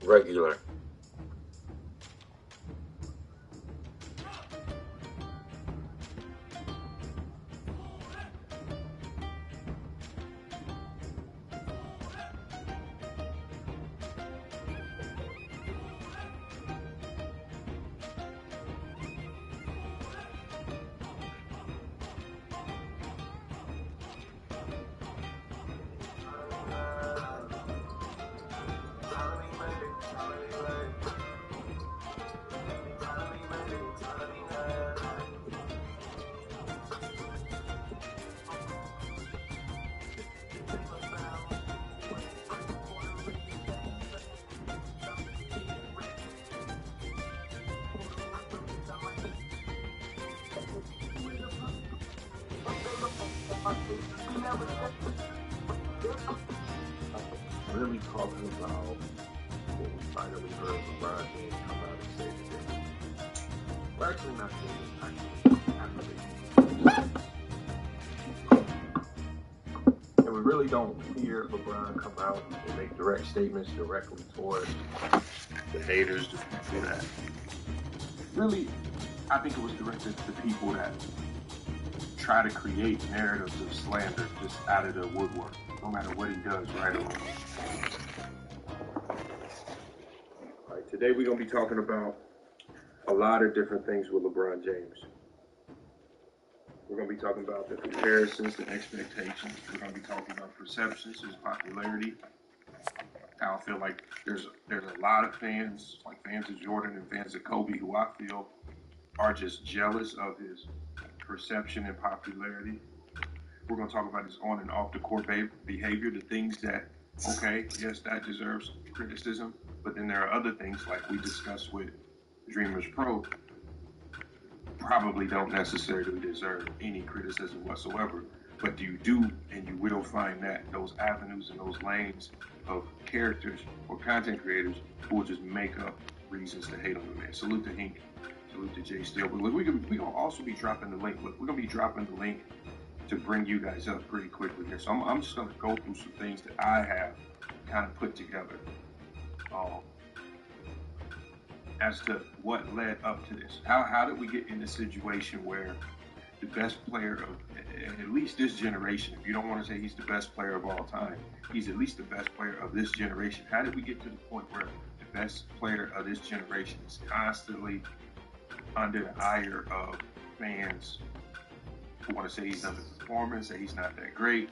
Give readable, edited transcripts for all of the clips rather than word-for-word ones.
Regular. Really talking about what we finally heard LeBron James come out and say today. We're actually not saying this, actually. And we really don't hear LeBron come out and make direct statements directly towards the haters, the people that really, I think it was directed to people that try to create narratives of slander just out of the woodwork, no matter what he does, right or wrong. All right, today we're going to be talking about a lot of different things with LeBron James. We're going to be talking about the comparisons, the expectations. We're going to be talking about perceptions, his popularity. How I feel like there's a lot of fans, like fans of Jordan and fans of Kobe, who I feel are just jealous of his perception and popularity. We're going to talk about his on and off the court behavior, the things that, okay, yes, that deserves criticism, but then there are other things like we discussed with Dreamers Pro, probably don't necessarily deserve any criticism whatsoever, but you do and you will find that those avenues and those lanes of characters or content creators who will just make up reasons to hate on the man. Salute to Hink. Salute to Jay Steele. But we're going to also be dropping the link. Look, we're going to be dropping the link to bring you guys up pretty quickly here. So I'm just going to go through some things that I have kind of put together as to what led up to this. How did we get in a situation where the best player of at least this generation, if you don't want to say he's the best player of all time, he's at least the best player of this generation. How did we get to the point where the best player of this generation is constantly under the ire of fans who want to say he's underperforming, say he's not that great?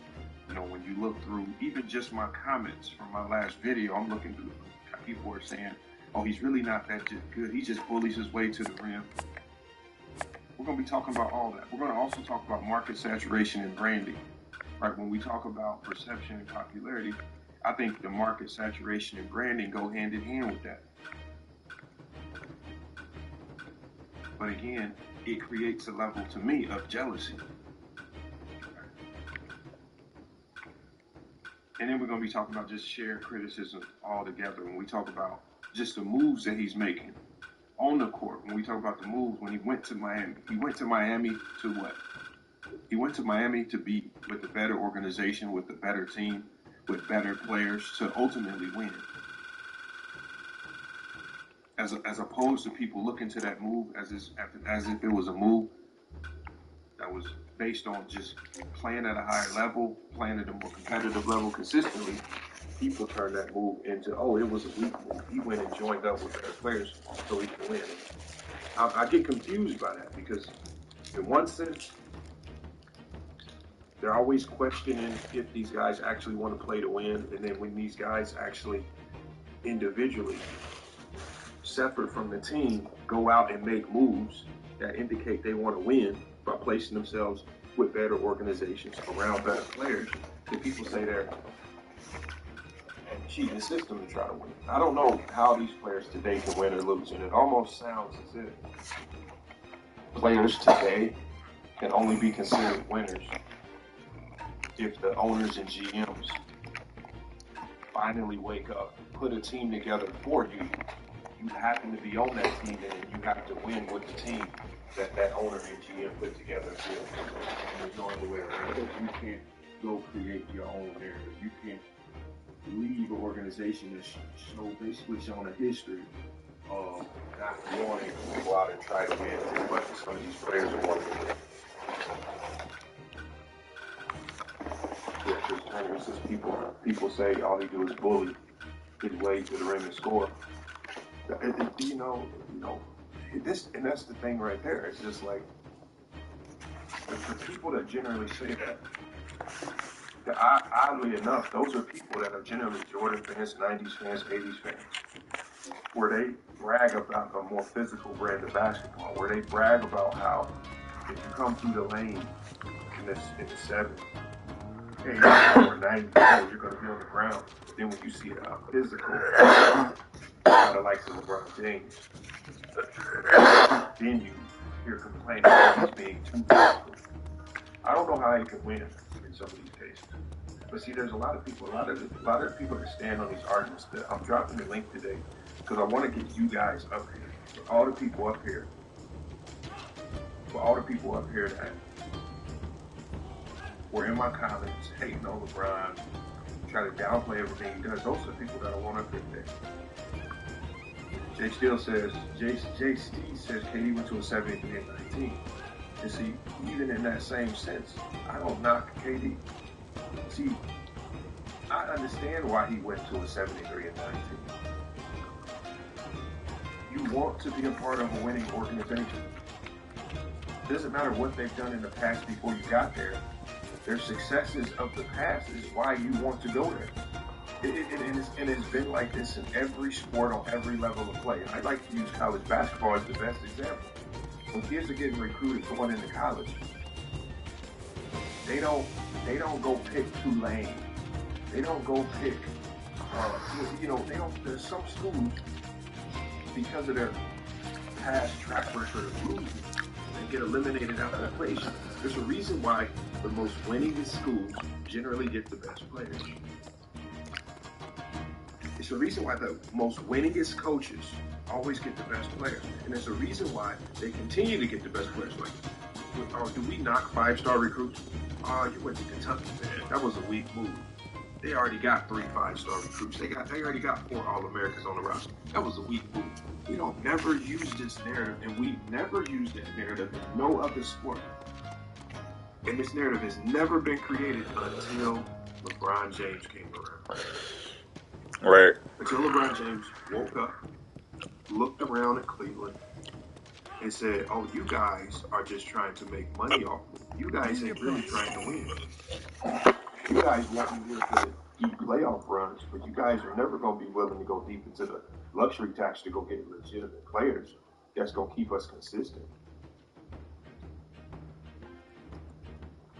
You know, when you look through even just my comments from my last video, I'm looking through, people are saying, oh, he's really not that good. He just bullies his way to the rim. We're going to be talking about all that. We're going to also talk about market saturation and branding. Right? When we talk about perception and popularity, I think the market saturation and branding go hand in hand with that. But again, it creates a level, to me, of jealousy. And then we're going to be talking about just shared criticism all together when we talk about just the moves that he's making on the court. When we talk about the moves, when he went to Miami to what? He went to Miami to be with a better organization, with a better team, with better players to ultimately win. As opposed to people looking to that move as if it was a move that was based on just playing at a higher level, playing at a more competitive level consistently. People turn that move into, oh, it was a weak move. He went and joined up with better players so he can win. I get confused by that because in one sense, they're always questioning if these guys actually want to play to win. And then when these guys actually individually, separate from the team, go out and make moves that indicate they want to win by placing themselves with better organizations around better players, then people say they're cheating the system to try to win. I don't know how these players today can win or lose, and it almost sounds as if players today can only be considered winners if the owners and GMs finally wake up, put a team together for you. You happen to be on that team, and then you have to win with the team that owner and GM put together for you. And there's no other way around it. You can't go create your own narrative. You can't leave an organization that's basically showing a history of not wanting to go out and try to win as much as some of these players are wanting to win. It's just people say all they do is bully his way to the rim and score. You know, this, and that's the thing right there. It's just like the people that generally say that, oddly enough, those are people that are generally Jordan fans, 90s fans, 80s fans, where they brag about a more physical brand of basketball, where they brag about how if you come through the lane in the 70s, hey, you're 90, you're going to be on the ground. But then when you see a physical, kind of like the LeBron James, then you hear complaining about he's being too physical. I don't know how he can win in some of these cases. But see, there's a lot of people that stand on these arguments. That I'm dropping the link today because I want to get you guys up here. For all the people up here that were in my comments hating on LeBron, try to downplay everything he does. Those are the people that I want up here today. Jay Steele says, Jay Steve says KD went to a 73 and 19. And see, even in that same sense, I don't knock KD. See, I understand why he went to a 73 and 19. You want to be a part of a winning organization. It doesn't matter what they've done in the past before you got there. Their successes of the past is why you want to go there. And it's been like this in every sport on every level of play. And I like to use college basketball as the best example. When kids are getting recruited going into college, they don't go pick Tulane. They don't go pick, there's some schools, because of their past track record of losing, they get eliminated out of the equation. There's a reason why the most winningest schools generally get the best players. It's a reason why the most winningest coaches always get the best players. And there's a reason why they continue to get the best players. Like, do we knock 5-star recruits? You went to Kentucky, man. That was a weak move. They already got 3 5-star recruits. They already got 4 All-Americans on the roster. That was a weak move. We don't never use this narrative, and we never use that narrative in no other sport. And this narrative has never been created until LeBron James came around. Right. Until LeBron James woke up, looked around at Cleveland, and said, oh, you guys are just trying to make money off me. You guys ain't really trying to win. You guys want me here for the deep playoff runs, but you guys are never going to be willing to go deep into the luxury tax to go get legitimate players that's going to keep us consistent.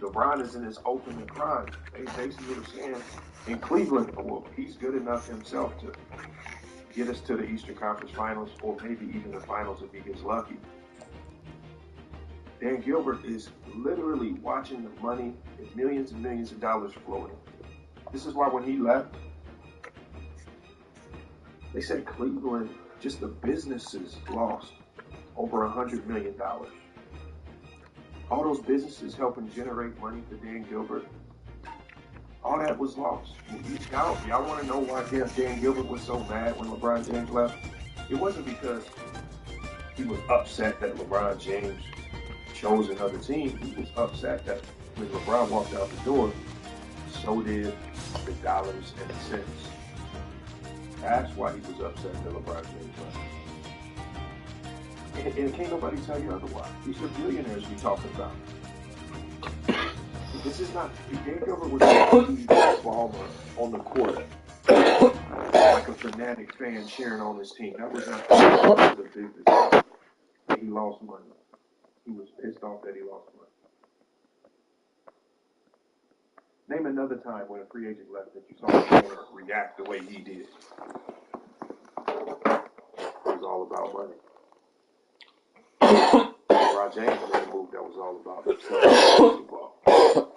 LeBron is in his ultimate prime. They basically were saying in Cleveland, well, he's good enough himself to get us to the Eastern Conference Finals, or maybe even the finals if he gets lucky. Dan Gilbert is literally watching the money and millions of dollars flowing. This is why when he left, they said Cleveland, just the businesses lost over $100 million. All those businesses helping generate money for Dan Gilbert, all that was lost. Y'all want to know why Dan Gilbert was so mad when LeBron James left? It wasn't because he was upset that LeBron James chose another team. He was upset that when LeBron walked out the door, so did the dollars and the cents. That's why he was upset that LeBron James left. And can't nobody tell you otherwise. These are billionaires we talking about. This is not, Dan Gilbert was a baller on the court, like a fanatic fan cheering on his team. That was not the business. He lost money. He was pissed off that he lost money. Name another time when a free agent left that you saw the owner react the way he did. It was all about money. LeBron LeBron James made a move that was all about basketball.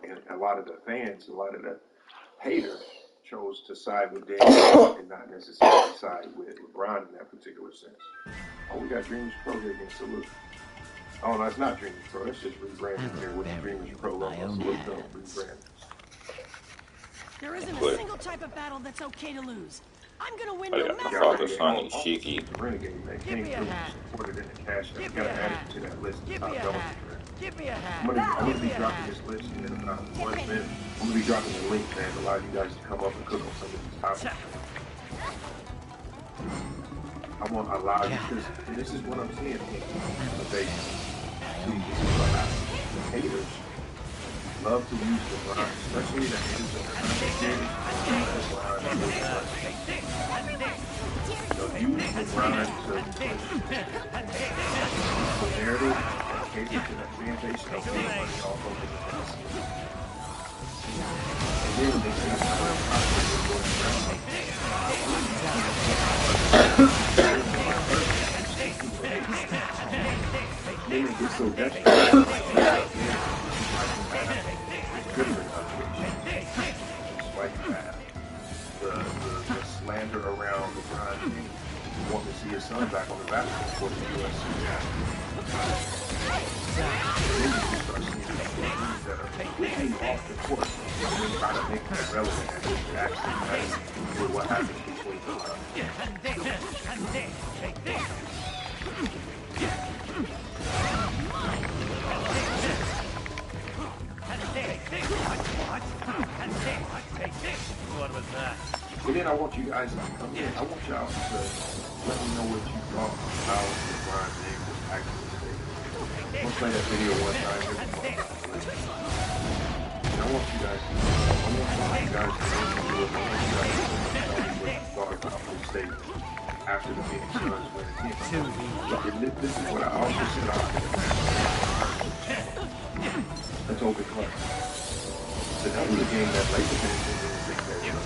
And a lot of the fans, a lot of the haters chose to side with Daniel and not necessarily side with LeBron in that particular sense. Oh, we got Dreamers Pro here again, salute. Oh, no, it's not Dreamers Pro. That's just rebranding here with the Dreamers Pro logo. So let's go rebrand. There isn't a single type of battle that's okay to lose. I'm gonna win no matter Call what. the Sonny Shiki. Renegade, man. Give me a hat. Supported in the cash. Give You me gotta a add hat. it to that list. Give me a hat. Give me a hat. I'm gonna be Give me a dropping hat. this list in about 1 minute. I'm gonna be dropping the link, man, to allow you guys to come up and cook on some of these topics. I want to allow you, because this is what I'm seeing here. Okay. See, this is what happens. Haters love to use LeBron, especially the haters that are not haters. They'll use LeBron to push the narrative and cater to that fan base of making money off of it. And then they say it's not possible going around. Then they get so desperate. The slander around LeBron James wanting to see his son back on the basketball court in the USC. Then you can start seeing things that are completely off the court and then try to make that relevant and it actually matters with what happens between What was that? And then I want you guys to come in. I want y'all to let me know what you thought about LeBron James was actually saying. I'm gonna play that video one time. And I want you guys to listen to it. I want you guys to tell me what you thought about his statement after the Phoenix Suns win again. This is what I also said out there. That's open club. So that was a game that Lakers fans didn't really think they were.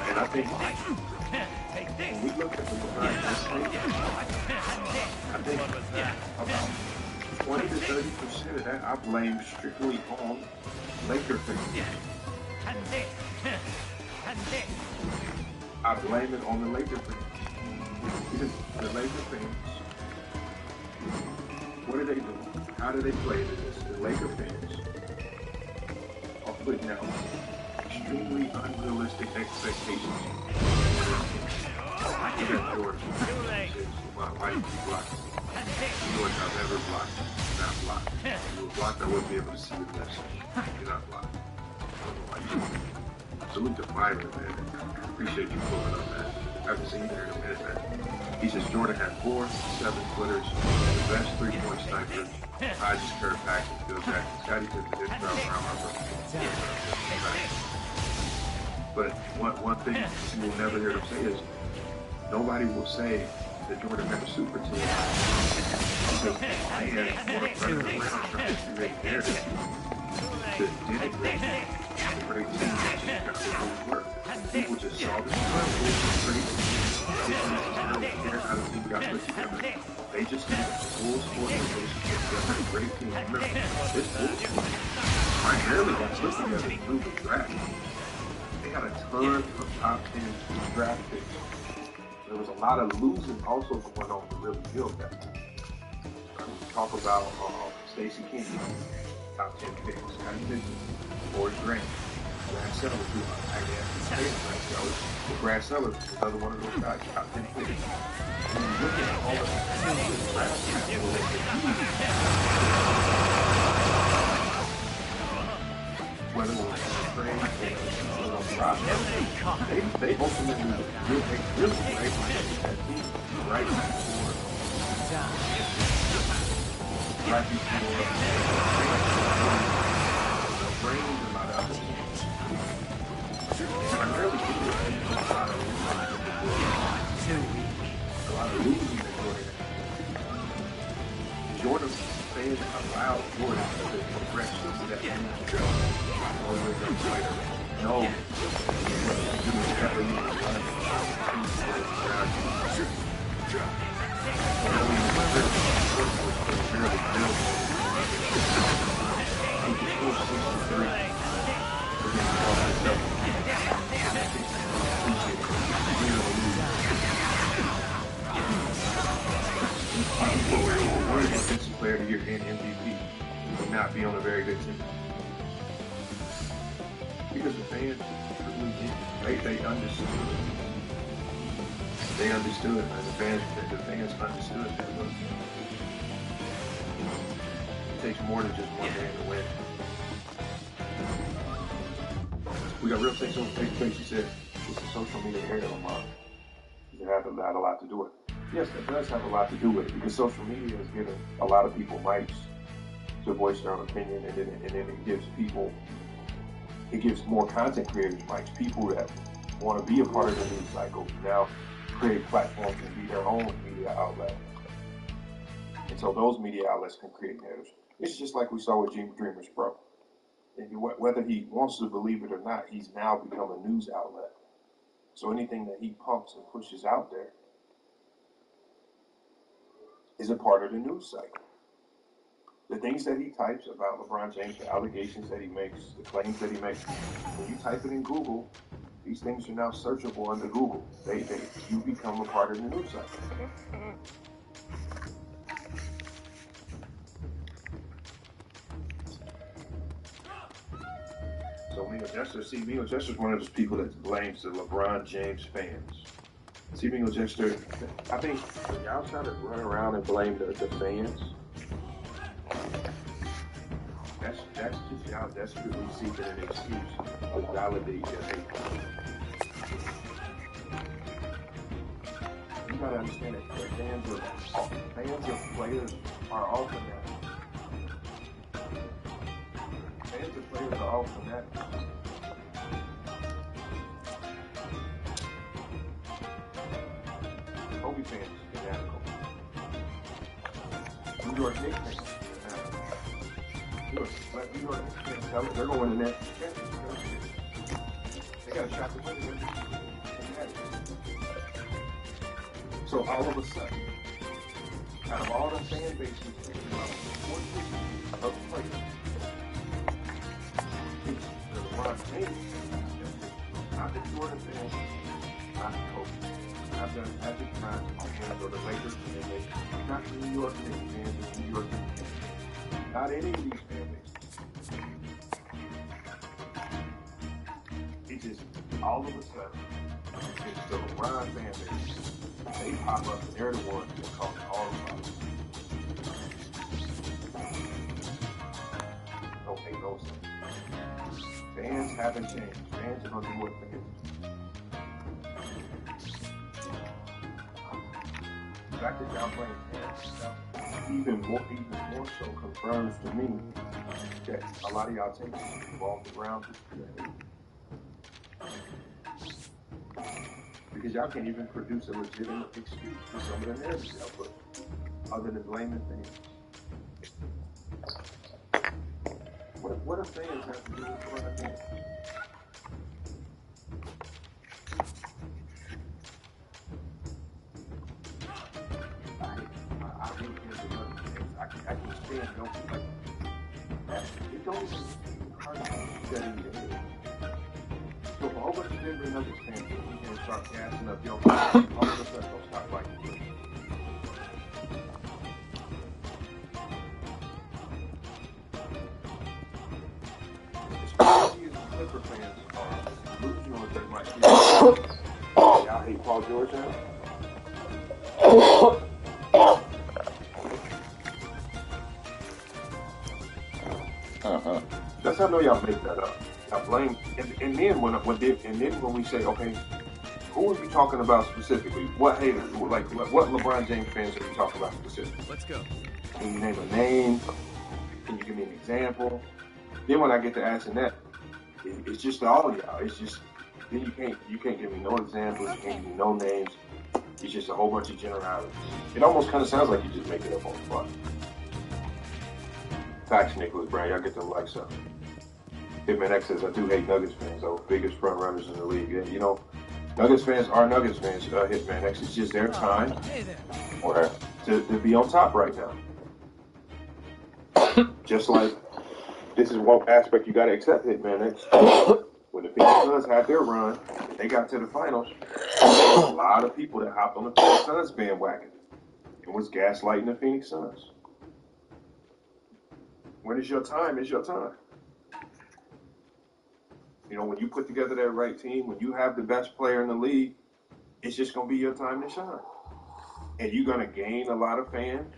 And I think when we look at the LeBron James, I think about 20 to 30% of that I blame strictly on Laker fans. I blame it on the Laker fans. Because the Laker fans, what are they doing? How do they play this? The Laker fans are putting out extremely unrealistic expectations. Look at Jordan. Why did you block? Jordan, I've never blocked. You're not blocked. If you were blocked, I wouldn't be able to see your message. You're not blocked. Salute to Byron, man. Appreciate you pulling up, man. Haven't seen you there in a minute, man. He says Jordan had 4 7-footers, the best 3-point sniper, highest curve package, Bill Jackson, Scottie Pippen, this round But one thing you will never hear them say is nobody will say that Jordan had a super team because they had more running around trying to create narrative to denigrate the great team that just got their own work. People just saw this great didn't necessarily care how the team got put together. They just had a full sport relationship together, a great team. Remember, this Bulls team primarily got put together through the draft. They had a ton of top 10 draft picks. There was a lot of losing also going on to really build that. Talk about Stacey King, top 10 picks, Scottie Pippen, Boris Grant, Brad Sellers, who I guess Brad Sellers. Brad Sellers is another one of those guys, top 10 picks. When you look at all of the draft capital that they use, whether it was trade or they ultimately really right that team right before brains and a lot of other teams. Primarily people are a lot of losing that Jordan fans allowed Jordan to progress into that new all the way up later. know. Defensive player of the year and MVP would not be on a very good team. Because the fans, they understood. They understood, and the fans understood that. Look, it takes more than just one man to win. We got real things on the page. She said it's a social media era of mine. It had a lot to do with it. Yes, it does have a lot to do with it because social media has given a lot of people mics to voice their own opinion, and then it gives more content creators mics. People that want to be a part of the news cycle now create platforms and be their own media outlet. And so those media outlets can create narratives. It's just like we saw with Dreamers Pro. And whether he wants to believe it or not, he's now become a news outlet. So anything that he pumps and pushes out there is a part of the news cycle. The things that he types about LeBron James, the allegations that he makes, the claims that he makes, when you type it in Google, these things are now searchable under Google. You become a part of the news cycle. So Mio Jester's one of those people that blames the LeBron James fans. Mio Jester, I think when y'all try to run around and blame the fans, that's just y'all desperately seeking an excuse to validate your hate. You gotta understand that fans of players are all fanatics. Fans of players are all fanatics. Kobe fans fanatical. New York Knicks fans fanatical. New York Knicks fans, they're going to the national championship. They got a shot to win it. So all of a sudden, out of all the fan bases of players, it's the LeBron James, not the Jordan fans, not the Kobe, not the Magic fans or the Lakers fans, not the New York Knicks fans or the New York Knicks fans, not any of these fan bases. It's just all of a sudden, it's the LeBron fan base. They pop up and they're the ones that cause all the problems. Don't make no sense. Fans haven't changed. Fans are going to do what fans do. The fact that y'all playing fans even more so confirms to me that a lot of y'all take off the ground. Because y'all can't even produce a legitimate excuse for some of the narratives y'all put, other than blaming fans. What do fans have to do with LeBron James? I hate him because I can stand no like that. It don't even hard to get in your head. So if a whole bunch of Denver Nuggets fans can start gassing up your all of a sudden they'll stop liking you. Especially as the Clipper fans are delusional as they might be. Y'all hate Paul George now? That's how I know y'all make that up. I blame, and then when we say, okay, who are we talking about specifically? What haters? Like what LeBron James fans are we talking about specifically? Let's go. Can you name a name? Can you give me an example? Then when I get to asking that, it's just all of y'all. It's just then you can't give me no examples. You can't give me no names. It's just a whole bunch of generalities. It almost kind of sounds like you just make it up on the spot. Facts, Nicholas Brown. Y'all get them likes up. Hitman X says, I do hate Nuggets fans, though. Biggest front runners in the league. And, you know, Nuggets fans are Nuggets fans. Hitman X, it's just their time to be on top right now. Just like, this is one aspect you got to accept, Hitman X. When the Phoenix Suns had their run, and they got to the finals, there was a lot of people that hopped on the Phoenix Suns bandwagon and was gaslighting the Phoenix Suns. When it's your time, it's your time. You know, when you put together that right team, when you have the best player in the league, it's just going to be your time to shine. And you're going to gain a lot of fans,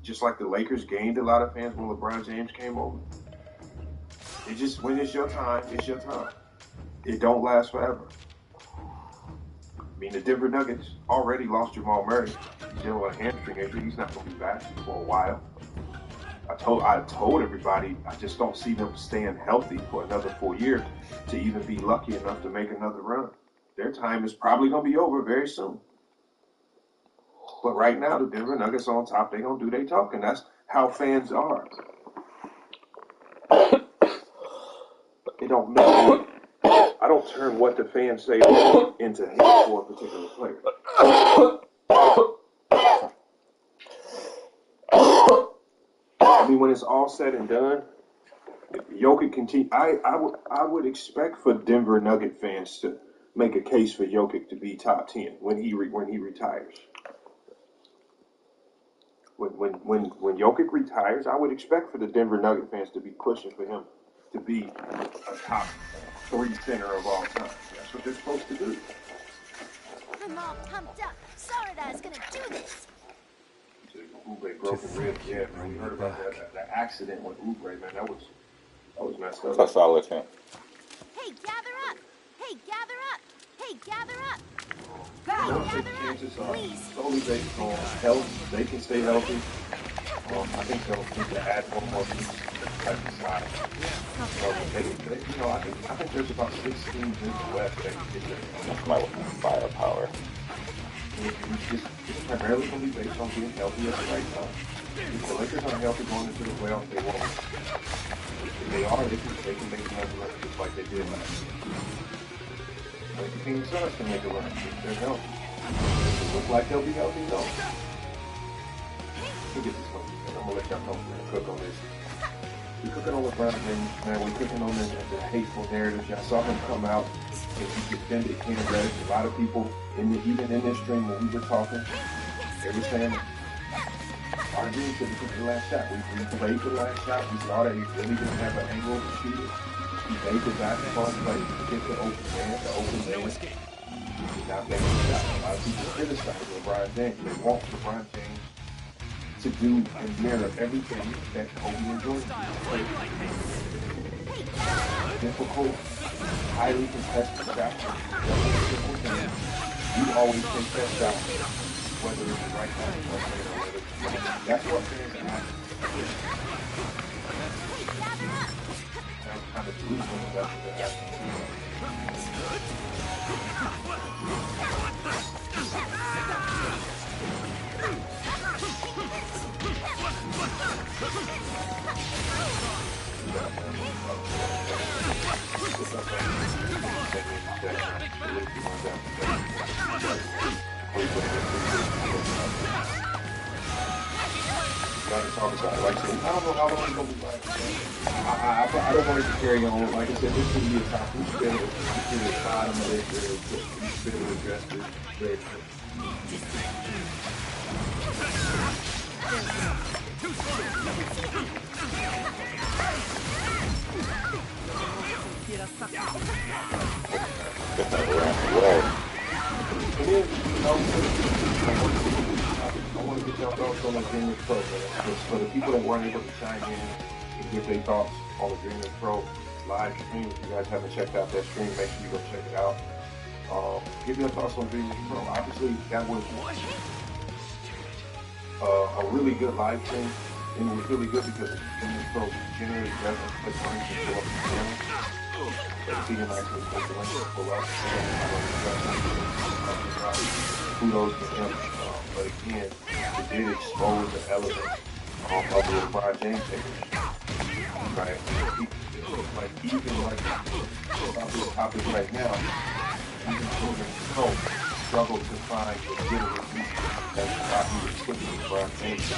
just like the Lakers gained a lot of fans when LeBron James came over. It just, when it's your time, it's your time. It don't last forever. I mean, the Denver Nuggets already lost Jamal Murray. He's dealing with a hamstring injury. He's not going to be back for a while. I told everybody I just don't see them staying healthy for another 4 years to even be lucky enough to make another run. Their time is probably going to be over very soon. But right now, the Denver Nuggets on top, they're going to do their talking. That's how fans are. It don't make I don't turn what the fans say into hate for a particular player. I mean, when it's all said and done, Jokic continue. I would expect for Denver Nugget fans to make a case for Jokic to be top 10 when he retires. When Jokic retires, I would expect for the Denver Nugget fans to be pushing for him to be a top 3 center of all time. That's what they're supposed to do. I'm all pumped up. Sorry that I was gonna do this. Oubre broken rib, yeah, man. We heard about that accident with Oubre, man. That was messed up. That's solid team. Hey, gather up! Hey, gather up! Hey, gather up! Don't take chances solely based on health. They can stay healthy. I think they'll need to add one more piece to the side. I think there's about 6 teams in the West that can get there. That's my firepower. It's primarily going to be based on being healthy at the right time. If the Lakers aren't healthy going into the playoffs, they won't. If they are, they can make another run just like they did last year. Like the Phoenix Suns can make a run if they're healthy. Does it look like they'll be healthy? No. We'll get this one. I'm going to let y'all know we're going to cook on this. We're cooking on LeBron James, man. We're cooking on the hateful narratives. Y'all saw him come out and he defended Ken Reddish. A lot of people, even in this stream when we were talking, they were saying, our dream should have took the last shot. We played the last shot. We saw that he really didn't have an angle to shoot it. He made the basketball play to get the open man. He did not make the shot. A lot of people criticize LeBron James. They want LeBron James to do and mirror everything that Kobe and Jordan played. Difficult, highly contested shot. You always take that shot, whether it's the right time or whether it's wrong. That's what fans are asking. That's kind of delusional. That's what they're asking. Gotta talk about it. Like I said, I don't know how long it's gonna be like. I don't want it to carry on. Like I said, this should be a top. We should be able to the bottom of it. We should be able to address this very quickly. And then, I want to get y'all thoughts on the Dreamers Pro. For the people that weren't able to chime in and give their thoughts on the Dreamers Pro live stream, if you guys haven't checked out that stream, make sure you go check it out. Give your thoughts on Dreamers Pro. Obviously, that was a really good live stream. And it was really good because Dreamers Pro generally doesn't put links and pull up the channel. But seeing actually put the links and pull up, kudos to him. But again, it did expose the element of the LeBron James haters. right? Like even like about this topic right now, even children don't struggle to find legitimate reasons as to why he was pushing LeBron James.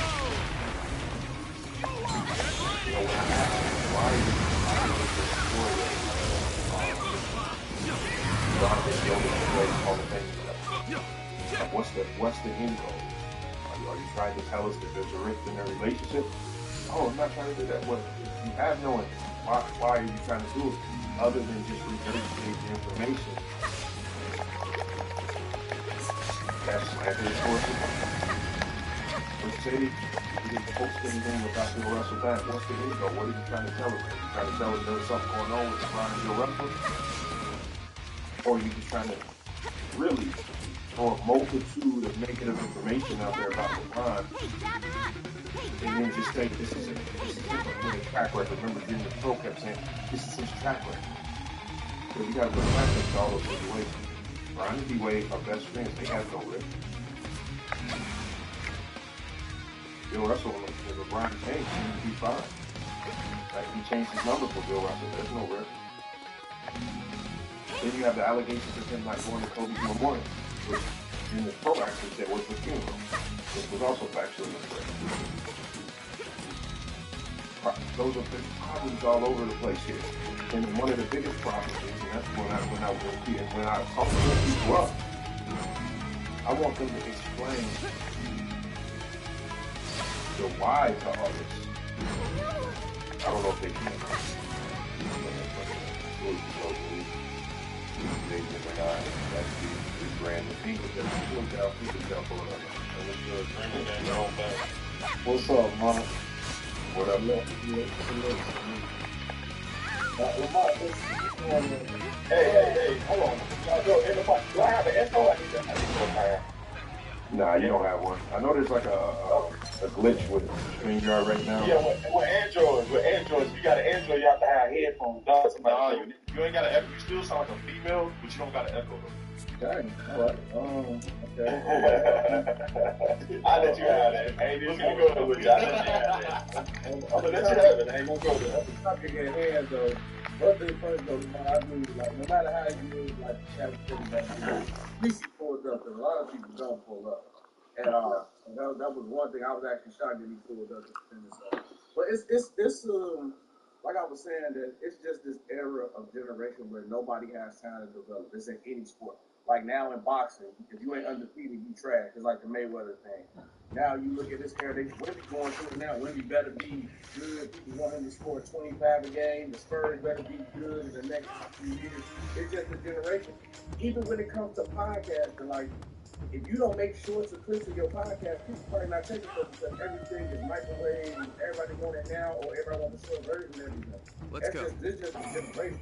You know, when I asked him why is this story LeBron James the only great Hall of Fame, like, what's the end goal? Are you trying to tell us that there's a rift in their relationship? Oh, I'm not trying to do that. Well, you have no one. Why are you trying to do it other than just regurgitate the information? That's slanderous sources. But say you didn't post anything about Bill Russell back. What's the end goal? What are you trying to tell us? Are you trying to tell us there was something going on with LeBron and Bill Russell? Or are you just trying to really throw a multitude of negative information out there about LeBron? And then just say this is a track record. Remember, Jimmy Pro kept saying this is his track record. So you got to put track record to all those situations. Brian and D-Wade are best friends. They have no risk. Bill Russell and LeBron James seem to be fine. Like he changed his number for Bill Russell. There's no risk. Then you have the allegations of him not going to Kobe's memorial, which Jimmy Pro actually said was the funeral. This was also factually incorrect. Those are big problems all over the place here. And one of the biggest problems is, and that's when I talk to people up, I want them to explain the why to all this. I don't know if they can. What's up, man? What up, man? Hey, hold on. Do I have an echo? I need to Nah, you don't have one. I know there's like a glitch with StreamYard right now. Yeah, with Androids, you got an Android, you have to have headphones. Nah, you ain't got an echo. You still sound like a female, but you don't got an echo though. Dang, alright. Okay. I'll let you have it. Hey, this is good with you. I'll let you have it. I'm gonna let you have it. I ain't gonna go there. That's a topic at hand, though. One thing first, though, I do, like, no matter how you do, like, have a thing back, at least he pulled up, and a lot of people don't pull up. And that was one thing I was actually shocked that he pulled up. But it's like I was saying, that it's just this era of generation where nobody has time to develop. It's in any sport. Like now in boxing, if you ain't undefeated, you trash. It's like the Mayweather thing. Now you look at this era, Wemby going through it now. Wemby better be good. People want him to score 25 a game. The Spurs better be good in the next few years. It's just a generation. Even when it comes to podcasting, like, if you don't make shorts or clips of your podcast, people probably not taking it because everything is microwave, everybody want it now, or everybody want the short version and everything. It's just a generation.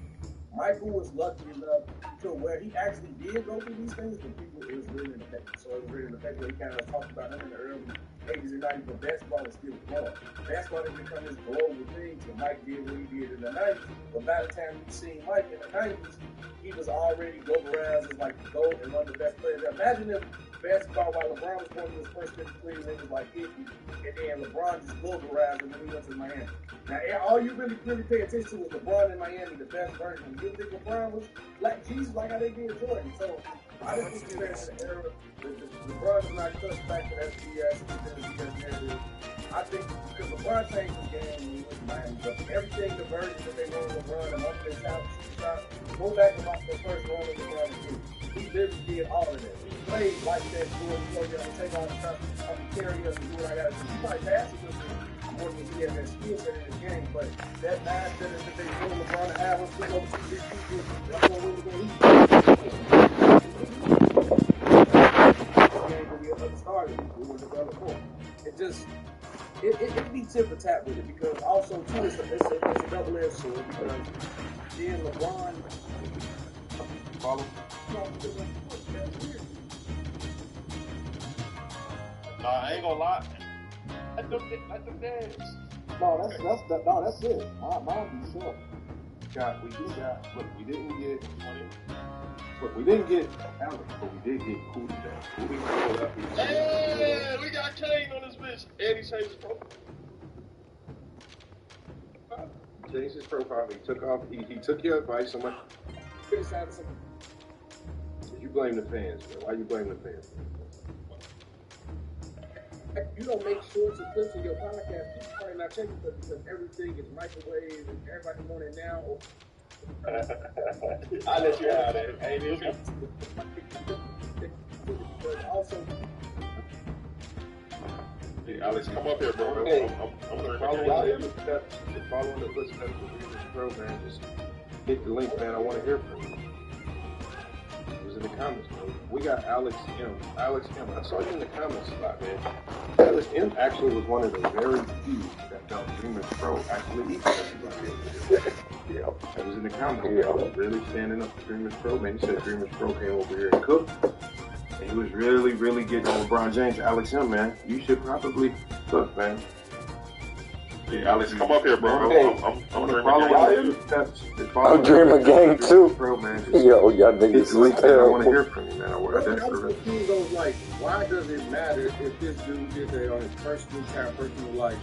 Michael was lucky enough to where he actually did go through these things, but people, it was really in the paper. So it was really in the paper. He kind of talked about him in the early 80s and 90s, but basketball was still growing. Basketball didn't become this global thing till Mike did what he did in the 90s. But by the time you seen Mike in the 90s, he was already globalized as like the GOAT and one of the best players. Imagine if basketball, while LeBron was going to his first 53, and it was like 50, and then LeBron just globalized and then he went to Miami. Now, all you really pay attention to was LeBron in Miami, the best version. You think LeBron was like Jesus, like how they did Jordan. So I just think we're in an era that LeBron is not cut back to that BS narrative. I think because LeBron changed his game when he went to Miami, but everything, the version that they want LeBron and up their talent, go back about the first run of LeBron did. He literally did all of that. He played like that, take all the time, carry us and do what I got to do. He might pass it with me more than he has that skill set in his game, but that mindset is that they want LeBron to have us pick over to these people. That's what we're going to eat. We have started. We were developed for. It just, it be tip for tap with it because also too it's a double-edged sword because then LeBron Follow. Nah, I ain't gonna lie. Let them dance. That's it. Mine be short. We didn't get Alex, but we did get Cool today. Hey, we got Kane on this bitch. Eddie changed his profile. changed his profile. He took off. He took your advice. Someone criticized something. You blame the fans, bro. Why you blame the fans? You don't make shorts and clips in your podcast. People probably not taking it because everything is microwave and everybody want it now. I'll let you have that. Hey, this Also, hey, Alex, come up here, bro. Hey, I'm gonna following the footsteps of this bro, man. Just hit the link, man. I want to hear from you. It was in the comments, bro. We got Alex M. Alex M. I saw you in the comments a lot, man. Alex M. actually was one of the very few that felt Dreamers Pro actually equal everybody. Yeah, I was in the comments. Yeah. Really standing up for Dreamers Pro, man. He said Dreamers Pro came over here and cooked. And he was really, really getting on LeBron James. Alex M, man. You should probably look, man. Hey, Alex, come up here, bro. Hey, I'm gonna follow you. I'm Dreamer Gang too. Bro, man. Yo, y'all niggas is I terrible. want to hear from you, man. I was confused. I was like, why does it matter if this dude did that on his personal life?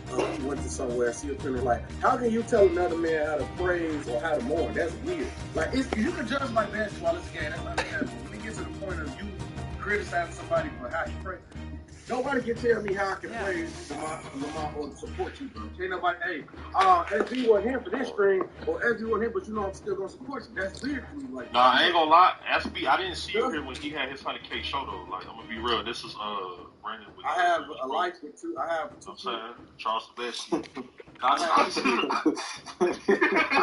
He went to somewhere, see a printer. Like, how can you tell another man how to praise or how to mourn? That's weird. Like, you can judge my basketball. It's a game. That's not bad. When it gets to the point of you criticizing somebody for how you pray, nobody can tell me how I can praise Lamar or support you, bro. Can't nobody, hey, SG wasn't here for this stream, or SG wasn't here, but you know I'm still gonna support you. That's weird to me. Like, Nah, I ain't gonna lie. SB, I didn't see you here when he had his 100K show though. Like, I'm gonna be real. This is Brandon. With I have a life with two. I have two. I'm saying Charles Sebastian. I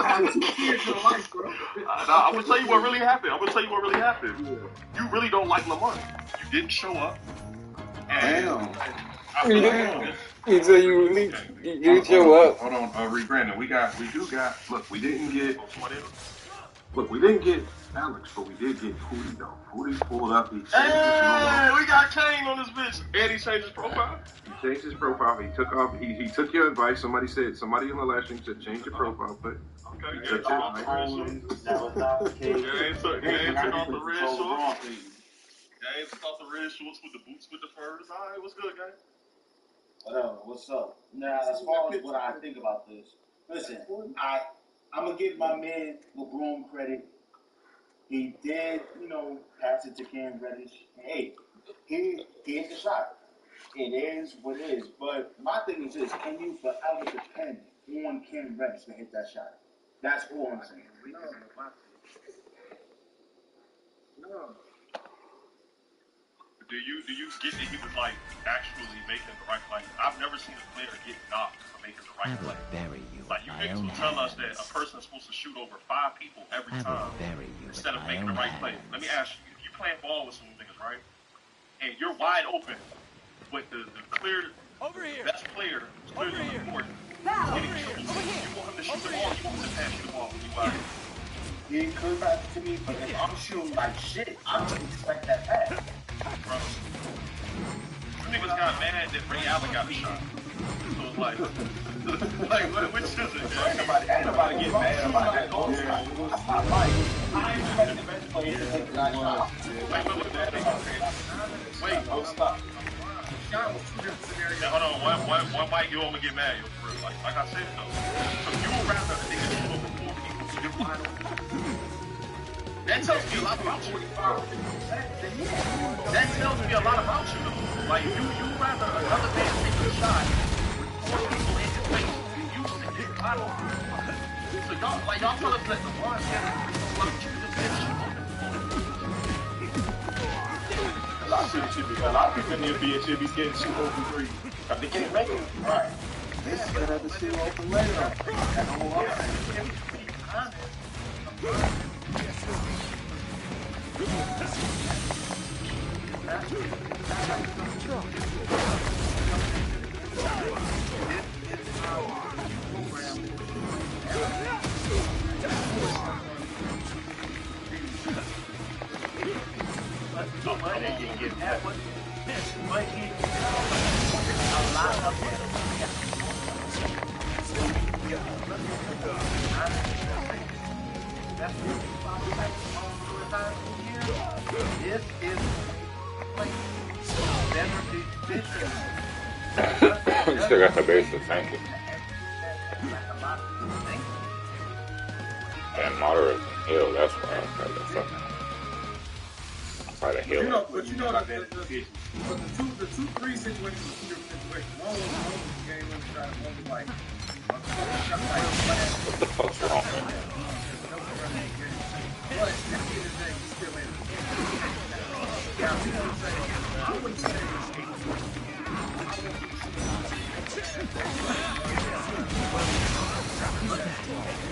have two kids in life, bro. I'm gonna tell you what really happened. You really don't like Lamar. You didn't show up. Damn. He said you show up. Hold on, Brandon. We didn't get Alex, but we did get Hootie though. Hootie pulled up. Hey, we got Kane on this bitch. And he changed his profile. He changed his profile. He took off. He took your advice. Somebody in the last stream said change your profile, but okay. he took your advice. James took off the red shorts. James took off the red shorts with the boots with the furs. All right, what's good, gang? What's up? Now, as far as what I think about this, listen, I'm gonna give my man LeBron credit. He did, pass it to Cam Reddish. Hey, he hit the shot. It is what it is. But my thing is this: can you forever depend on Cam Reddish to hit that shot? That's all I'm saying. No. Do you get that he was like actually making the right play? I've never seen a player get knocked for making the right play. Like you niggas will tell us that a person is supposed to shoot over 5 people every time instead of making the right play. Let me ask you: if you playing ball with some niggas, right, and you're wide open, but the clear best player is clearly on the court, getting shoot, you want him to shoot the ball, you want him to pass you the ball. You wide open. He could pass it to me, but if I'm shooting like shit, I'm gonna expect that pass. Bro, you niggas got mad that Ray Allen got a shot. So it's like which is it? Ain't nobody get mad about that. I ain't expecting the best player to take that shot. Wait, don't stop. Hold on, one mic, you want me to get mad, yo, for real. Like I said, though. So you would rather a nigga shoot over 4 people so you're wide open. That tells me a lot about you. That tells me a lot about you, though. Like, you rather another man take a shot with 4 people in his face than you sit there wide open. So y'all tell us that the one get you just get shoot open. A lot of people in the NBA should be getting shoot open 3. But they can't make it. Right. They should have the shoot open later. You still got the base to thank you. And moderate heal, that's why I tried to fucking try to heal. But you know, the 2-3 situations are 2 different situations. One was the game when we tried to one was like, What the fuck's wrong, man? but at the end of the day, he's still in it. Yeah, you know what I'm saying? I wouldn't say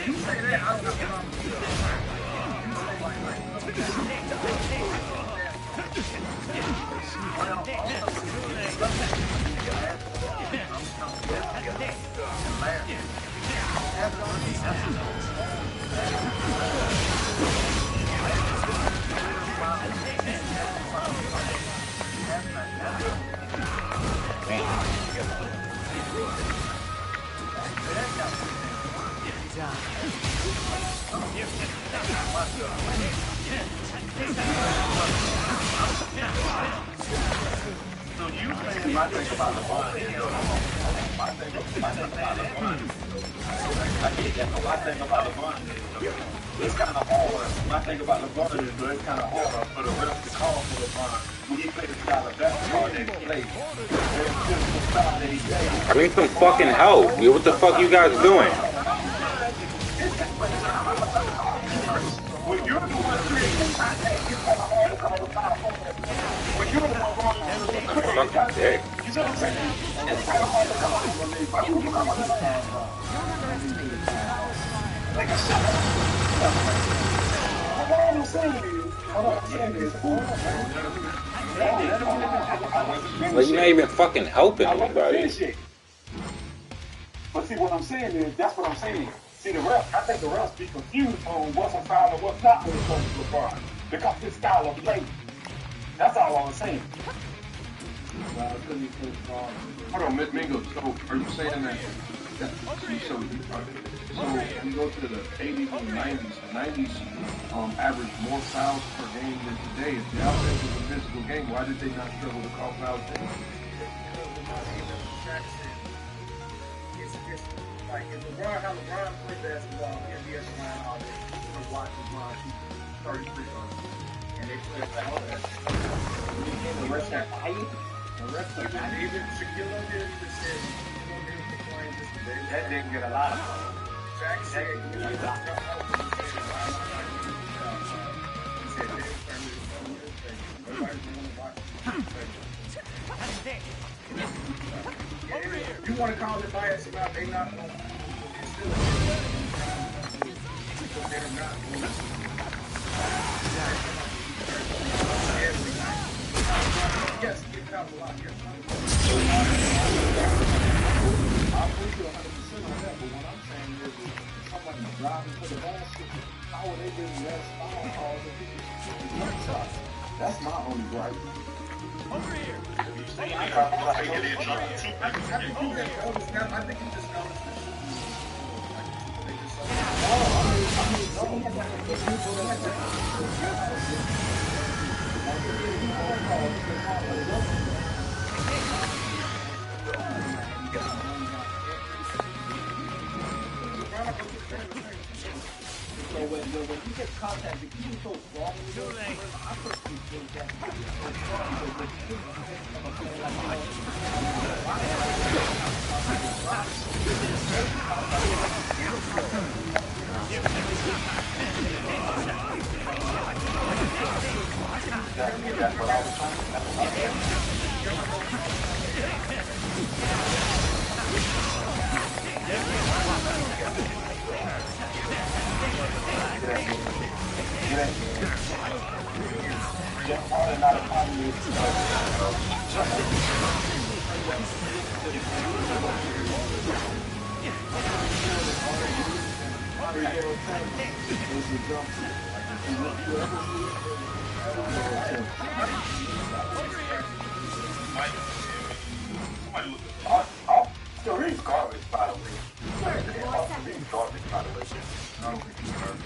you say that, I don't have a problem with it. You say So you saying my thing about the bond? My thing about the bond. I get that. My thing about the bond is it's kind of hard. My thing about the bond is it's kind of hard for the ref to call for the bond when he plays the style of basketball that he plays. I need some fucking help. What the fuck you guys doing? When you're the one creating contact, it's kind of hard to call the foul. When you're the one wrong, Fucking dick. you know what I'm saying? It's kind of hard to call. Like I said, what I'm saying is, Like, you're not even fucking helping anybody. But see, what I'm saying is, that's what I'm saying. See, the refs, I think the refs be confused on what's a foul and what's not when it comes to LeBron. Because his style of play. That's all I'm saying. Hold on, Mingo. So, are you saying that so we go to the 80s and 90s. The 90s averaged more fouls per game than today. If the offense was a physical game, why did they not struggle to call fouls then? Like, if how LeBron played basketball, NBA line all day, you watch LeBron shoot 33 and they play all that. The rest of even Shaquille O'Neal even said, That didn't get a lot of fun. Jack said, he said, you want to call it bias about they not going to still they're not going to yes, get out a lot. Yes, I'm with you 100% on that, but what I'm saying is somebody's driving for the basket, how are they getting less foul calls if it's one shot? That's my only gripe. Over here. I think you just noticed the So when you get contact, if you so strong, I personally think that So he's garbage, by the way. He's garbage, by the way. I don't think he's garbage.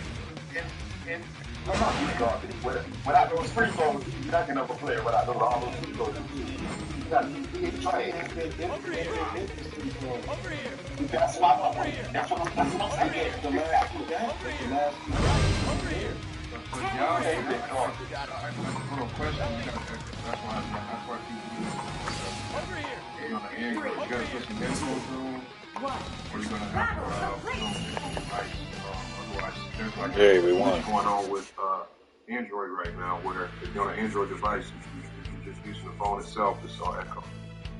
And I'm not really garbage. Without those free throws, you're not gonna play without those all those free throws. You got to try it. That's what I'm saying. The last two games. The last two games. But y'all ain't been garbage. Little question. That's why over here. You're gonna Android. You gotta put some infos on, or you're gonna have otherwise there's like we won. what's going on with Android right now, where if you're on an Android device, you're just using the phone itself to saw echo.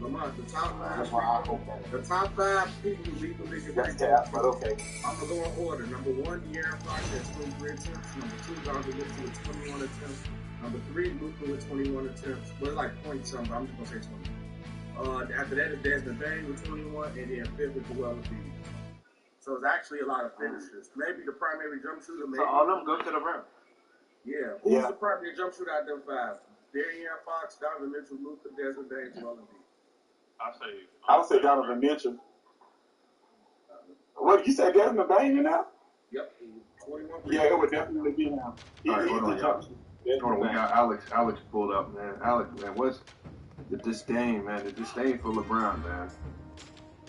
Lamont, the top five. That's why I hope that. The top 5 people who lead the league. That's tab, but okay. I'm gonna go in order. Number 1, De'Aaron Fox at 23 attempts. Number 2, Donovan Mitchell with 21 attempts. Number 3, Luka with 21 attempts. Well, it's like point something. I'm just gonna say 20. After that is Desmond Bain with 21, and then 5th is Joel Embiid. So it's actually a lot of finishers. Maybe the primary jump shooter. Maybe. So all of them go to the rim. Yeah. Who's the primary jump shooter out of them 5? De'Aaron Fox, Donovan Mitchell, Luka, Desmond Bain, Joel Embiid. I would say Donovan Mitchell. What did you say, Desmond Bain now? Yep. 21. Yeah, it would definitely be him. All right, hold on, y'all. Hold on, we got Alex pulled up, man. Alex, man, what's the disdain, man? The disdain for LeBron, man.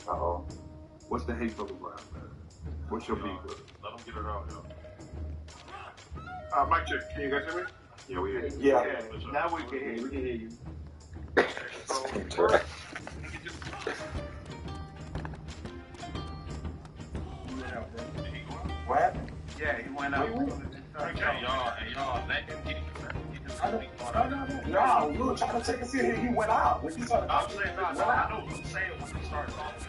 Uh-oh. What's the hate for LeBron, man? What's your beef with it? Let him get it out, yo. Mic check. Can you guys hear me? Yeah, we hear you. Yeah. Now we can hear you. We can hear you. What happened? Yeah, he went out. Okay, y'all, let him get it. No, we were trying to take a seat here. He went out. When you started I'm saying, no, I know what I'm saying when he started talking.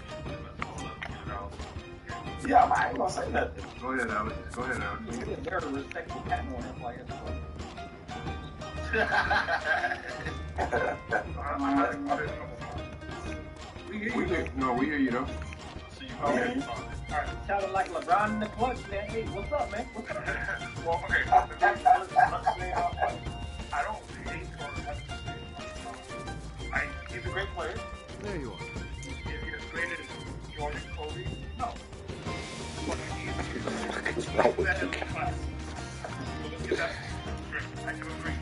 Yeah, I ain't gonna say nothing. Go ahead, Alex. You get very respectful patting on him like We hear you though. Okay. Alright, sounded like LeBron in the clutch, man. Hey, what's up, man? What's up? Well, okay. I don't hate he's a great player. There you are. Is he as great as Jordan, Kobe? No. But What's wrong with you? I can agree.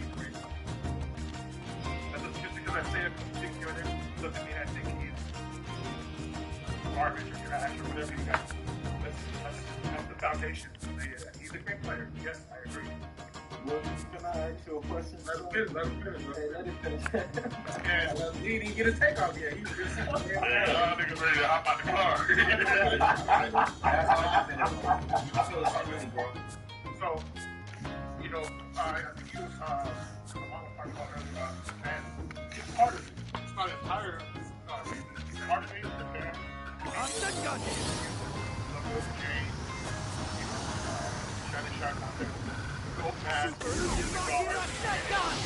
Just because I say it from 6 years old doesn't mean I think he's garbage or trash or whatever you got. That's the foundation. He's a great player. Yes, I agree. Well, can I ask you a question? Let him finish. Let him finish. He didn't get a takeoff yet. He was just Y'all niggas ready to hop out the car. So, you know, I think you, and it's part of it. It's not entire reason. Part of it is the fan. I'm the gun. Shiny shot content. Go past. You're upset gun.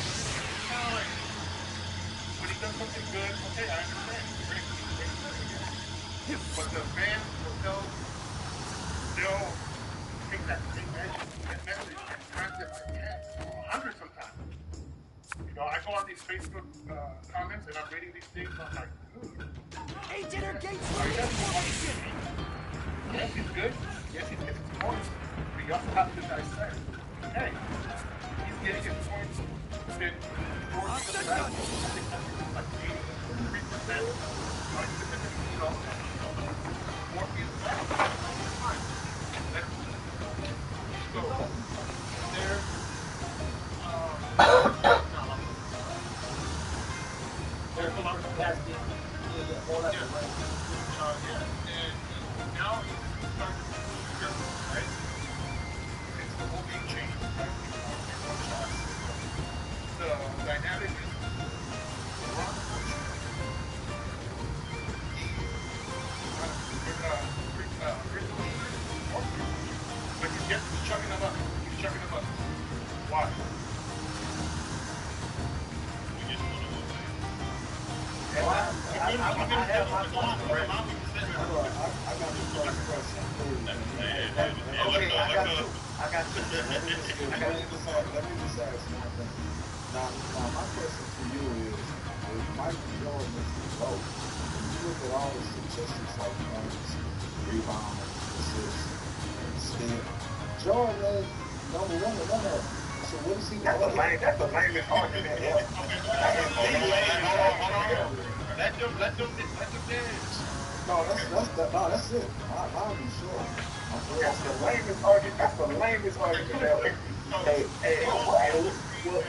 When he does something good, okay, I understand. Great. But the fans will they'll take that message and turn it like 100 sometimes. You know, I go on these Facebook comments and I'm reading these things and I'm like, Agent or Gates yes, he's good. Yes, he's getting his points. But you also have to dissect. Hey, he's getting his points. Been towards the back. I think that's like 83%. More feels back. So, there's a lot of capacity. And now he's starting to right? It's the whole game change, right? The dynamic is LeBron but he's chucking them up. He's chucking them up. Why? Let me just ask one thing. Now, my question to you is, if Michael Jordan is the GOAT, when you look at all the statistics like points, rebounds, assists, and steals, Jordan Number one. So what is he? That's the lamest argument ever. Hold on. Let them dance. No, that's it. I'll be sure. That's the lamest argument. Ever.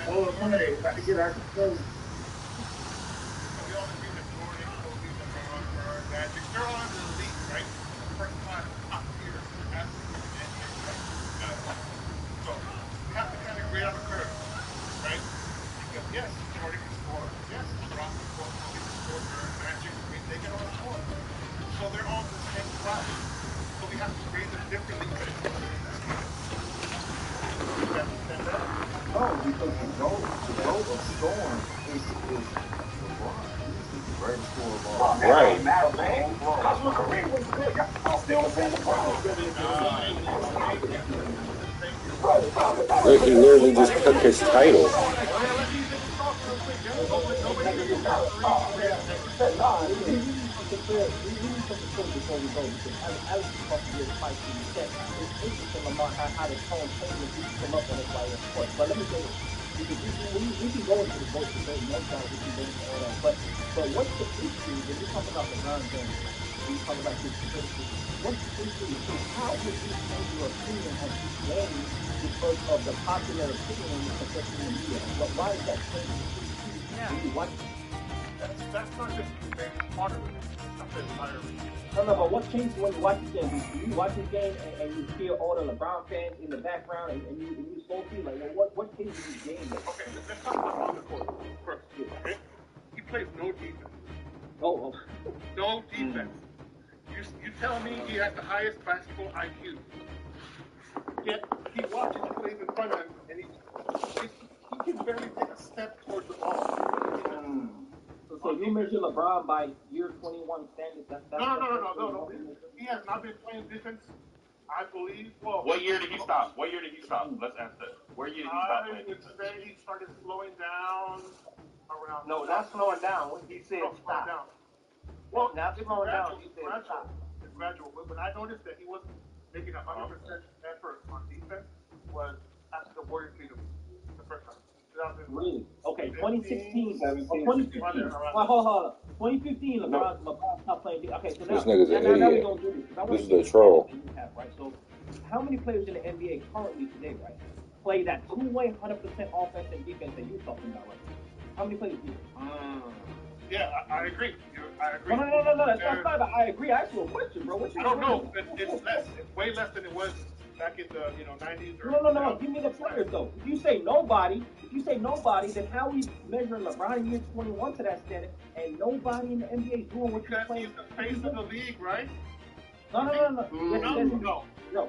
Well, Monday, if I could get our clothes. So we all agree that Jordan, Kobe, LeBron, Bird, Magic, they're all in the elite, right? First class, top tier athletes in the NBA, right? So we have to kind of grade on the curve, right? Because yes, Jordan can score, yes, LeBron can score, Kobe can score, Bird, Magic, they can all score. So they're all in the same class. So we have to grade them differently. Oh, because the goal of Storm is LeBron. He's the greatest scorer of all time. Right. Because my career was good. Y'all still saying LeBron was better than He literally just took his title. Before we go, because Alex is talking really spicy. He said it's interesting about how the tone changes when people come up on it while in sports. But let me say this, because we can go into the voice debate, no doubt we can go into all that. But what's the issue when you talk about LeBron James? When you talk about his ability, what's the issue? How would you change your opinion of his game because of the popular opinion compared to the media? Why is that changing? When you watch it? That's not just part of it. That's the entire league. No, but what changes when you watch the game? Do you watch the game and you hear all the LeBron fans in the background and you salty? Like, what changes his game? Okay, let's talk about on the court first. Okay? He plays no defense. Oh. No defense. You tell me he has the highest basketball IQ. Yet he watches plays in front of him and he can barely take a step towards the ball. So you measure LeBron by year 21 standards? No. He has not been playing defense, I believe. Well, What year did he stop? Let's answer that. What year did he stop playing I would say he started slowing down around. No, not slowing down. He said stop. Down. Well, not slowing down. He said gradual. stop. It's gradual. But when I noticed that he wasn't making 100% effort on defense, was after the Warriors beat him the first time. Really? Okay, 2016, 17, 2015. Hold on. 2015, LeBron stopped playing. Okay, so This nigga's an now we idiot. gonna do this. This is a troll. Right? So, how many players in the NBA currently today, right, play that two-way 100% offense and defense that you're talking about, right? How many players do? Yeah, I agree. I agree. No. That's not about. I agree. I asked you a question, bro. I don't know. It's less. It's way less than it was back in the 90s. No. Give me the players though. If you say nobody, then how we measuring LeBron in year 21 to that standard, and nobody in the NBA is doing what you're playing? He's the face of the league, right? No.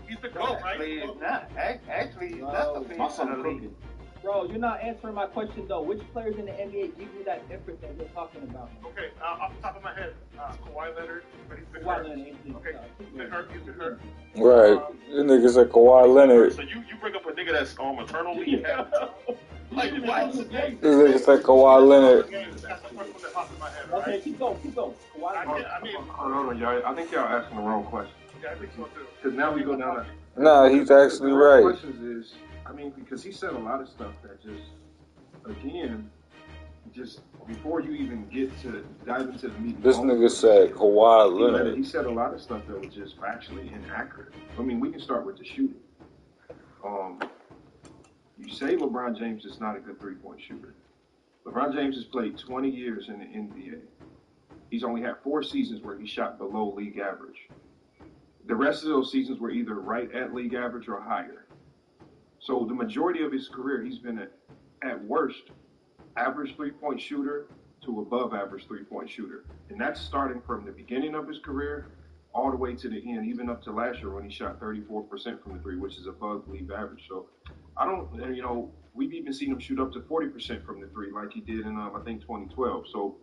He's the GOAT, right? Actually, he's not the face of the league. Bro, you're not answering my question though. Which players in the NBA give you that effort that we're talking about? Okay, off the top of my head, Kawhi Leonard, but he's been hurt. Okay, he's been hurt. Right. This nigga said Kawhi Leonard. So you bring up a nigga that's eternally like what? This nigga said Kawhi Leonard. That's the first one that popped in my head, right? Okay, keep going. Hold on, y'all. I think y'all asking the wrong question. Yeah, I think so too. Because now we go down. Nah, he's actually the right. Questions is, because he said a lot of stuff that just before you even get to dive into the meeting. This nigga said Kawhi Leonard. He said a lot of stuff that was just factually inaccurate. We can start with the shooting. You say LeBron James is not a good three-point shooter. LeBron James has played 20 years in the NBA. He's only had 4 seasons where he shot below league average. The rest of those seasons were either right at league average or higher. So the majority of his career, he's been at worst, average three-point shooter to above average three-point shooter. And that's starting from the beginning of his career all the way to the end, even up to last year when he shot 34% from the three, which is above league average. So we've even seen him shoot up to 40% from the three like he did in, I think, 2012. So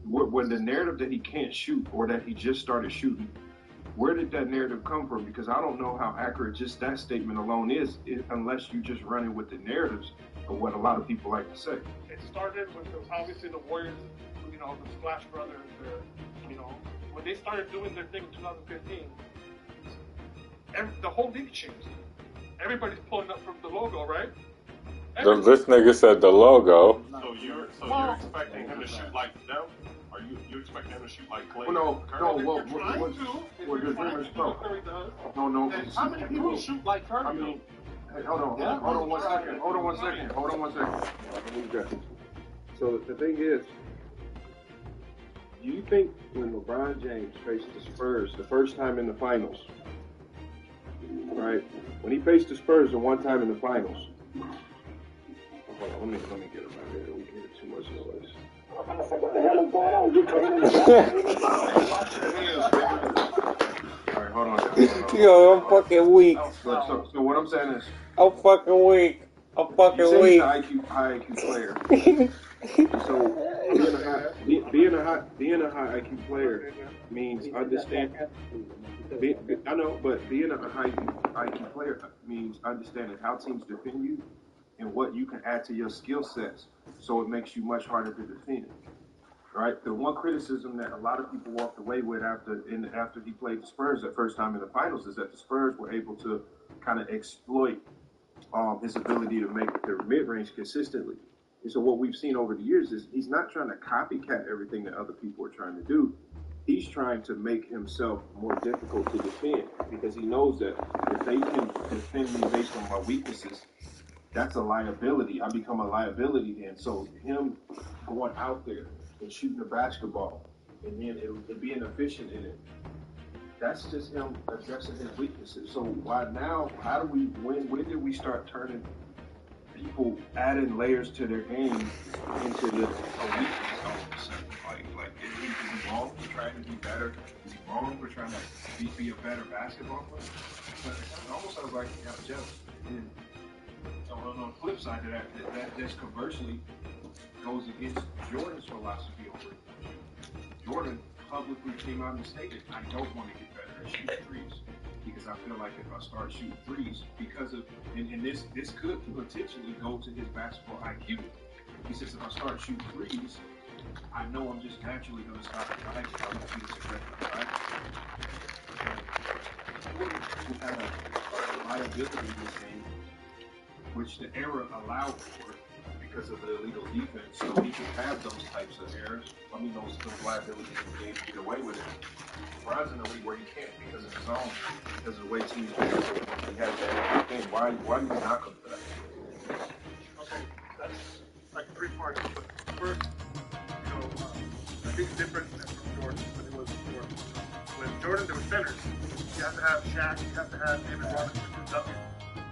when the narrative that he can't shoot or that he just started shooting, where did that narrative come from? Because I don't know how accurate just that statement alone is unless you just running with the narratives of what a lot of people like to say. It started with obviously the Warriors, the Splash Brothers, when they started doing their thing in 2015, the whole league changed. everybody's pulling up from the logo, right? This nigga said the logo. So you're expecting him to shoot like them? Are you expecting him to shoot like Clay? Well, no. What the dream is pro. No. How many people shoot like Curry? I mean, hey, hold on 1 second. Hold on 1 second. So the thing is, do you think when LeBron James faced the Spurs the first time in the finals, right? When he faced the Spurs the one time in the finals. Hold on, let me get him out here. We can hear too much noise. What the hell is going on? Alright, hold on. Yo, I'm fucking weak. So what I'm saying is, I'm fucking weak. I'm fucking weak. High IQ player. So being a high IQ player means understand. I know, but being a high IQ player means understanding how teams defend you and what you can add to your skill sets, so it makes you much harder to defend. Right? The one criticism that a lot of people walked away with after he played the Spurs the first time in the finals is that the Spurs were able to kind of exploit his ability to make their mid-range consistently. And so what we've seen over the years is he's not trying to copycat everything that other people are trying to do. He's trying to make himself more difficult to defend because he knows that if they can defend me based on my weaknesses, that's a liability. I become a liability then. So him going out there and shooting a basketball and then it being efficient in it, that's just him addressing his weaknesses. So when did we start turning people adding layers to their game into the weakness all of a sudden? Like is he wrong for trying to be better? Is he wrong for trying to be a better basketball player? But it almost sounds like he got jealous. And on the flip side of that just conversely goes against Jordan's philosophy over it. Jordan publicly came out and stated, I don't want to get better at shooting threes because I feel like if I start shooting threes, because of, and this could potentially go to his basketball IQ. He says if I start shooting threes, I know I'm just naturally going to stop the guys if I don't be this aggressive, right? Jordan had a liability in this game, which the era allowed for because of the illegal defense, so he could have those types of errors. I mean, those liabilities in the game to get away with it. LeBron's in a league where he can't because of his own, because of the way teams play. He has that thing. Why do you knock him for that? Okay, that's like three parts. But first, a big difference from Jordan when it was Jordan. When Jordan, there were centers. You have to have Shaq, you have to have David Robinson, Duncan.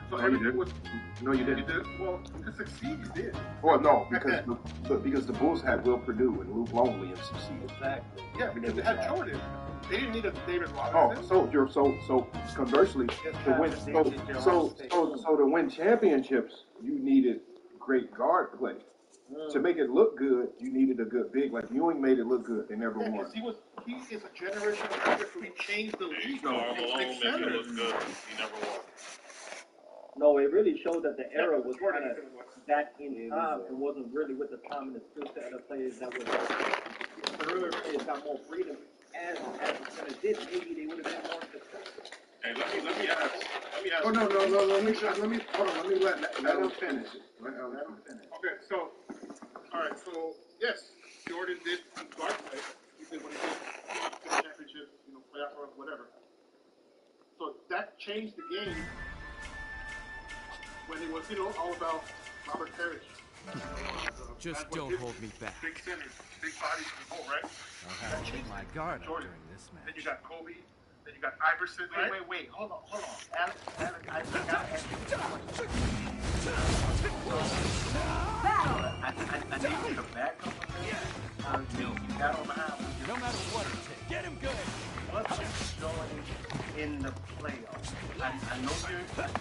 So everything was. No, you didn't. You did? Well, to succeed, you did. Well, no, because the Bulls had Will Perdue and Luke Longley and succeeded. Exactly. Yeah, because they had Jordan. They didn't need a David Oh, Robinson. so conversely, to win championships, you needed great guard play. To make it look good, you needed a good big. Like Ewing made it look good. They never won. He is a generational player who changed the league. He never won. No, it really showed that the era was kind of back in time and wasn't really with the time and the skill set of the players that was. The earlier players got more freedom as the center did. Maybe they would have been more successful. Hey, let me ask. Oh no! Let me hold on. Let me let him finish. Let him finish. Okay, so all right, so yes, Jordan did guard play. He did what he did, championship, playoff run, whatever. So that changed the game when it was, all about Robert Parrish. Just don't hold me back. Big centers, big bodies in the hole, right? I'll have to take my guard up during this match. Then you got Kobe. Then you got Iverson, right? Wait. Hold on. Alex, I gotta ask you a question. I need you to back up a minute. You got on the house. No matter what it takes. Get him good. What's Jordan in the playoffs? I know you're stuck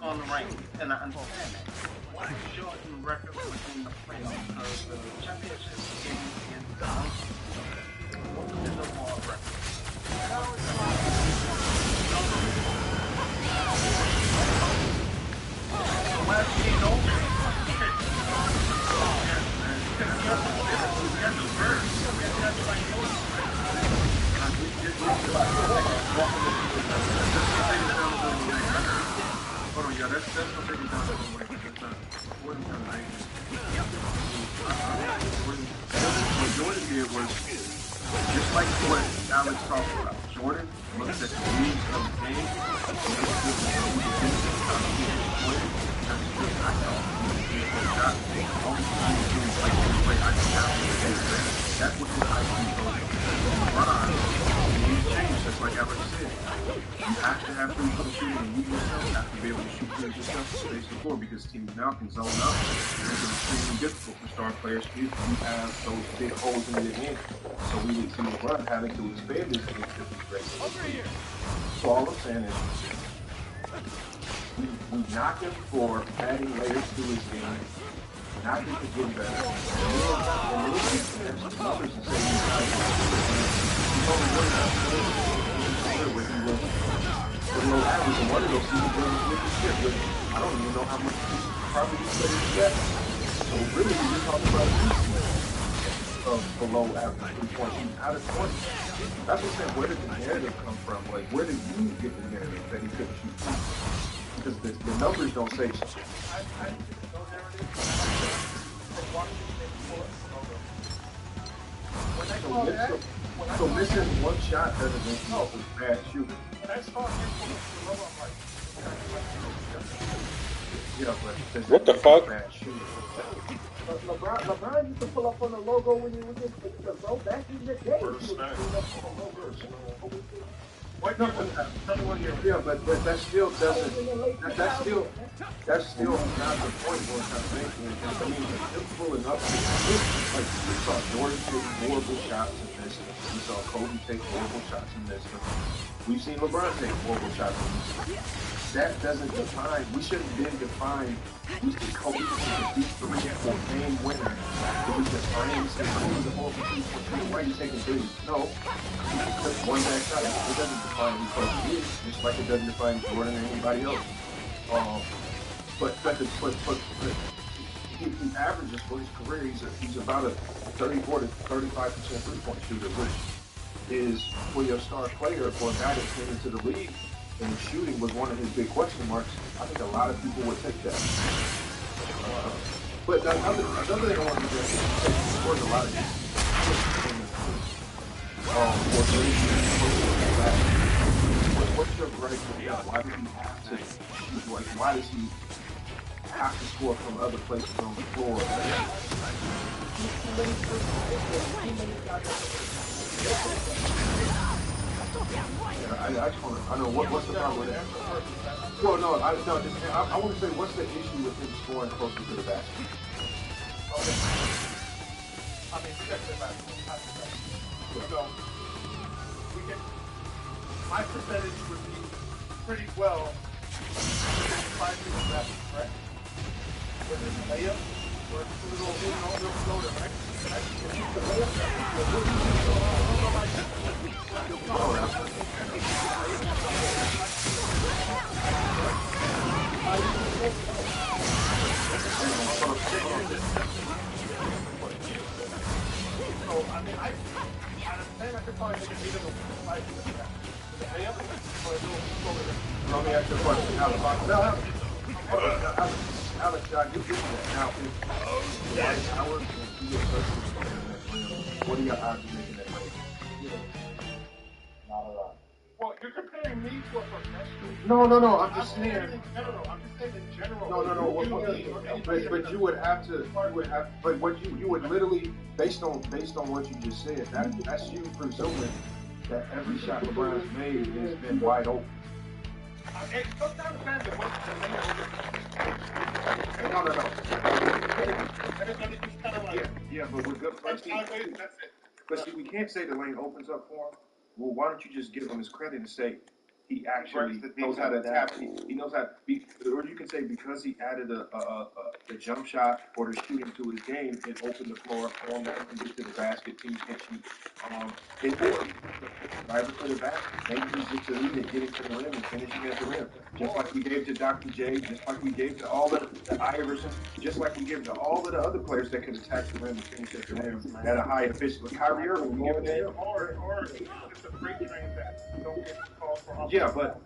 on the rank, and I understand that. What is Jordan's record within the playoffs? Because the championship game is done. What was his overall record? So last year, no. that's what they down that way. That's not Jordan kind of dangerous. What Jordan did was just like what Alex talked about. Jordan looked at the needs of the game. That's what his IQ goes. Just like Alex said, you have to have three-point shooting, and you yourself have to be able to shoot threes yourself to space the floor because teams now can zone up. It makes it extremely difficult for star players if you have those big holes in your end. So we would see LeBron having to expand his game to be great. So all I'm saying is we knock him for adding layers to his game, knock him for getting better, and then we have some numbers and say he's only winning where he was below average in one of those seasons where he was with the shit with, I don't even know how much probably he said he's got. So really we're talking about a of below average 3 points. He's out of 20. That's what I'm saying. Where did the narrative come from? Like, where did you get the narrative that he couldn't shoot? Because the numbers don't say so. I didn't get no narrative. From watching him before. When I call that, so missing one shot doesn't make you a bad shooter. When I saw him pull up the logo, I'm like, yeah, but what the fuck? Bad shooter. LeBron used to pull up on the logo when you were getting pictures, bro. Back in the day. Wait, no, yeah, but that still doesn't. That's still not the point we're trying to make. I mean, him pulling up, like we saw Jordan take horrible shots and miss them. We saw Kobe take horrible shots and miss them. We've seen LeBron take horrible shots and miss them. That doesn't define. We shouldn't then define who's the Kobe deep 3 or game winner. Do we define say who's the horrible shooter? Why are you taking threes? No, because one bad shot. It doesn't define who Kobe is, just like it doesn't define Jordan or anybody else. But he averages for his career. He's about a 34 to 35% 3-point shooter, which is for your star player, for a guy that came into the league. And shooting was one of his big question marks. I think a lot of people would take that. But another thing I want to do is scores a lot of these. What's your gripe with that? Why does he have to shoot? Like, why does he have to score from other places on the floor? I just want to, I know, what's the problem with that? Well, no, I want to say, what's the issue with him scoring closer to the basket? Okay. I mean, check the basket. So, we can, my percentage would be pretty well 5 to the basket, right? Whether it's a layup or it's a little floater, right? The So, I mean, I could probably make a beat of a 5 to the layup or a little floater. Let me ask you a question. Alex, you do that. Now, if Dwight Howard and he is what are your odds of making that play? Not a lot. Well, you're comparing me to a professional. No. I'm just saying. I'm just saying in general. No. But you would have to. But what you would literally, based on what you just said, that's you presuming that every shot LeBron's made has been wide open. It comes down to the No. Yeah, but we're good. That's it. But see, we can't say the lane opens up for him. Well, why don't you just give him his credit and say he actually knows how to tap. He knows how to be, or you can say because he added a jump shot or the shooting to his game, it opened the floor for him that can get to the basket. Teams can shoot. It worked. Right to the basket. Maybe he's just elite at getting to the rim and finishing at the rim. Just like we gave to Dr. J, just like we gave to all the Iverson, just like we gave to all of the other players that could attack the rim and finish at the rim at a high efficiency. Kyrie Irving, we give it to him. Or it's a freight train that don't get called calls for offense. Yeah, but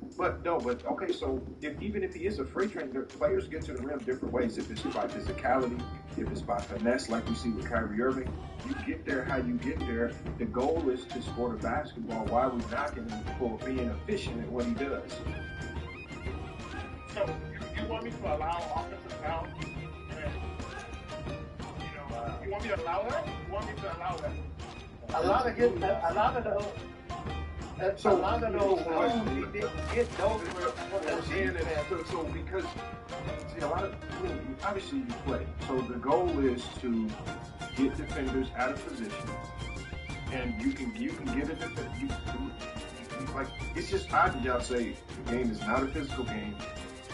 okay. So even if he is a freight train, the players get to the rim different ways. If it's by physicality, if it's by finesse, like we see with Kyrie Irving, you get there how you get there. The goal is to score the basketball. Why are we knocking him for being efficient at what he does? So you want me to allow offensive fouls? You want me to allow that? You want me to allow that? Allow to get, allow to know. So allow to know he didn't get those so because see a lot of obviously you play. So the goal is to get defenders out of position, and you can get a defender. Like it's just odd that y'all say the game is not a physical game,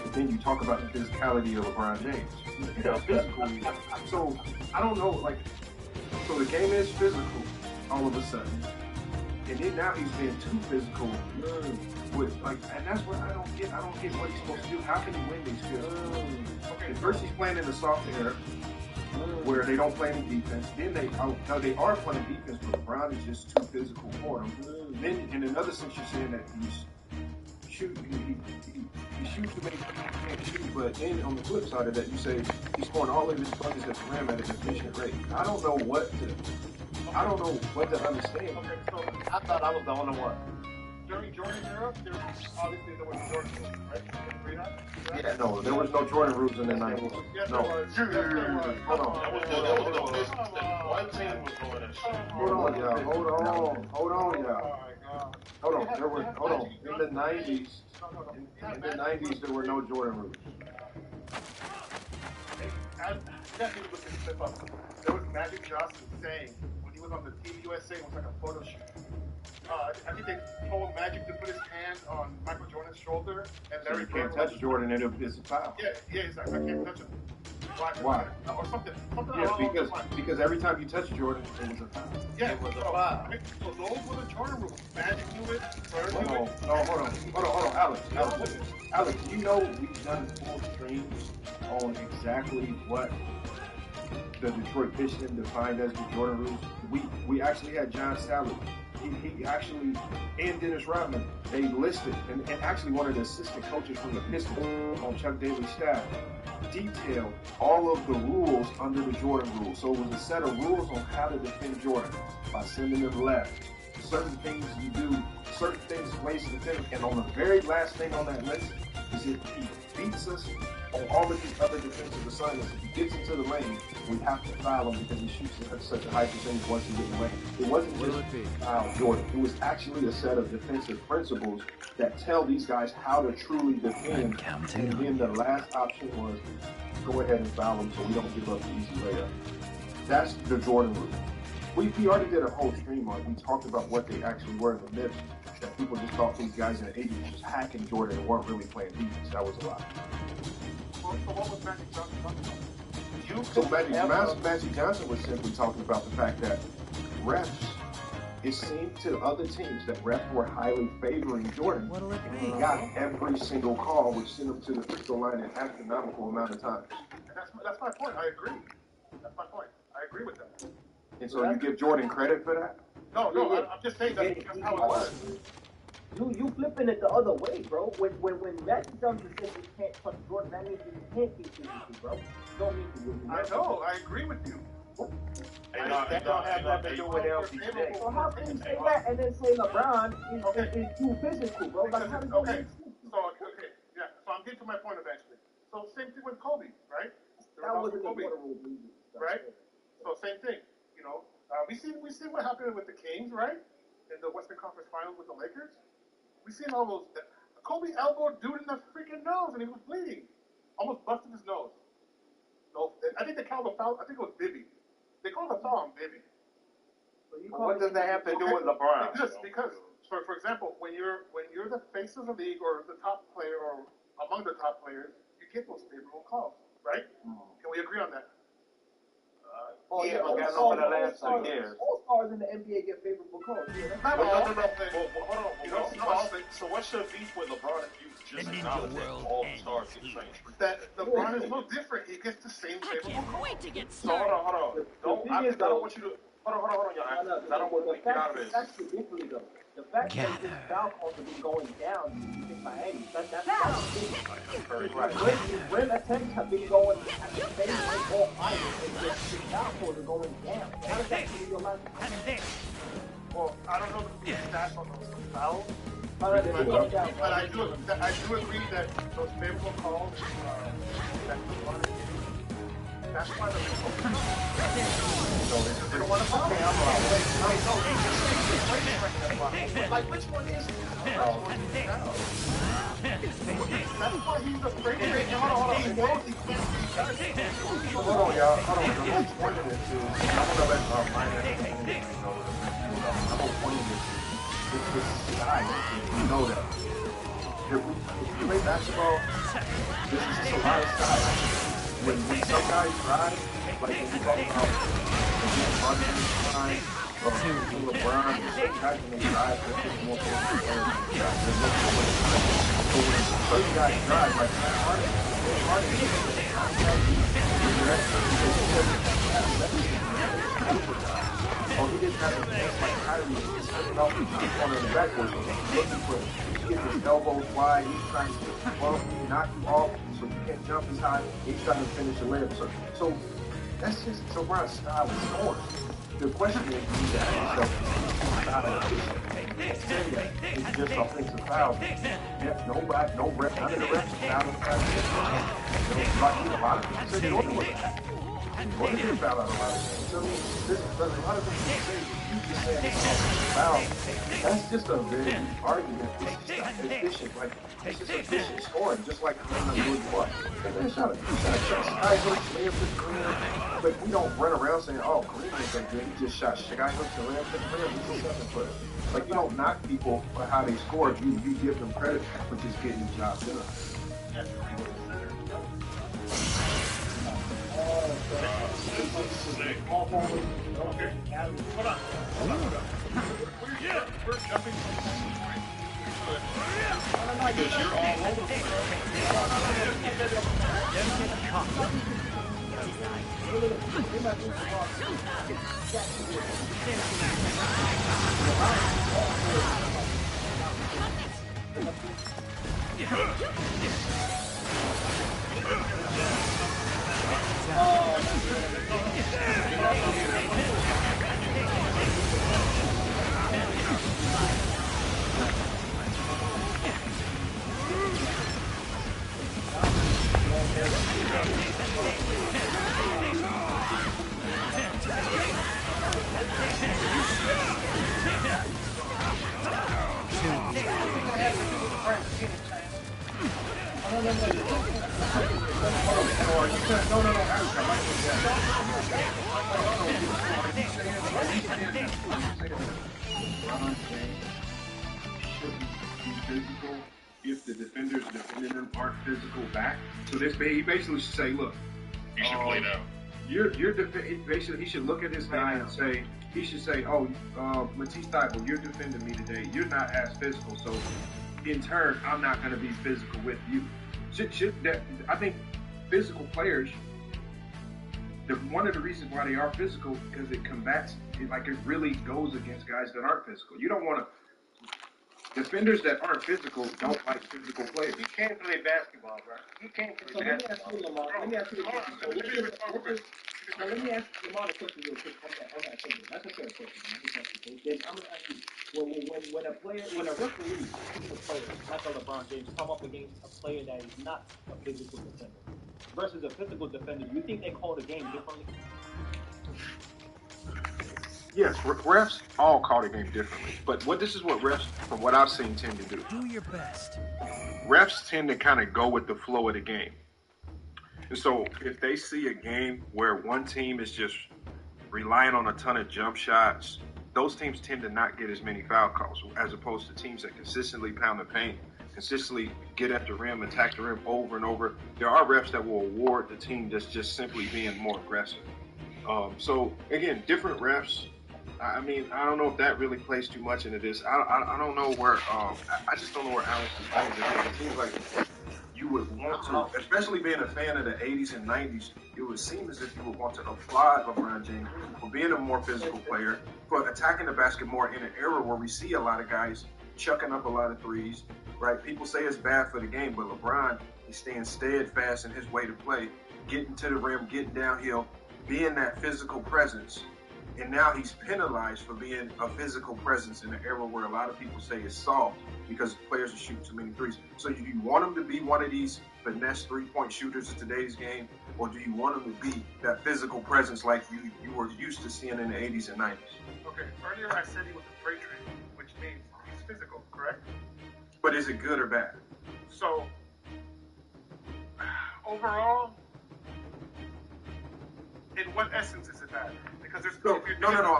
but then you talk about the physicality of LeBron James. You know, physically. So I don't know. Like so the game is physical all of a sudden. And then now he's being too physical with and that's what I don't get. I don't get what he's supposed to do. How can he win these games? Okay, first he's playing in the soft air where they don't play any defense. Then they are playing defense, but LeBron is just too physical for them. Then in another sense you're saying that he shoots too many people can't shoot, but then on the flip side of that you say he's scoring all of his buckets at the rim at an efficient rate. I don't know what to understand. Okay, so I thought I was the only one. during Jordan's era, there was Jordan rules, right? You agree on that? Yeah, no, there was no Jordan rules in the 90s. Yes, No. there was. Yes, there was. Hold on. One team was doing that shit. Hold on, y'all. Hold on, y'all. Oh my God. Hold on. In the 90s, there were no Jordan rules. There was Magic Johnson saying when he was on the Team USA, it was like a photo shoot. I think they told Magic to put his hand on Michael Jordan's shoulder, and So Larry you can't Bird touch Jordan and it's a foul. Yeah, he's like, I can't touch him. Why? Or something. Yeah, because every time you touch Jordan, it was a foul. Yeah, it was a foul. So those were the Jordan rules. Magic knew it. Bird knew it. Hold on, Alex, you know we've done full streams on exactly what the Detroit Pistons defined as the Jordan rules. We actually had John Salley. He actually, and Dennis Rodman, they listed, and actually one of the assistant coaches from the Pistons on Chuck Daly's staff, detailed all of the rules under the Jordan rules. So it was a set of rules on how to defend Jordan by sending him left. Certain things you do, certain things, ways to defend. And on the very last thing on that list is if he beats us on all of his other defensive assignments, if he gets into the lane, we have to foul him because he shoots at such a high percentage once he gets in the lane. It wasn't just foul Jordan. It was actually a set of defensive principles that tell these guys how to truly defend. And then the last option was go ahead and foul him so we don't give up the easy layup. That's the Jordan rule. We already did a whole stream on it. We talked about what they actually were in the myths, that people just thought these guys in the 80s were just hacking Jordan and weren't really playing defense. That was a lie. So what was Magic Johnson talking about? Magic Johnson was simply talking about the fact that refs, it seemed to other teams that refs were highly favoring Jordan. And he got every single call, which sent him to the free throw line an astronomical amount of times. And that's my point. I agree. That's my point. I agree with that. And so you give Jordan credit for that? No, I'm just saying that's how it was. You flipping it the other way, bro. When Magic Johnson says he can't touch Jordan, that means he can't be physical, bro. Don't mean to. I know. I agree with you. That don't have nothing to do with LBJ. So how can you say that and then say LeBron is too physical, bro? Like, how does that make sense? So I'm getting to my point eventually. So same thing with Kobe, right? That wasn't the Kobe, right? So same thing. You know, we see what happened with the Kings, right? In the Western Conference Finals with the Lakers. We seen all those. Kobe elbowed dude in the freaking nose, and he was bleeding, almost busted his nose. So I think they called a foul. I think it was Bibby. They called a foul on Bibby. What does that have to do with LeBron? Because for example, when you're the face of the league or the top player or among the top players, you get those favorable calls, right? Can we agree on that? He haven't gotten over the last 2 years. All stars in the NBA get favorable calls. Yeah, No. Hold on. So what's your beef with LeBron if you just acknowledge that all the stars get the same treatment? That LeBron is no different. He gets the same I favorable can't wait to get So started. hold on. I don't want you to. Hold on, y'all. I don't want to get out of this. That's ridiculous, though. The fact that this foul calls have been going down in Miami, that's rim attempts have been going at the same rate all finals, and the foul calls are going down. How does that feel your life? Well, I don't know the stats on those fouls, but I do agree that those favorable calls that LeBron is getting, that's why the they don't want to foul. Like, which one is it? That's why he's afraid of it. Hold on. He knows he can't be judged. Hold on, y'all. Hold on. The whole point of this is, I'm going to let Miner know the whole point of this is, it's this style. You know that. If you play basketball, there's just a lot of style. When some guys drive, like when we talk about LeBron, certain guys when they drive, they're just more focused on so when certain guys drive, like Harden, he didn't have a chance like Kyrie. He's stepping off the corner of the backboard, looking for him. He's getting his elbows wide. He's trying to knock you off so you can't jump as high. He's trying to finish a layup. So that's just LeBron's style of scoring. The question is, you need to ask yourself, it's just offensive foul. Yeah, nobody, no rep, none of the refs foul in the foul. A lot of people say Jordan was that. Jordan didn't foul out a lot of things. So, there's a lot of things you say, you just say it's foul. That's just a very weak argument. It's just not efficient. Like, it's just efficient scoring, just like Kareem Abdul-Jabbar. And shot a sky hooks, layup to Kareem. But we don't run around saying, oh, Kareem ain't that good. He just shot sky hooks and layup to Kareem. He's a 7-footer. Like, you don't knock people for how they score. You give them credit for just getting the job done. Okay. Hold on. We're jumping because you're all over the place. If the defenders defending them aren't physical back, so this he basically should say, look, you should play now. Basically he should look at this guy and say, he should say, oh, Matisse Thybulle, you're defending me today. You're not as physical, so in turn, I'm not going to be physical with you. I think physical players, one of the reasons why they are physical because it combats, it really goes against guys that aren't physical. You don't want to. Defenders that aren't physical don't like physical players. You can't play basketball, bro. You can't play basketball. Let me ask you a question real quick on that subject. That's a fair question. I'm going to ask you, when a referee sees a player, like a LeBron James, come up against a player that is not a physical defender versus a physical defender, do you think they call the game differently? Yes, refs all call the game differently. But this is what refs, from what I've seen, tend to do. Do your best. Refs tend to kind of go with the flow of the game. And so if they see a game where one team is just relying on a ton of jump shots, those teams tend to not get as many foul calls as opposed to teams that consistently pound the paint, consistently get at the rim, attack the rim over and over. There are refs that will award the team that's just simply being more aggressive. So, again, different refs. I mean, I don't know if that really plays too much into this. I don't know where, I just don't know where Alex is going with it. It seems like you would want to, especially being a fan of the 80s and 90s, it would seem as if you would want to applaud LeBron James for being a more physical player, for attacking the basket more in an era where we see a lot of guys chucking up a lot of threes, right? People say it's bad for the game, but LeBron is staying steadfast in his way to play, getting to the rim, getting downhill, being that physical presence. And now he's penalized for being a physical presence in an era where a lot of people say it's soft because players are shooting too many threes. So do you want him to be one of these finesse three-point shooters in today's game, or do you want him to be that physical presence like you were used to seeing in the 80s and 90s? Okay, earlier I said he was a freight train, which means he's physical, correct? But is it good or bad? So, overall, in what essence is it bad? Because there's no.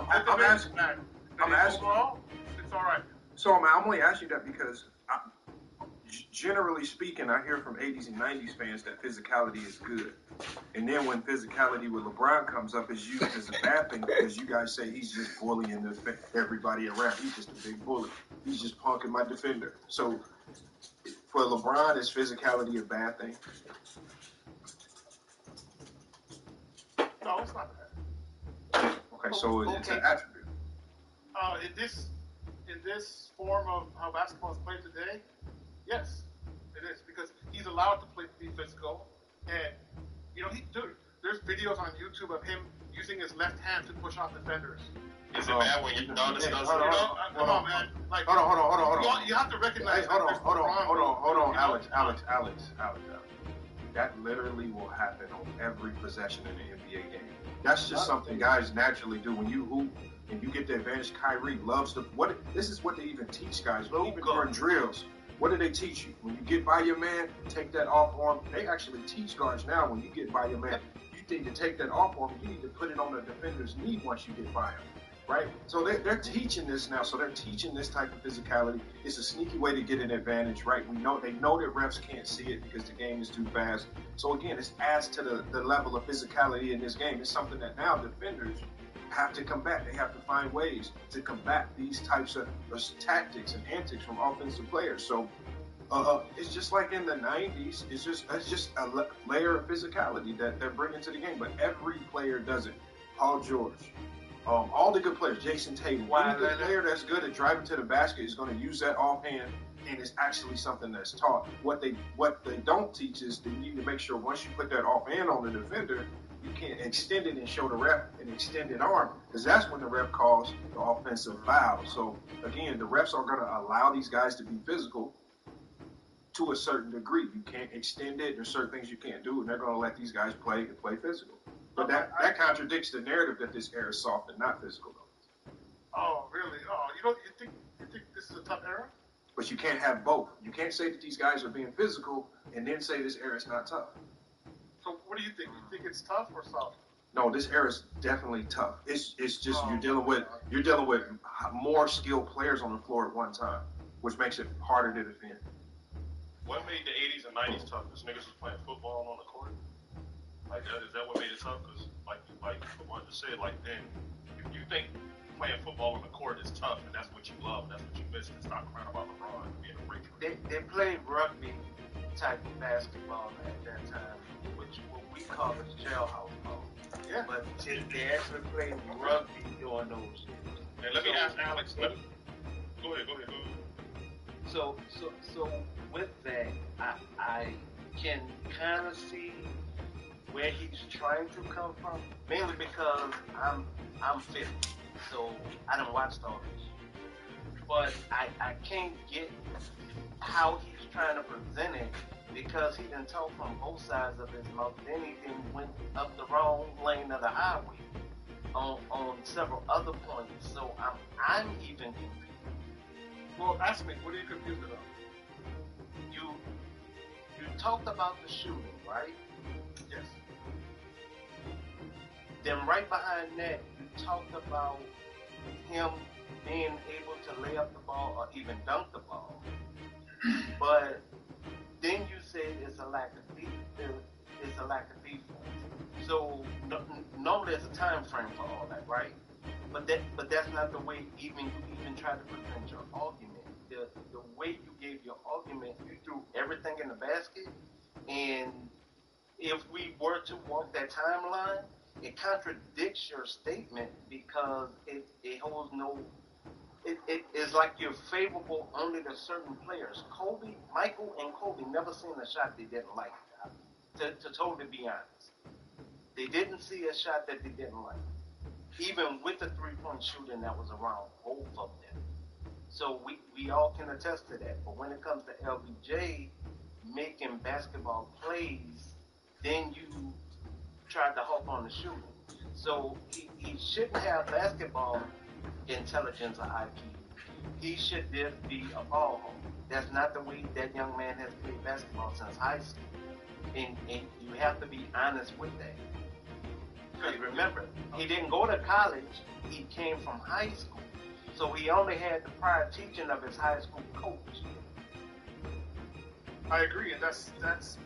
I'm asking. I'm asking. Overall, it's all right. So I'm only asking you that because, generally speaking, I hear from 80s and 90s fans that physicality is good. And then when physicality with LeBron comes up, it's used as a bad thing because you guys say he's just bullying everybody around. He's just a big bully. He's just punking my defender. So for LeBron, is physicality a bad thing? No, it's not bad. Okay, so it's an attribute. In this form of how basketball is played today, yes, it is, because he's allowed to be physical, and there's videos on YouTube of him using his left hand to push off defenders. Is it bad when Giannis does it? Come on, man. Like, hold on. You have to recognize. Hold on, Alex. That literally will happen on every possession in the NBA game. That's just something guys naturally do. When you hoop and you get the advantage, Kyrie loves this is what they even teach guys. Even during drills, what do they teach you? When you get by your man, take that off arm. They actually teach guards now when you get by your man, you need to take that off arm. You need to put it on the defender's knee once you get by him. Right? So they're teaching this now. So they're teaching this type of physicality. It's a sneaky way to get an advantage, right? They know that refs can't see it because the game is too fast. So again, it adds to the level of physicality in this game. It's something that now defenders have to combat. They have to find ways to combat these types of tactics and antics from offensive players. So it's just like in the 90s. It's just a layer of physicality that they're bringing to the game. But every player does it. Paul George. All the good players, Jason Tatum, any good player that's good at driving to the basket is going to use that offhand, and it's actually something that's taught. What they don't teach is they need to make sure once you put that offhand on the defender, you can't extend it and show the ref an extended arm, because that's when the ref calls the offensive foul. So again, the refs are going to allow these guys to be physical to a certain degree. You can't extend it. There's certain things you can't do, and they're going to let these guys play physical. But that contradicts the narrative that this era is soft and not physical. Oh, really? Oh, you think this is a tough era? But you can't have both. You can't say that these guys are being physical and then say this era is not tough. So what do you think? You think it's tough or soft? No, this era is definitely tough. It's just you're dealing with more skilled players on the floor at one time, which makes it harder to defend. What made the 80s and 90s tough? Because niggas was playing football on the court. Like, is that what made it tough? Because, like the one just said, like, then, if you think playing football on the court is tough, and that's what you love, that's what you miss, and stop crying about LeBron being a freak. They played rugby type of basketball at that time, which what we call as jailhouse ball. Yeah. But they actually played rugby during those years. And let me ask Alex, go ahead. So with that, I can kind of see where he's trying to come from, mainly because I'm 50, so I done watched all this. But I can't get how he's trying to present it, because he done talk from both sides of his mouth. Then he then went up the wrong lane of the highway on several other points. So I'm even confused. Well, ask me, what are you confused about? You talked about the shooting, right? Yes. Then right behind that, you talked about him being able to lay up the ball or even dunk the ball. But then you said it's a lack of defense. So normally there's a time frame for all that, right? But that's not the way you even try to present your argument. The way you gave your argument, you threw everything in the basket, And if we were to walk that timeline, it contradicts your statement because it holds no. It is like you're favorable only to certain players. Michael and Kobe never seen a shot they didn't like. To totally be honest, they didn't see a shot that they didn't like, even with the three-point shooting that was around both of them. So we all can attest to that. But when it comes to LBJ making basketball plays, then you tried to hop on the shooting. So he shouldn't have basketball intelligence or IQ. He should just be a ball hawk. That's not the way that young man has played basketball since high school. And you have to be honest with that. Because remember, he didn't go to college, he came from high school. So he only had the prior teaching of his high school coach. I agree, and that's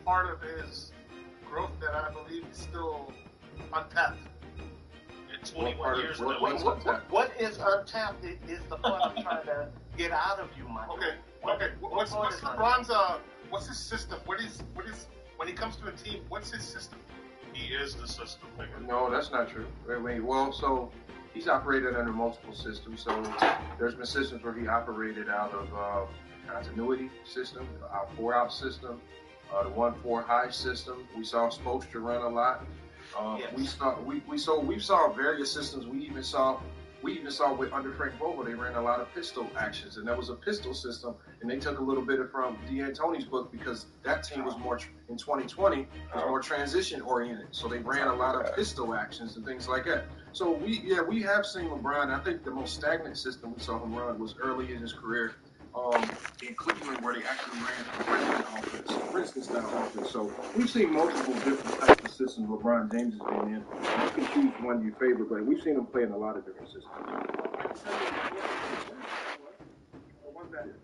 part of his growth that I believe is still untapped. In 21 years, what is untapped is the part I'm trying to get out of you, Michael. Okay. What's LeBron's what's his system? What is when he comes to a team? What's his system? He is the system. No, that's not true. Well, so he's operated under multiple systems. So there's been systems where he operated out of continuity system, our 4-out system, the 1-4 high system. We saw Spoelstra run a lot. Yes. We saw various systems. We even saw with under Frank Vogel, they ran a lot of pistol actions, and that was a pistol system. And they took a little bit from D'Antoni's book because that team was more in 2020 was more transition oriented. So they ran a lot of pistol actions and things like that. So we have seen LeBron. I think the most stagnant system we saw him run was early in his career in Cleveland, where they actually ran Princeton style offense. So we've seen multiple different types of systems LeBron James has been in. You can choose one you favor, but we've seen him play in a lot of different systems. The one that it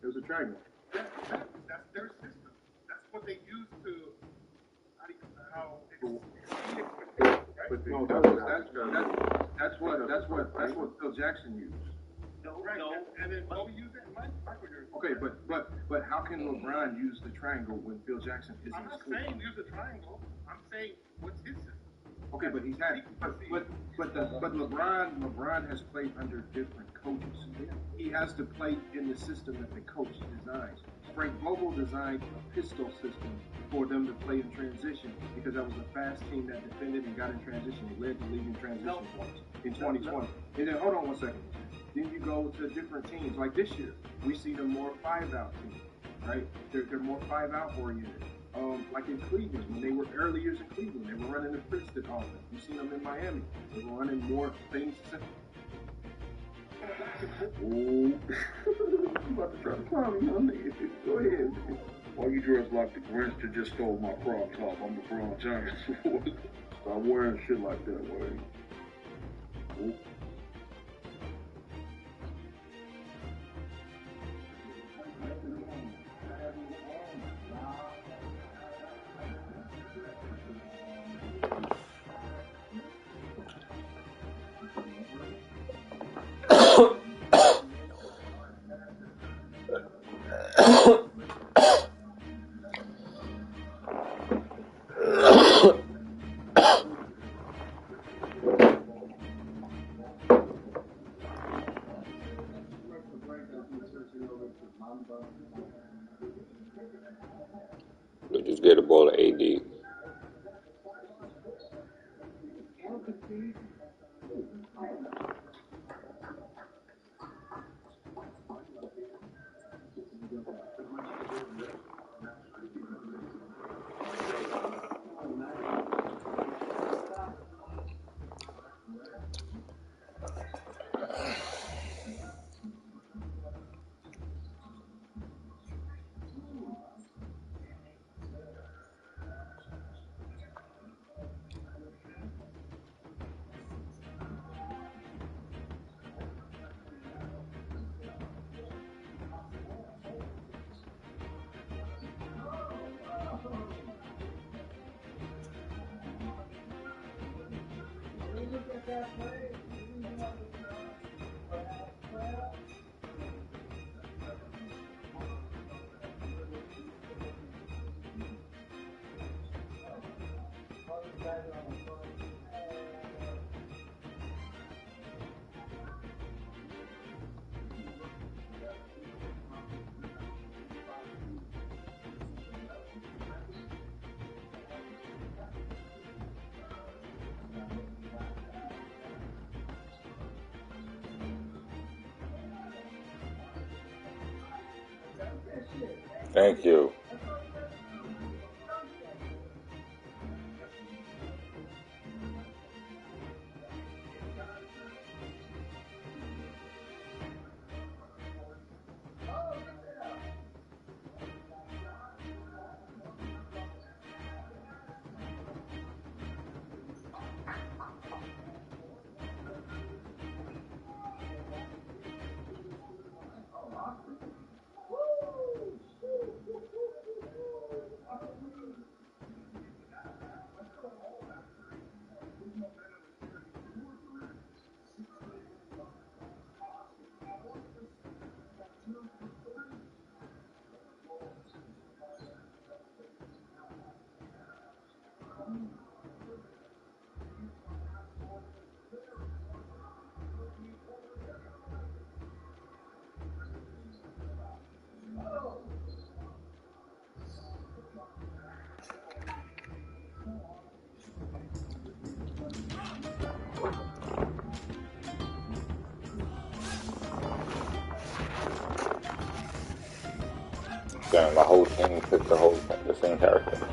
was a triangle. That's their system. That's what they use to But no, that's what Phil Jackson used. No. And then Kobe used it. Okay, but how can LeBron use the triangle when Phil Jackson isn't? I'm not saying use the triangle. I'm saying what's his system. Okay, but he's had but LeBron has played under different coaches. He has to play in the system that the coach designs. Frank Vogel designed a pistol system for them to play in transition because that was a fast team that defended and got in transition. They led the league in transition points in 2020. And then hold on one second. Then you go to different teams. Like this year, we see them more 5-out teams, right? They're more 5-out oriented. Like in Cleveland, when they were early years in Cleveland, they were running the Princeton offense. You've seen them in Miami. They were running more things. Oh, you about to try to clown me, young nigga. Go ahead. Why you dressed like the Grinch that just stole my crop top? I'm LeBron James. Stop wearing shit like that, Wayne. Ooh. They just get a ball of AD. Thank you. Damn, the whole team picked the same character.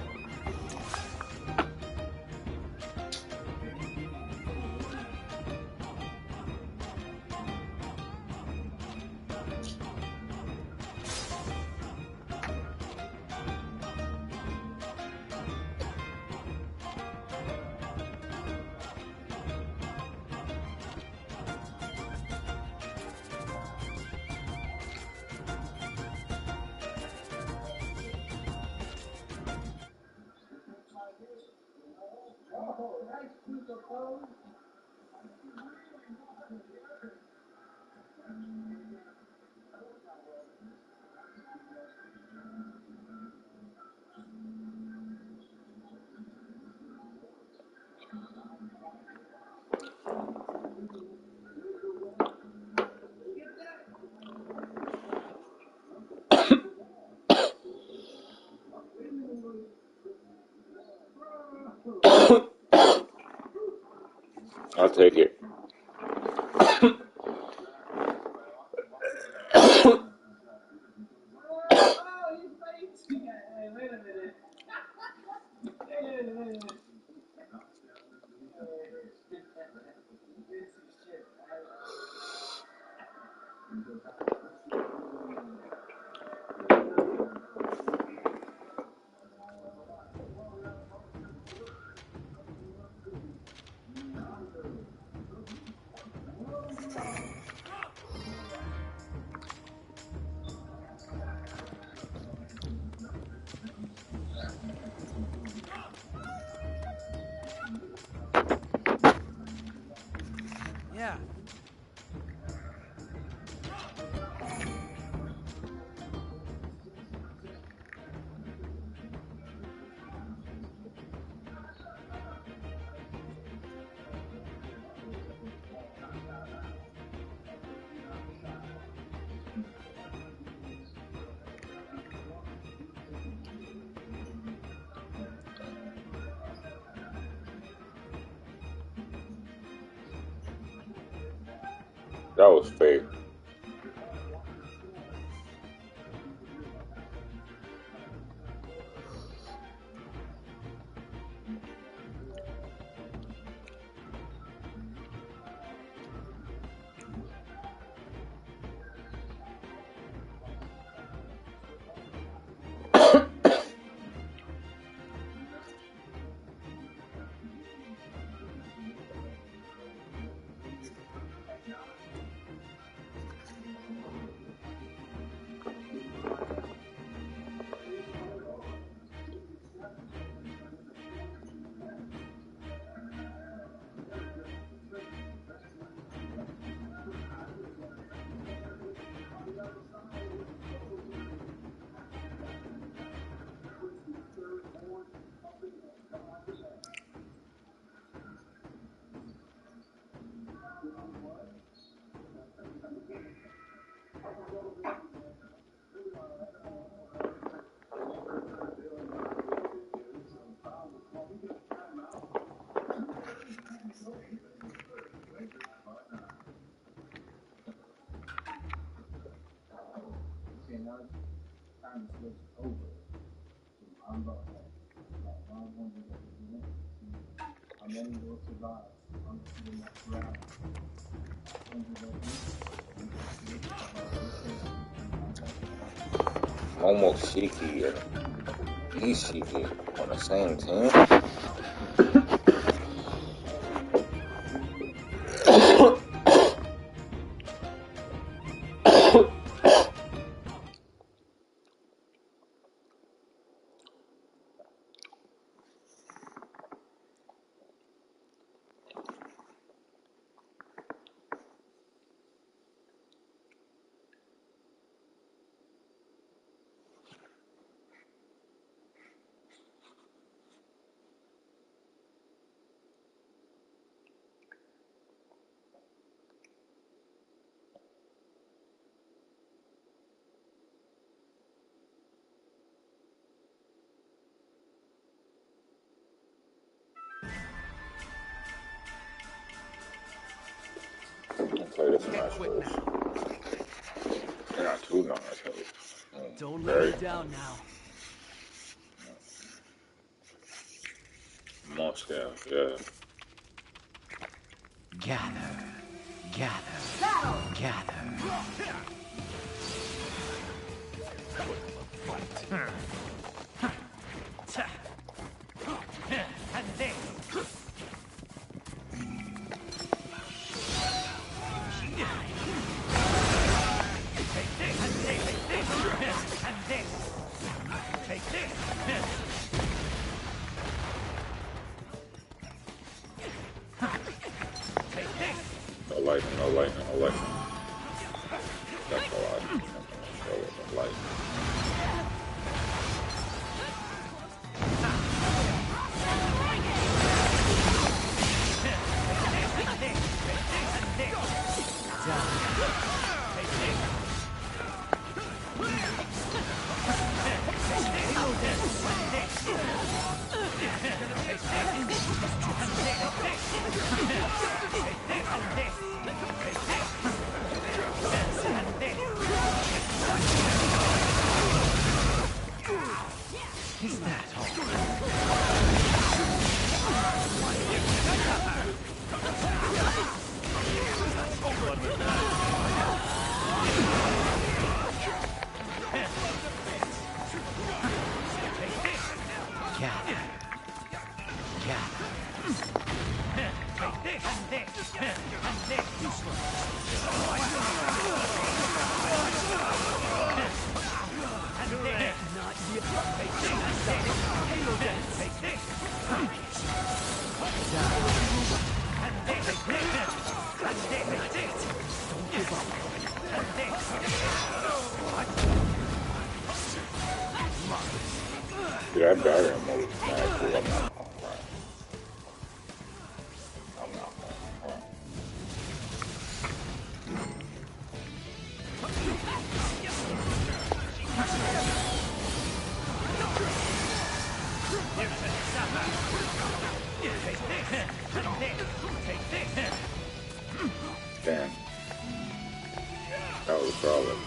I'll take it. Yeah. That was fake. about that. Like, I was wondering what was in it. I'm only going to survive. I'm sitting at ground. Momoshiki and Ishiki on the same team. Play this match first. They got two guys. Don't let me down now. More scale, yeah. Gather. Gather. Gather. No lightning, no lightning, no lightning. That's all I go with the lightning. Is that all? Dude, that barrier mode is mad cool. I'm not gonna cry. I'm not gonna cry. Damn. That was solid.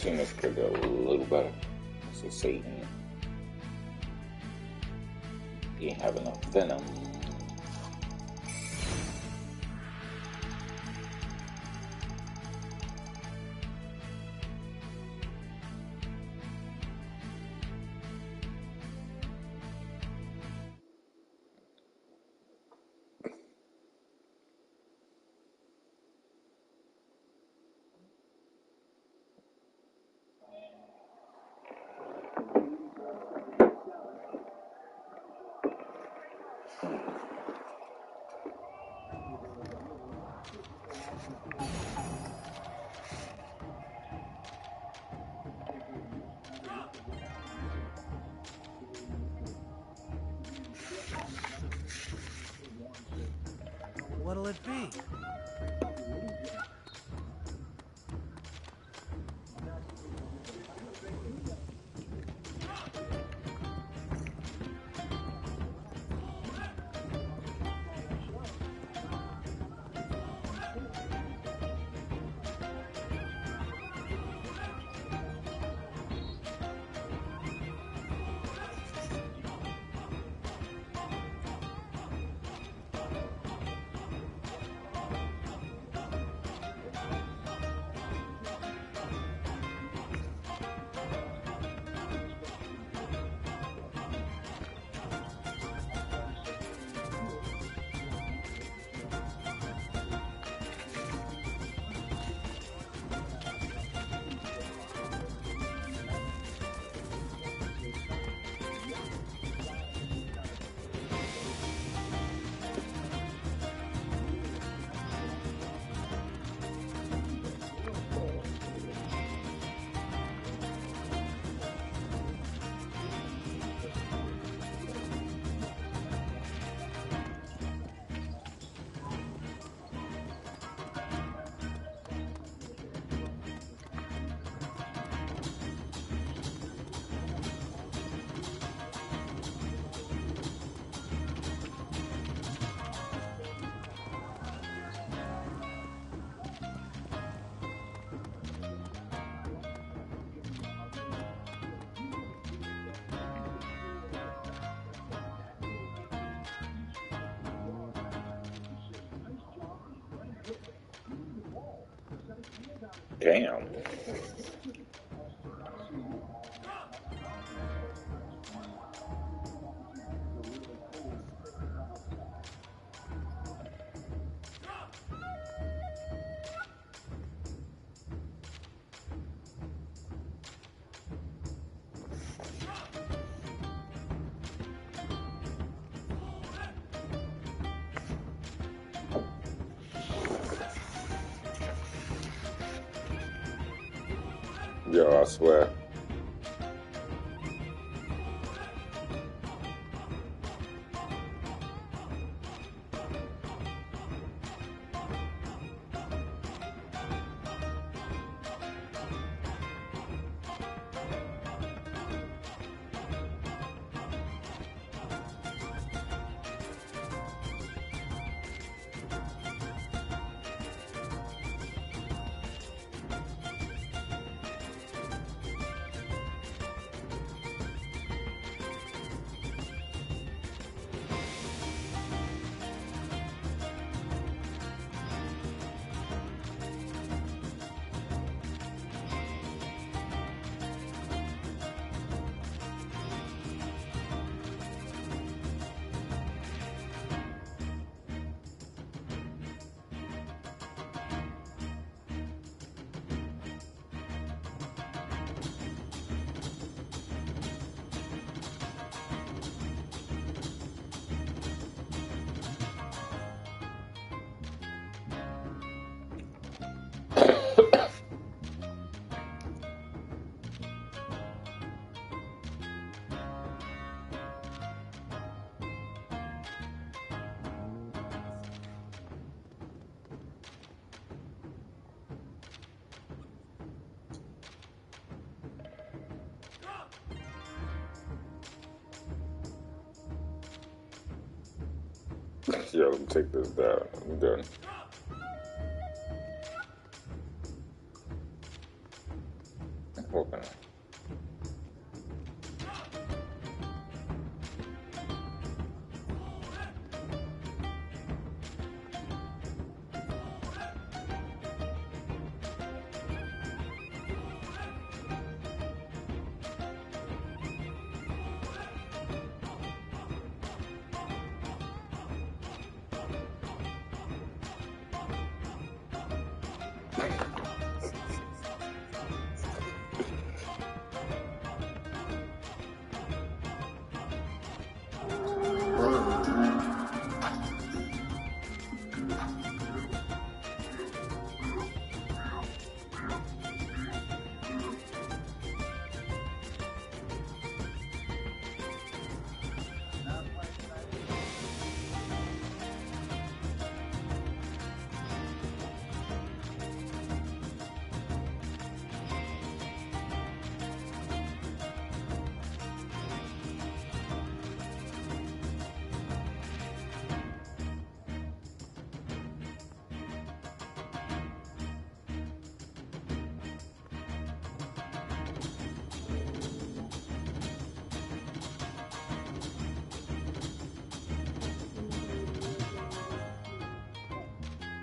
seen this character a little better. It's a Satan. He ain't have enough venom. What'll it be? Damn. Yo, I swear. Yeah, let me take this down. I'm done. Open.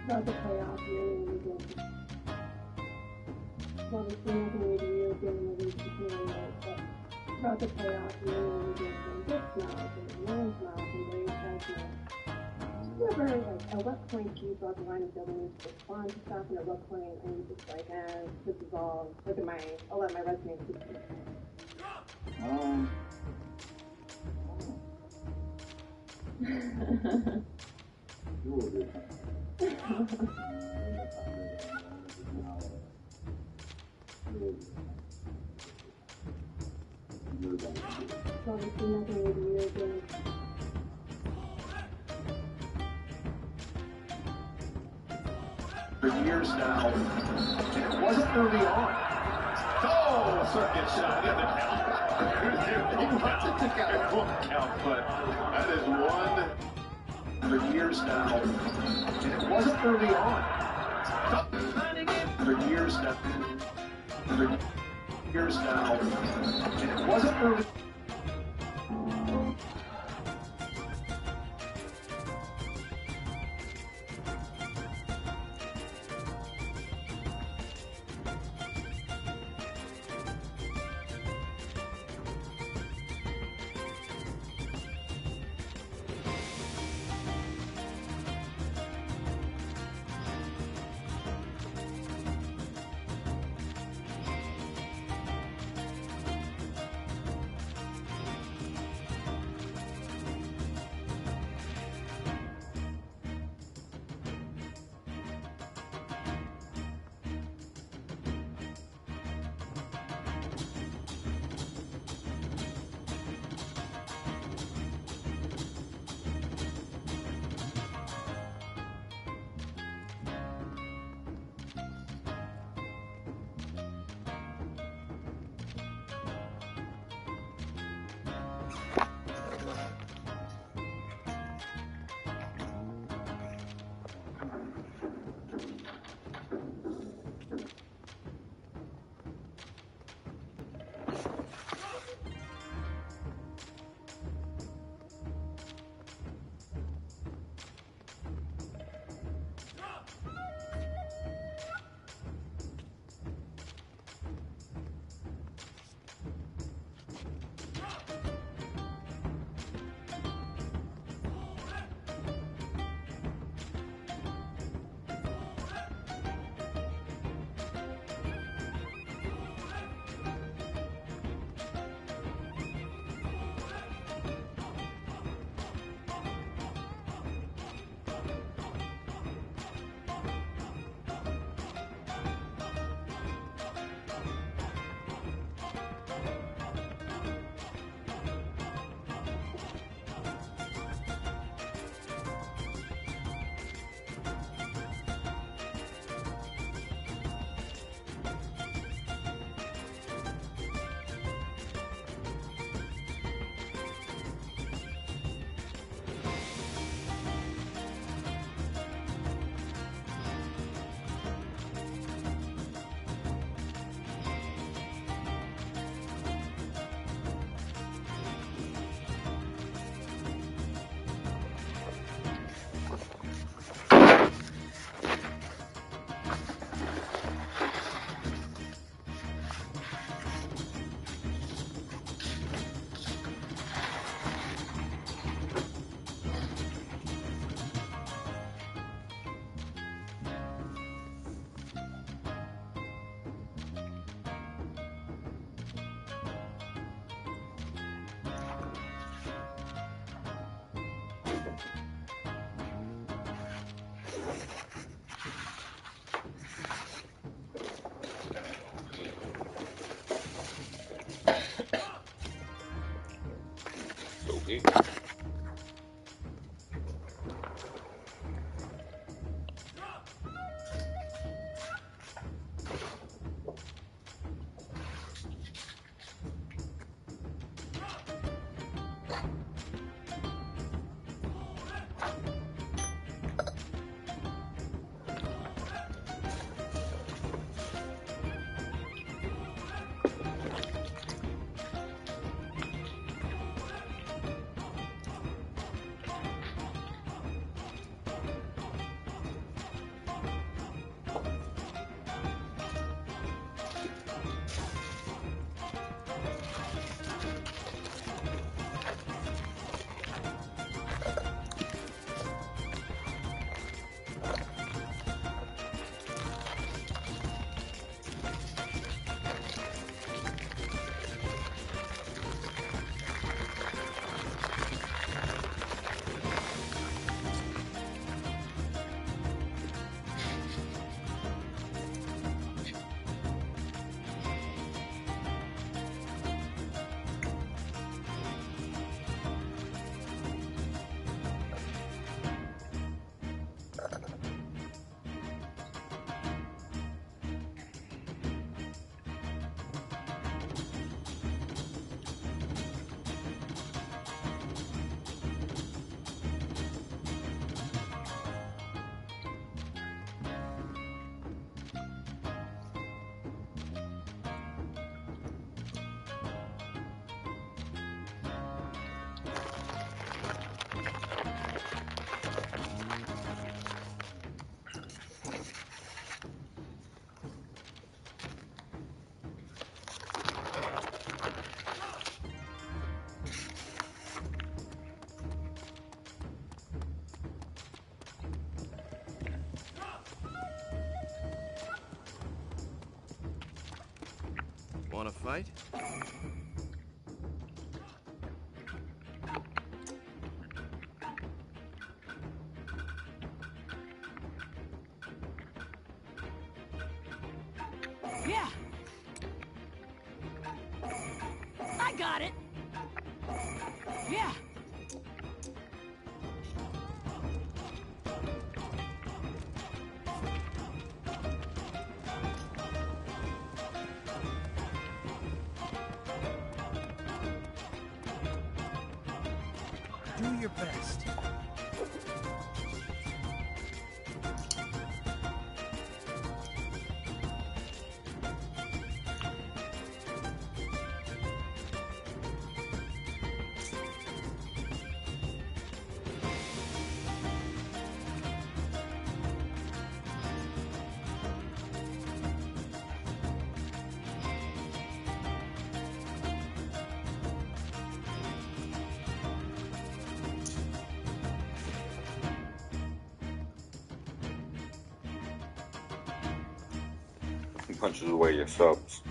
About the playoff, really, really good. Obviously, nothing really real good in the league to play right, but about the playoff, really, really good. Good smiles, and long smiles, and very sad smiles. Never, like, at what point do you draw the line of building need to respond to stuff, and at what point are you just like, this is all, look at my, I'll let my resume speak for itself. Obviously, nothing really real good. For years now, and it wasn't early on. Oh, circuit shot in the count. It won't count, but that is one. For years now, and it wasn't early on. For years now, and it wasn't early. Okay. Want to fight? Yeah. I got it. Yeah. Do your best. He punches away your subs.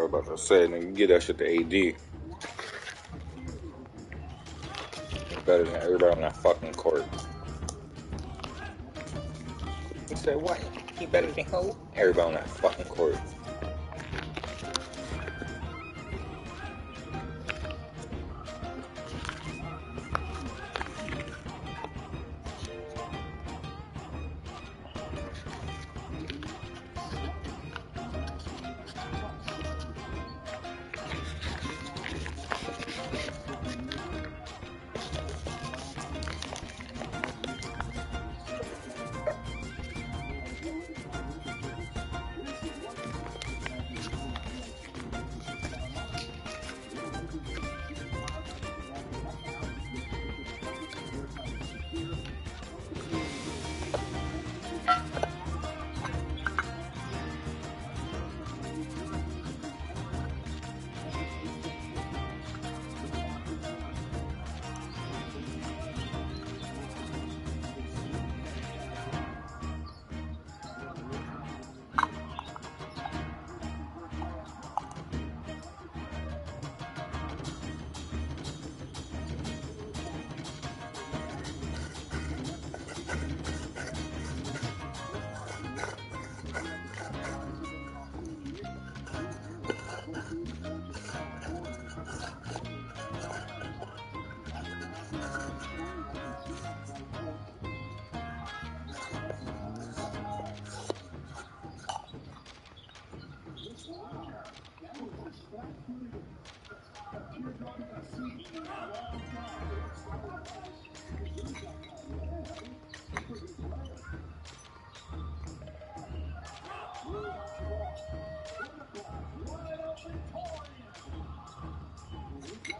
about to say, nigga, get that shit to AD. He's better than everybody on that fucking court. He said, what? He better than who? Everybody on that fucking court.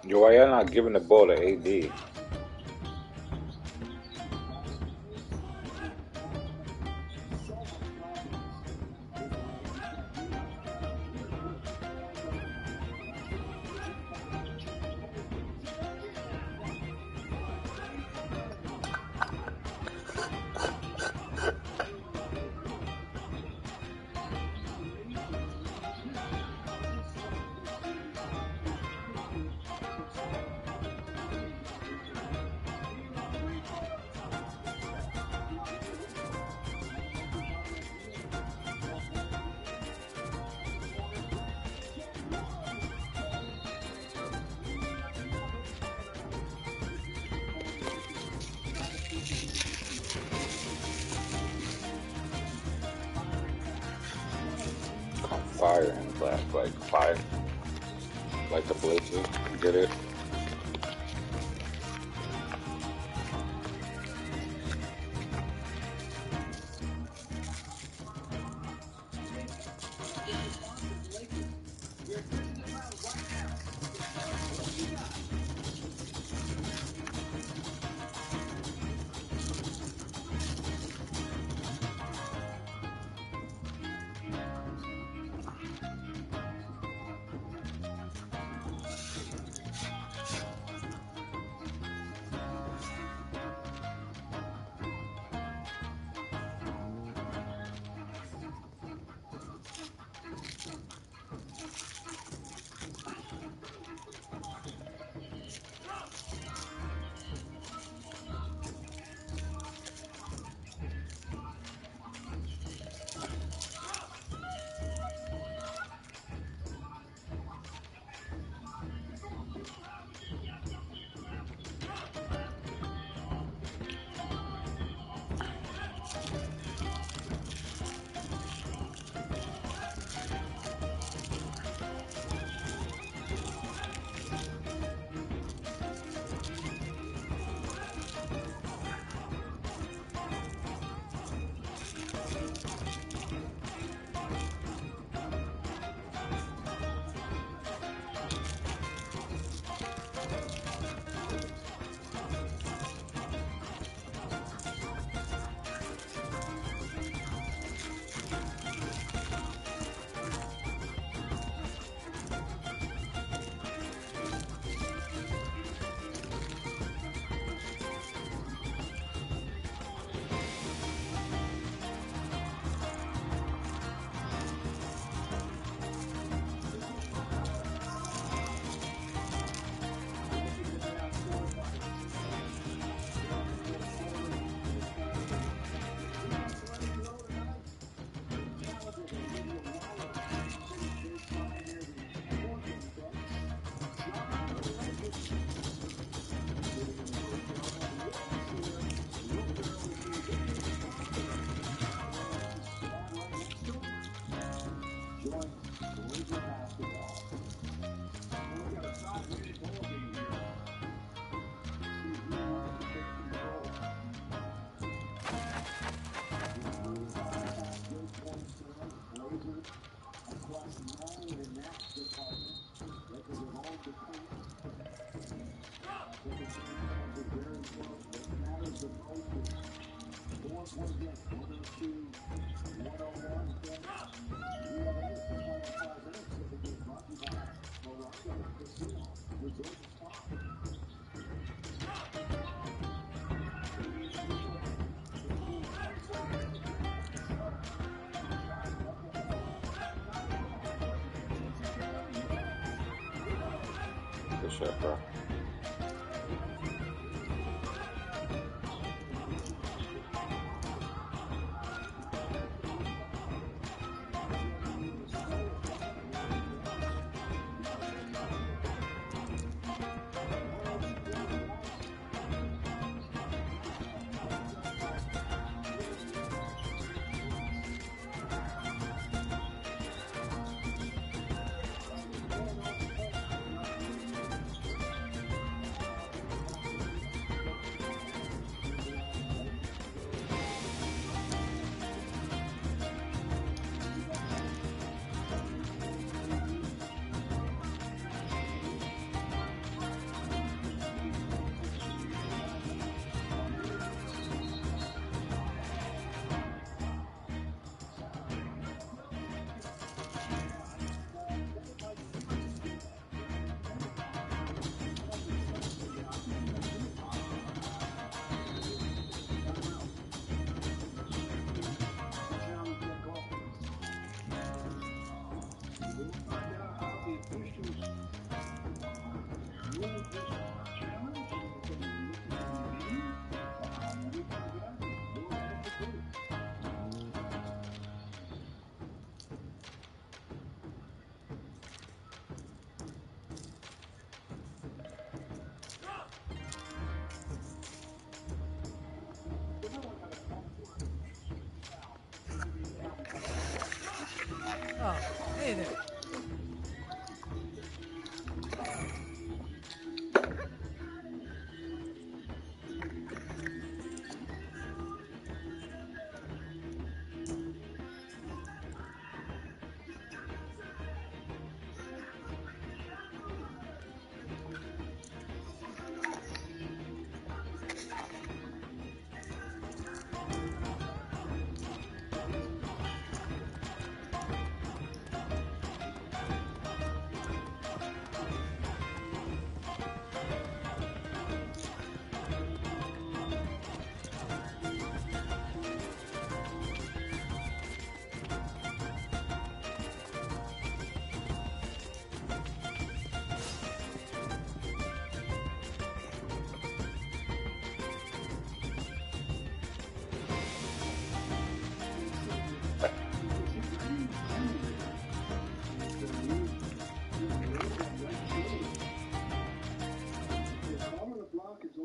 Yo, why y'all not giving the ball to AD? Fire and black, like fire, like the blazes. Get it? Good shit, bro. Oh, hey there.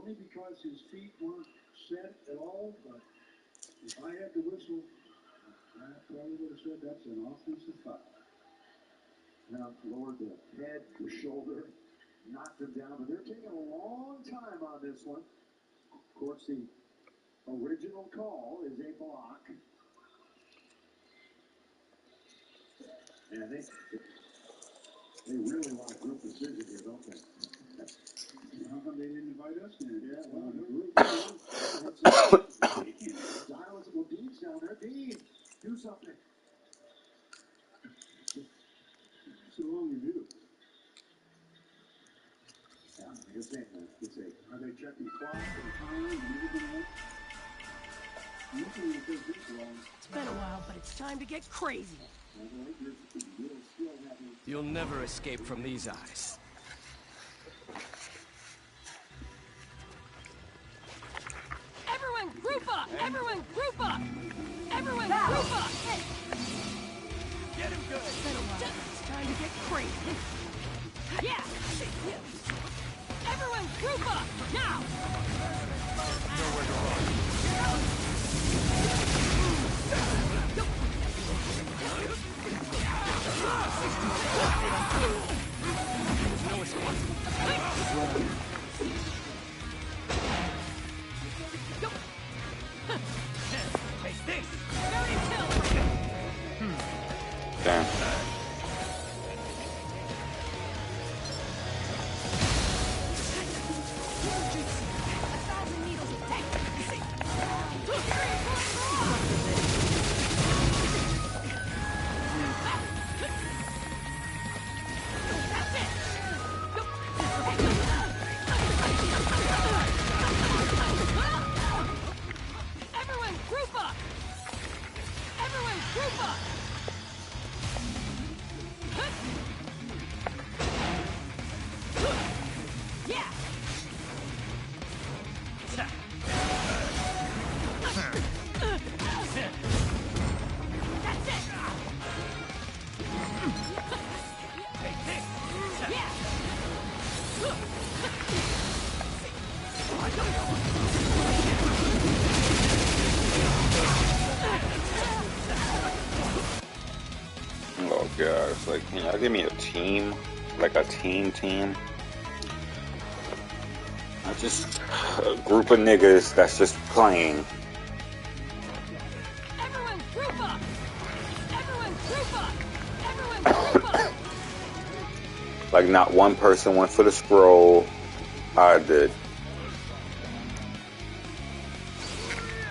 Because his feet weren't set at all, but if I had to whistle, I probably would have said that's an offensive foul. Now, lowered the head, the shoulder, knocked him down, but they're taking a long time on this one. Of course, the original call is a block. And they really want a group decision here, don't they? How come they didn't invite us in? Yeah, well, well, Dean's down there. Dean, do something. What's the wrong with you? Yeah, I guess are they checking clock and time and everything else? Usually they think this wrong. It's been a while, but it's time to get crazy. You'll never escape from these eyes. Everyone group up! Everyone group up! Everyone group up! Get him good! It's been a while, but it's time to get crazy. Yeah! Everyone group up! Now! Nowhere to run. There's no escape. Face this! Very kill! Damn. Oh gosh, like, can y'all give me a team? Like a team? Not just a group of niggas that's just playing. Everyone group up! Everyone group up! Everyone group up! Like, not one person went for the scroll. I did.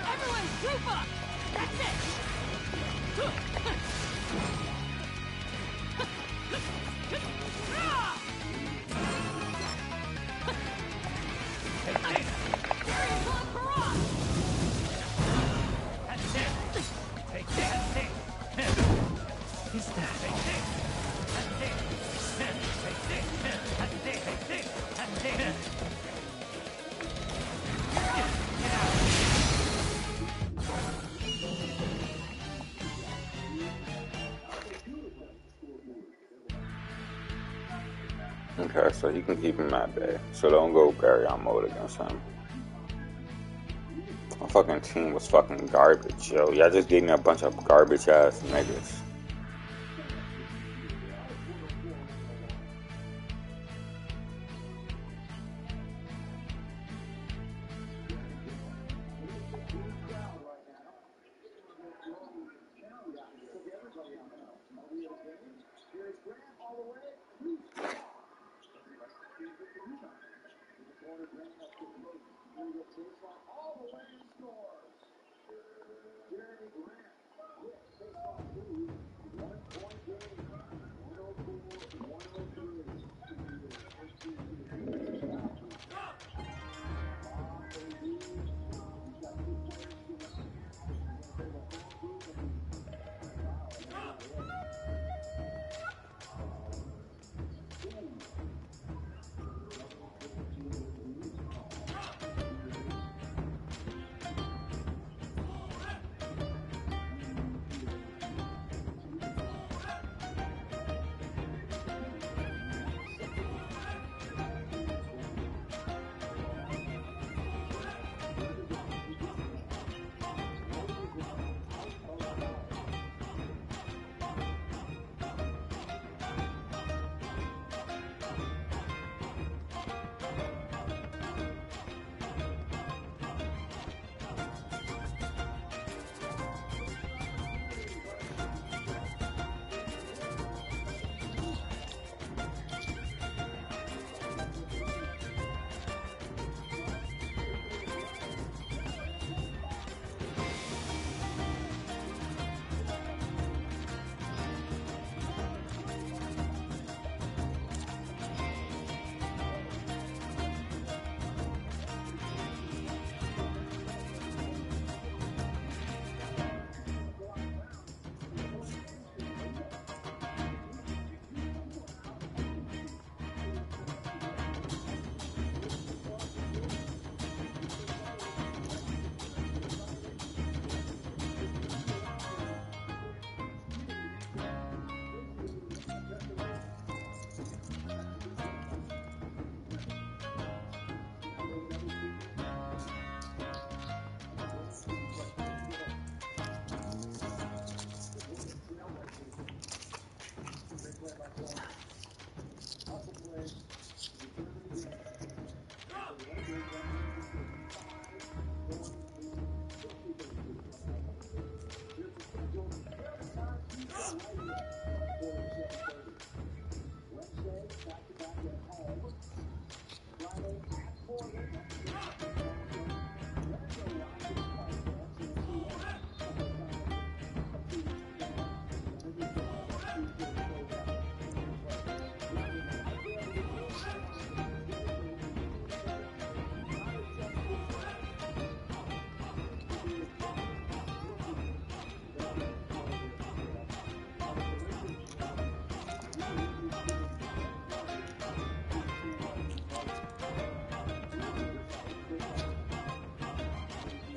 Everyone group up! That's it! Okay, so he can keep him at bay. So don't go carry on mode against him. My fucking team was fucking garbage, yo. Y'all just gave me a bunch of garbage ass niggas.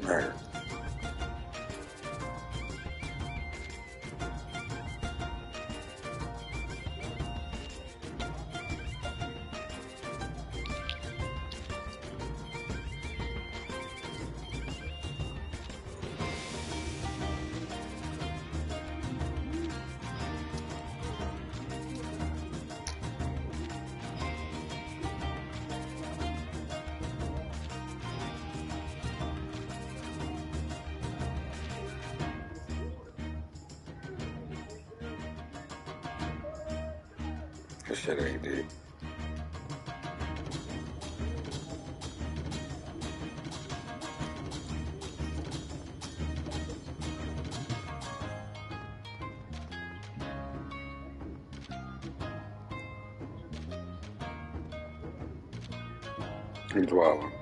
Right. the shit that he did. He's wilding.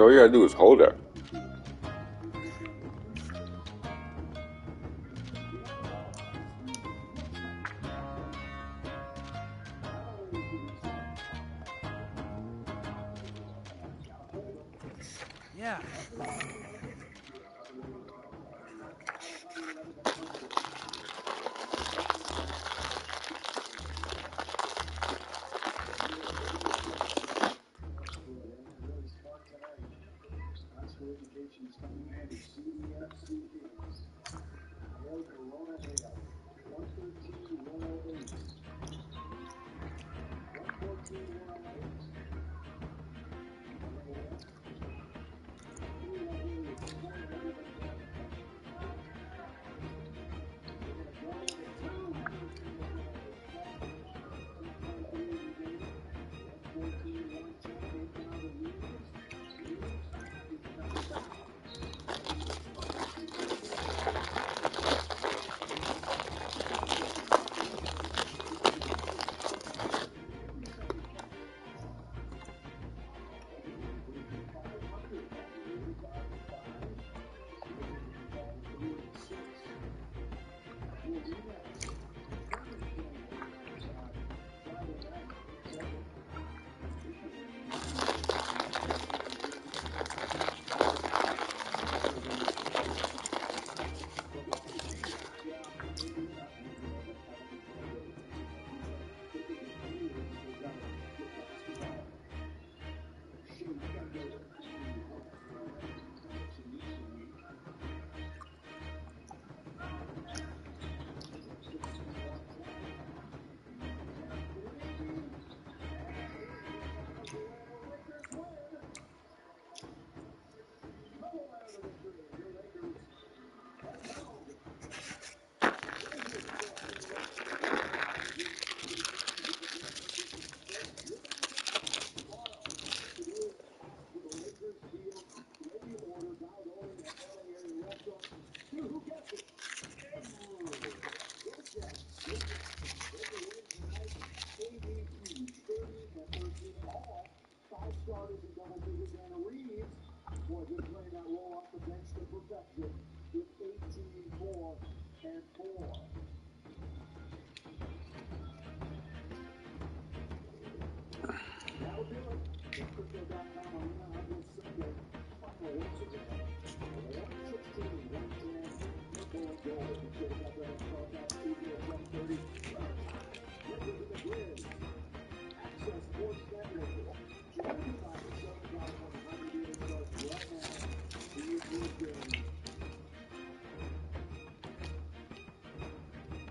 All you gotta do is hold that. Yeah.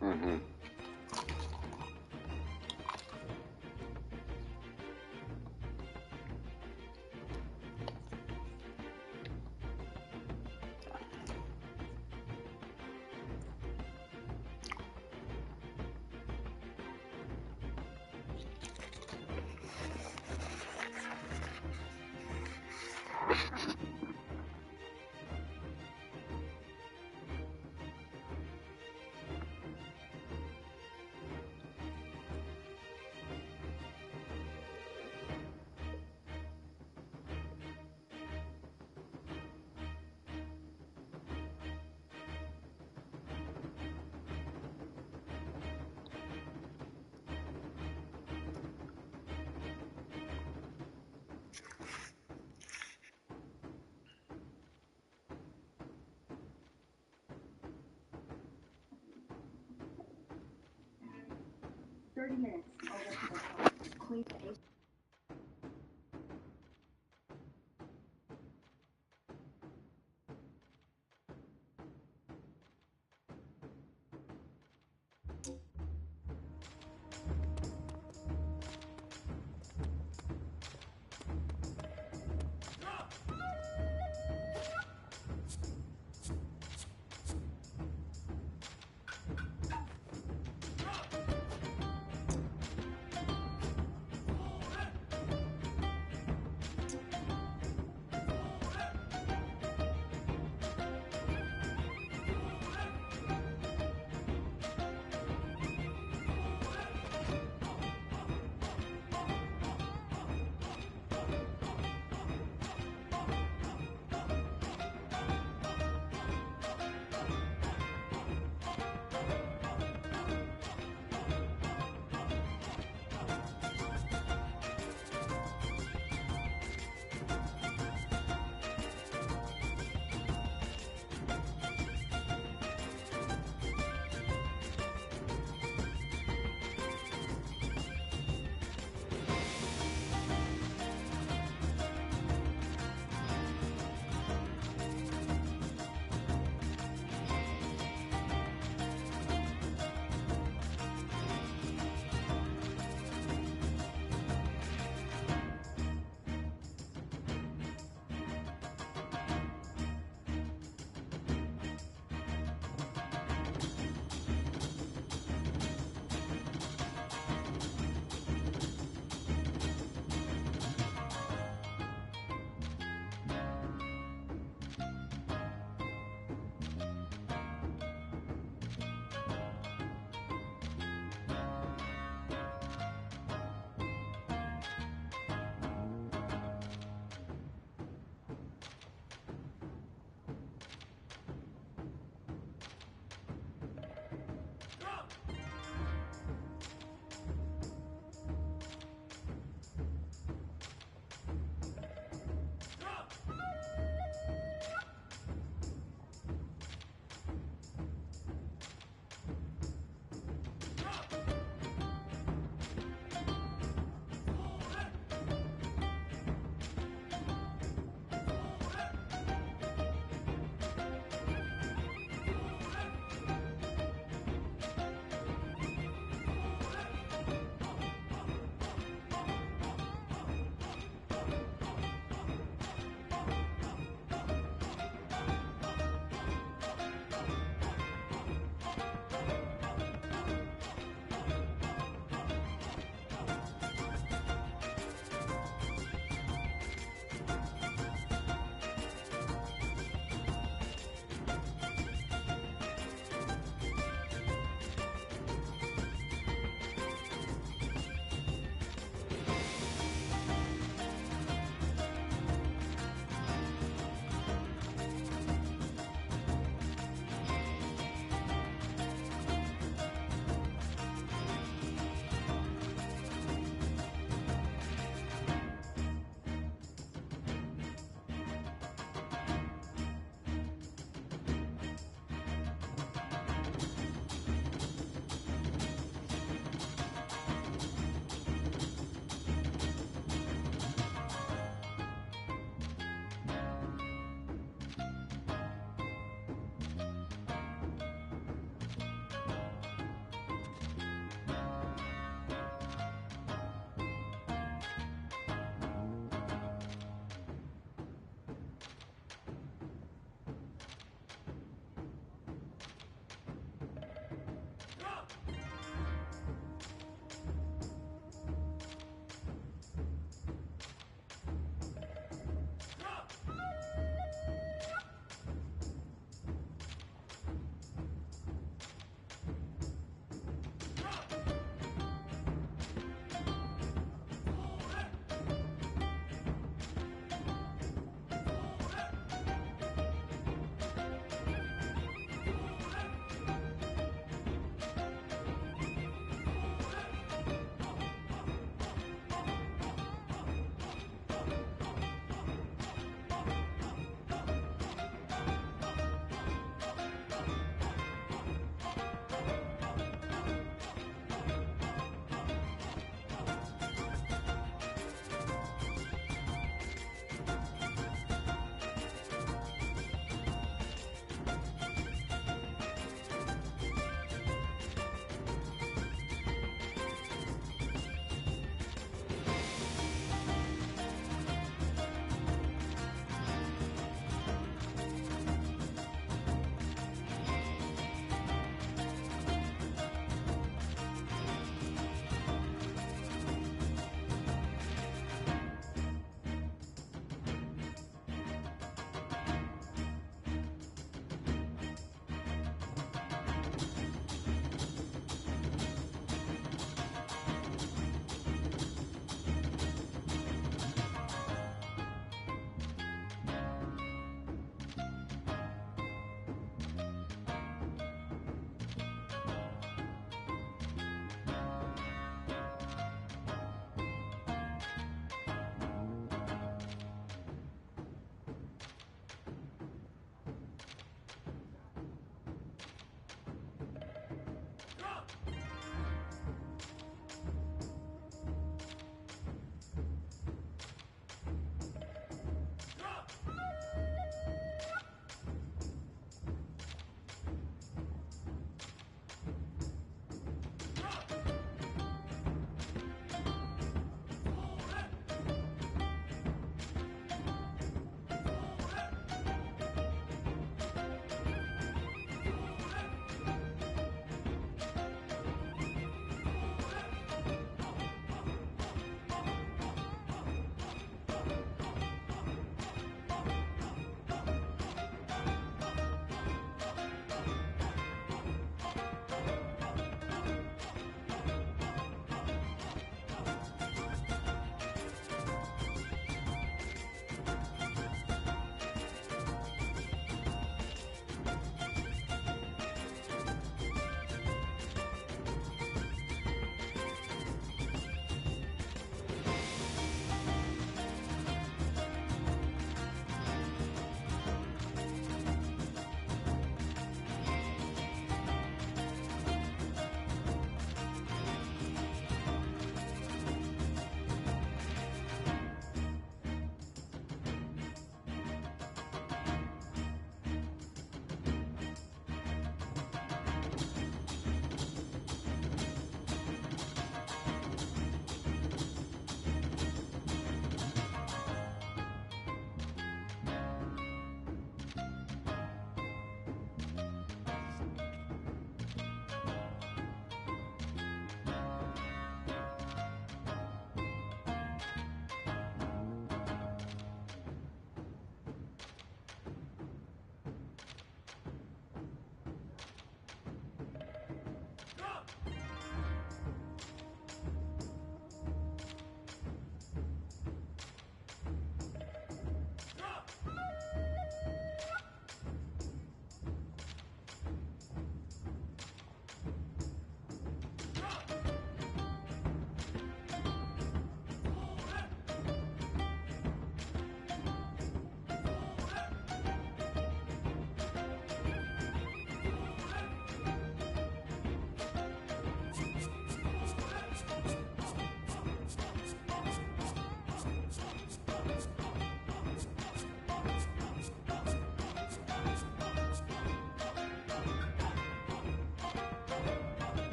Mm-hmm.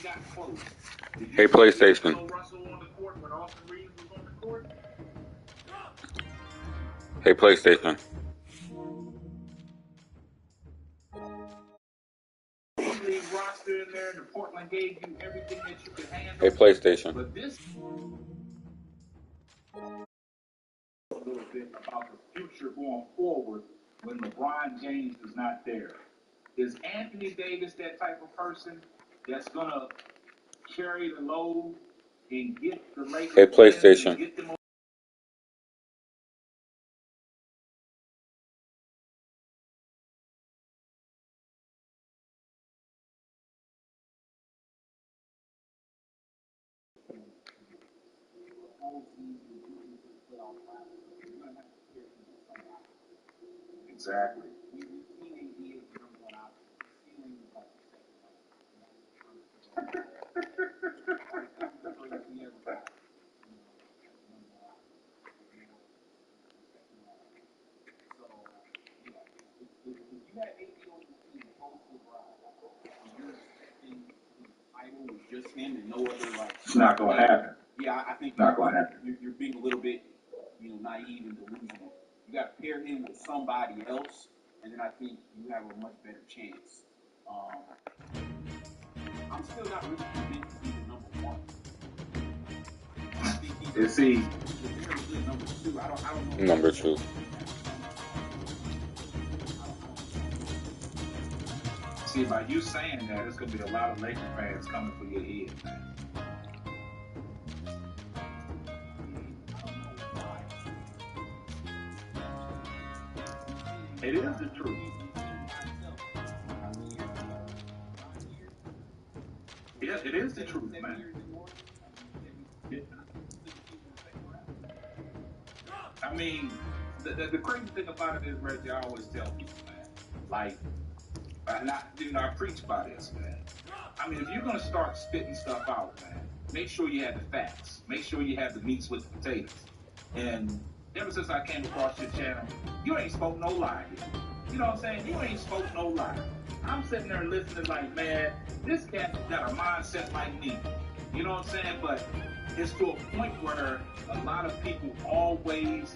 got close. Hey, PlayStation. Russell on the court when Austin Reeves was on the court? Hey, PlayStation. League roster in there, and Portland gave you everything that you could handle. Hey, PlayStation. But this a little bit about the future going forward when LeBron James is not there. Is Anthony Davis that type of person that's gonna carry the load and get the Lakers? Hey, PlayStation. Get them exactly. Just him and no other like. It's not gonna happen. Yeah, I think not gonna happen. You're being a little bit, naive and delusional. You got to pair him with somebody else, and then I think you have a much better chance. I'm still not really convinced he's the number one. I think he's very good number two. I don't know. Number two. See, by you saying that, it's gonna be a lot of Laker fans coming for your head, man. It is the truth. Yeah, it is the truth, man. I mean, the crazy thing about it is, Reggie, I always tell people, man, like, and I preach about this, man. I mean, if you're gonna start spitting stuff out, man, make sure you have the facts. Make sure you have the meats with the potatoes. And ever since I came across your channel, you ain't spoke no lie here. You know what I'm saying? You ain't spoke no lie. I'm sitting there listening like, man, this cat got a mindset like me. You know what I'm saying? But it's to a point where a lot of people always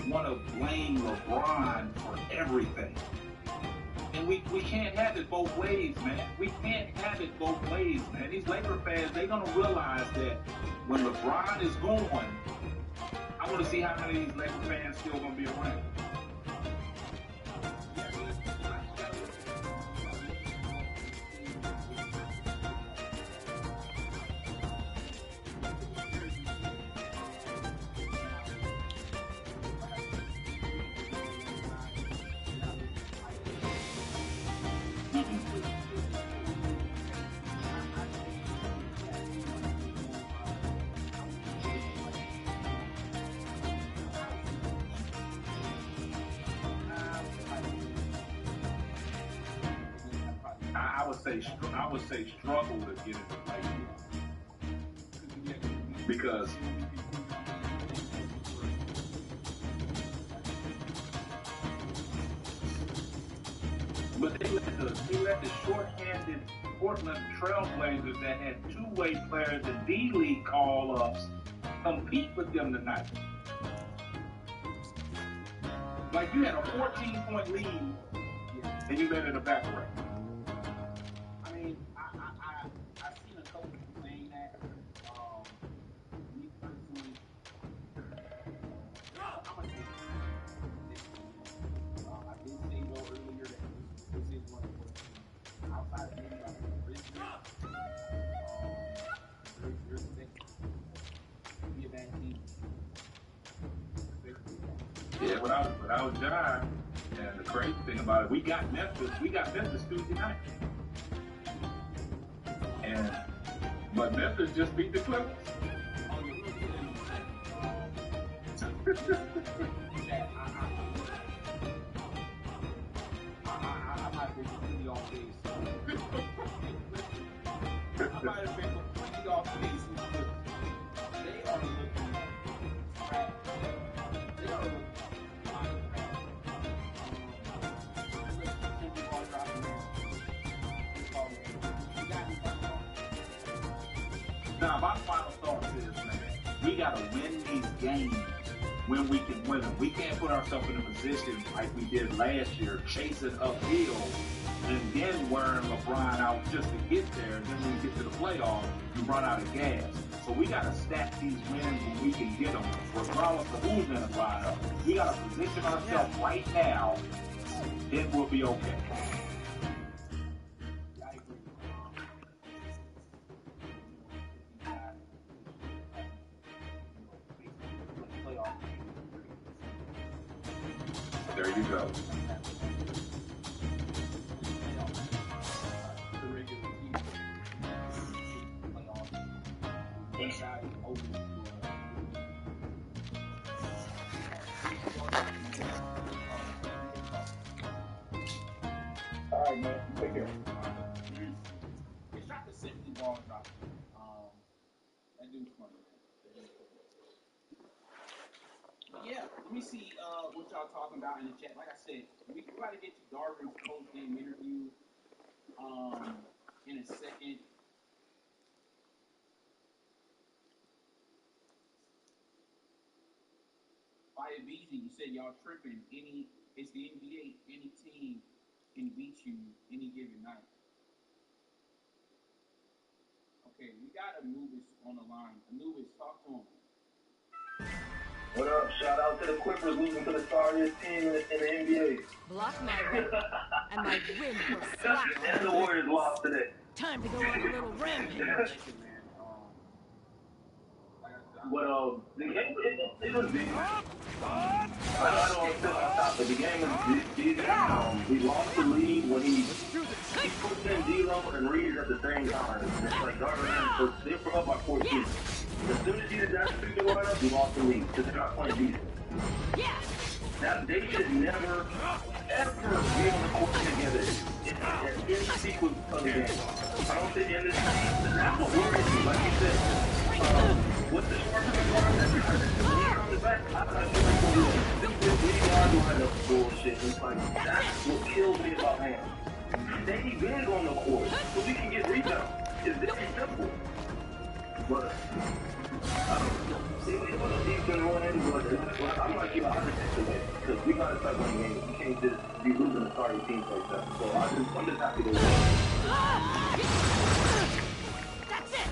want to blame LeBron for everything. And we can't have it both ways, man. We can't have it both ways, man. These Laker fans, they're going to realize that when LeBron is gone, I want to see how many of these Laker fans still going to be around. I would say struggle to get it to play because but they let the short-handed Portland Trailblazers that had two-way players and D-League call-ups compete with them tonight. Like you had a 14-point lead and you let it evaporate. I've seen a couple people saying that. Me personally, I'm gonna take this. I did say though earlier that this is one of the outside of maybe like the Grizzlies. There's the next be a bad team. Yeah, without John, and the crazy thing about it, we got Memphis Tuesday night. But Memphis just beat the Clippers. I might be completely off base. I might have been completely off base. They are looking crap. They are looking Now, my final thoughts is, man, we gotta win these games when we can win them. We can't put ourselves in a position like we did last year, chasing uphill and then wearing LeBron out just to get there. And then when we get to the playoffs, you run out of gas. So we gotta stack these wins when we can get them, regardless of who's in the lineup. We gotta position ourselves right now, then we'll be okay. There you go. All right, man. Take care. It's not the simply ball drop. That dude's funny. Yeah, let me see what y'all talking about in the chat. Like I said, we got to get to Darvin's post-game interview in a second. Fire BZ, you said y'all tripping. It's the NBA. Any team can beat you any given night. Okay, we got Anubis on the line. Anubis, talk to him. What up? Shout out to the Clippers losing to the sorriest team in the NBA. Block my rim, and my rim will slap. And the Warriors lost today. Time to go on a little rampage. But the game, it was big. I don't want to sit on top, but the game was big. We lost the lead when he puts in D-Lo and Reed at the same time. It's like Darvin, they were up by 14. As soon as he did that stupid lineup, we lost the lead because they're not playing defense. Now, they should never, ever be on the court together in any sequence of the game. I don't think in this team, that's what worries me. Like you said, what's the short term on the back? I feel like this big guard lineup bullshit. It's like, that's what kills me about him. Stay big on the court so we can get rebounds. It's very simple. But, I don't know. He's been running, but I'm like, I understand the way. Because we got to start winning games. You can't just be losing to sorry teams like that. So I'm just happy to win. That's it!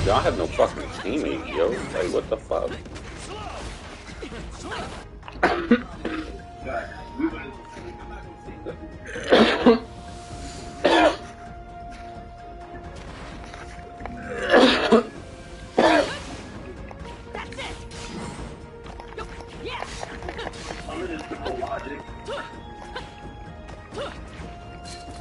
Y'all have no fucking teammate, yo. Like, what the fuck?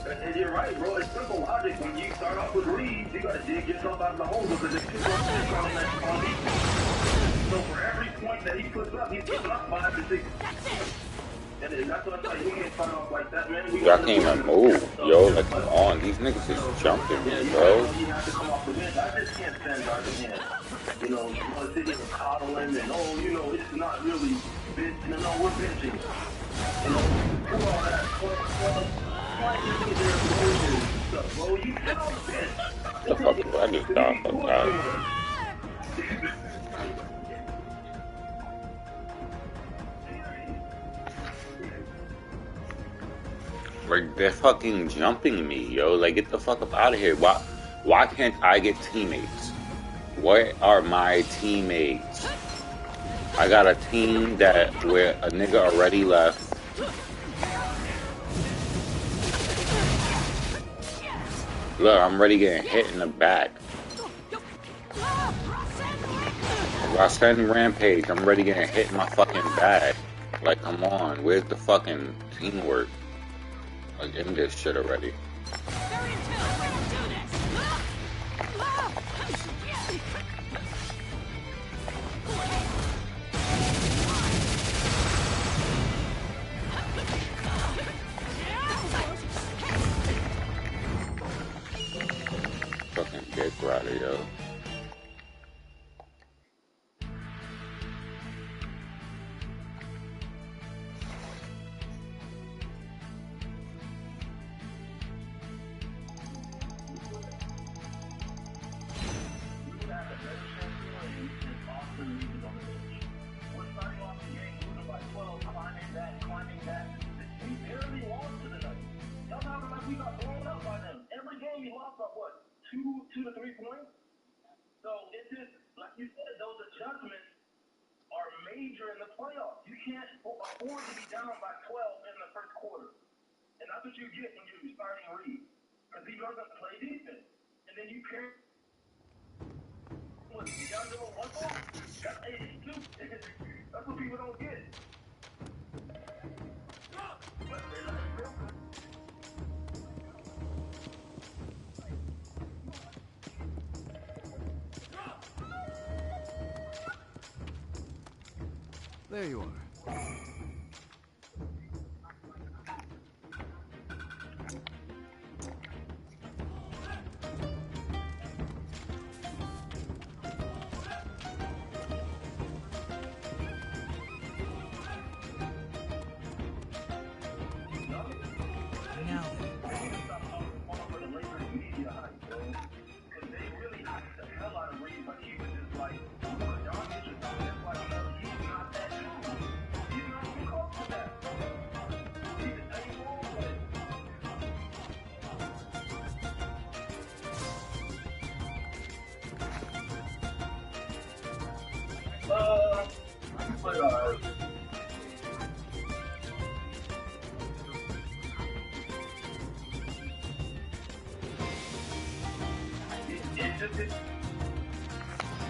And you're right, bro. It's simple logic. When you start off with Reed, you gotta dig yourself out of the hole because there's people on defense. So for every point that he puts up, he's putting up 5 to 6. And that's what I'm saying. You can't start off like that, man. Y'all can't even move, yo. Like, come on. These niggas is jumping me, bro. You have to come off the bench. I just can't stand Darvin. You know, you want to sit here and coddle him and, oh, you know, it's not really benching. No, we're benching. You know, do all that. Why you think there's motion and stuff, bro? You sit on the bench. The fuck is I just died, fuck out. Like, they're fucking jumping me, yo. Like, get the fuck up out of here. Why can't I get teammates? Where are my teammates? I got a team where a nigga already left. Look, I'm already getting hit in the back. Rasen Rampage, I'm already getting hit in my fucking back. Like, come on, where's the fucking teamwork? Like, end this shit already. Fucking dick rider, yo. lost by what? 2 to 3 points? So it's just, like you said, those adjustments are major in the playoffs. You can't afford to be down by 12 in the first quarter. And that's what you get when you're starting Reed. Because he doesn't play defense. And then you pair with DeAngelo Russell? That's stupid. That's what people don't get. There you are.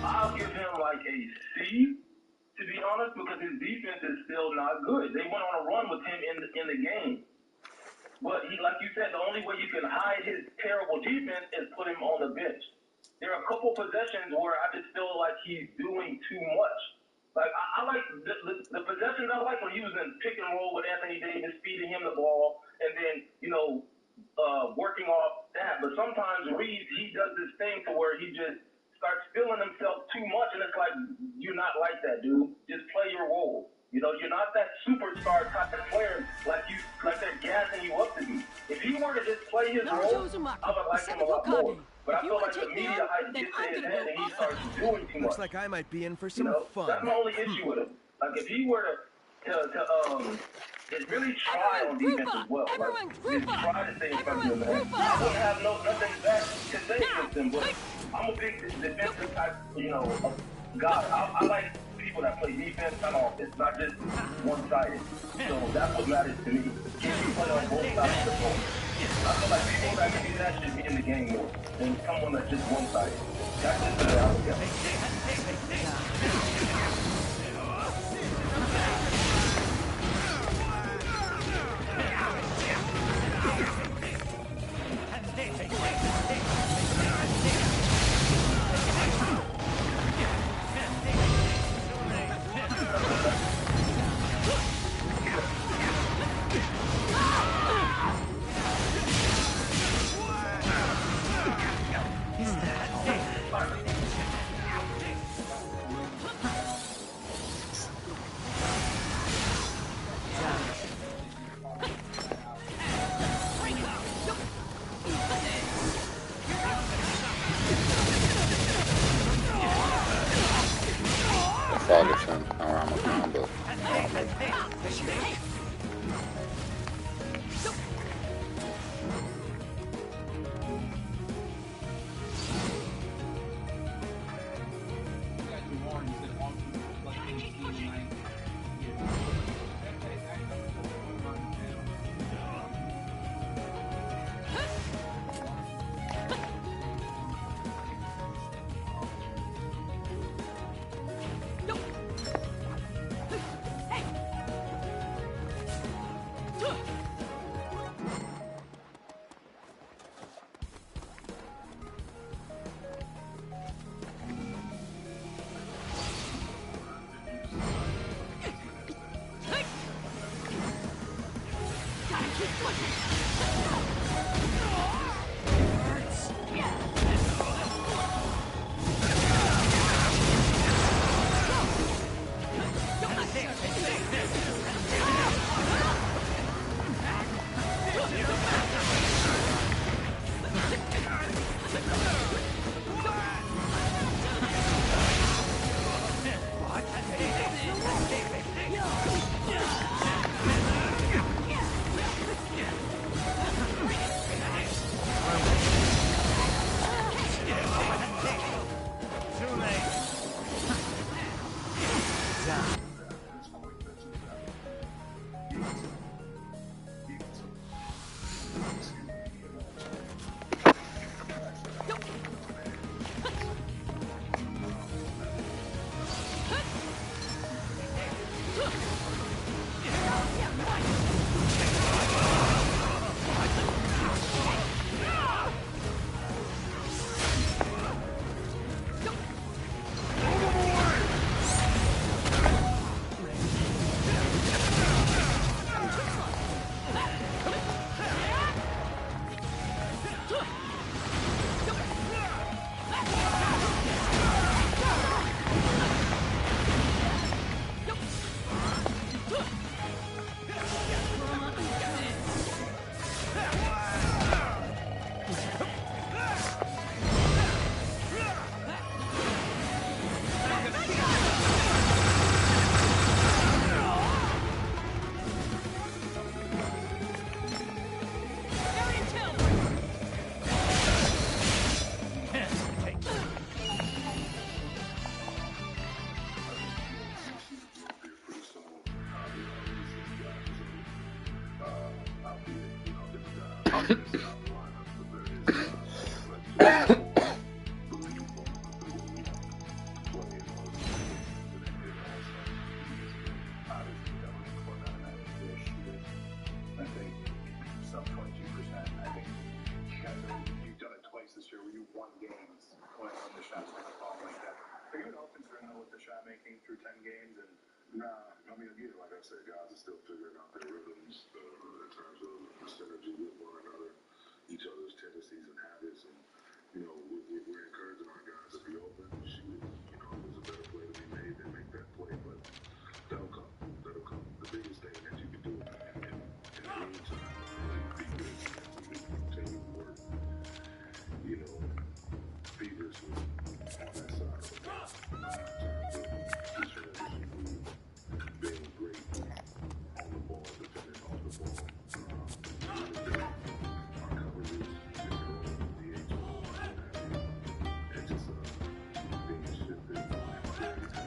I'll give him like a C, to be honest, because his defense is still not good. They went on a run with him in the game. But he, like you said, the only way you can hide his terrible defense is put him on the bench. There are a couple possessions where I just feel like he's doing too much. Like, I like the possessions I like when he was in pick and roll with Anthony Davis, feeding him the ball, and then, working off that. But sometimes Reeves, he does this thing to where he just starts feeling himself too much, and it's like, you're not like that, dude. Just play your role. You're not that superstar type of player like they're gassing you up to be. If he were to just play his role, I would like him a lot more. But I feel like the media hype gets in his head and he starts doing too much. Looks like I might be in for some fun. That's my only issue with him. Like, if he were to really try on defense as well. Like, just try to stay in front of him. I wouldn't have nothing bad to say against him, but I'm a big defensive type, guy. I like people that play defense and all. It's not just one-sided. So that's what matters to me. Can you play on both sides of the ball? I feel like people that can do that should be in the game more than someone that's just one-sided. That's just the way I look at it.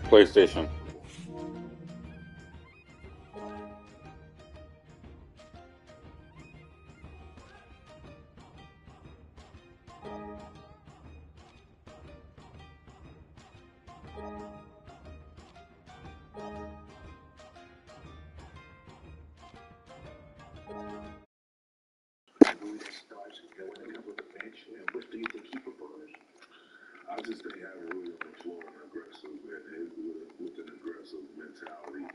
PlayStation. I just think having Rui on the floor and aggressive and with an aggressive mentality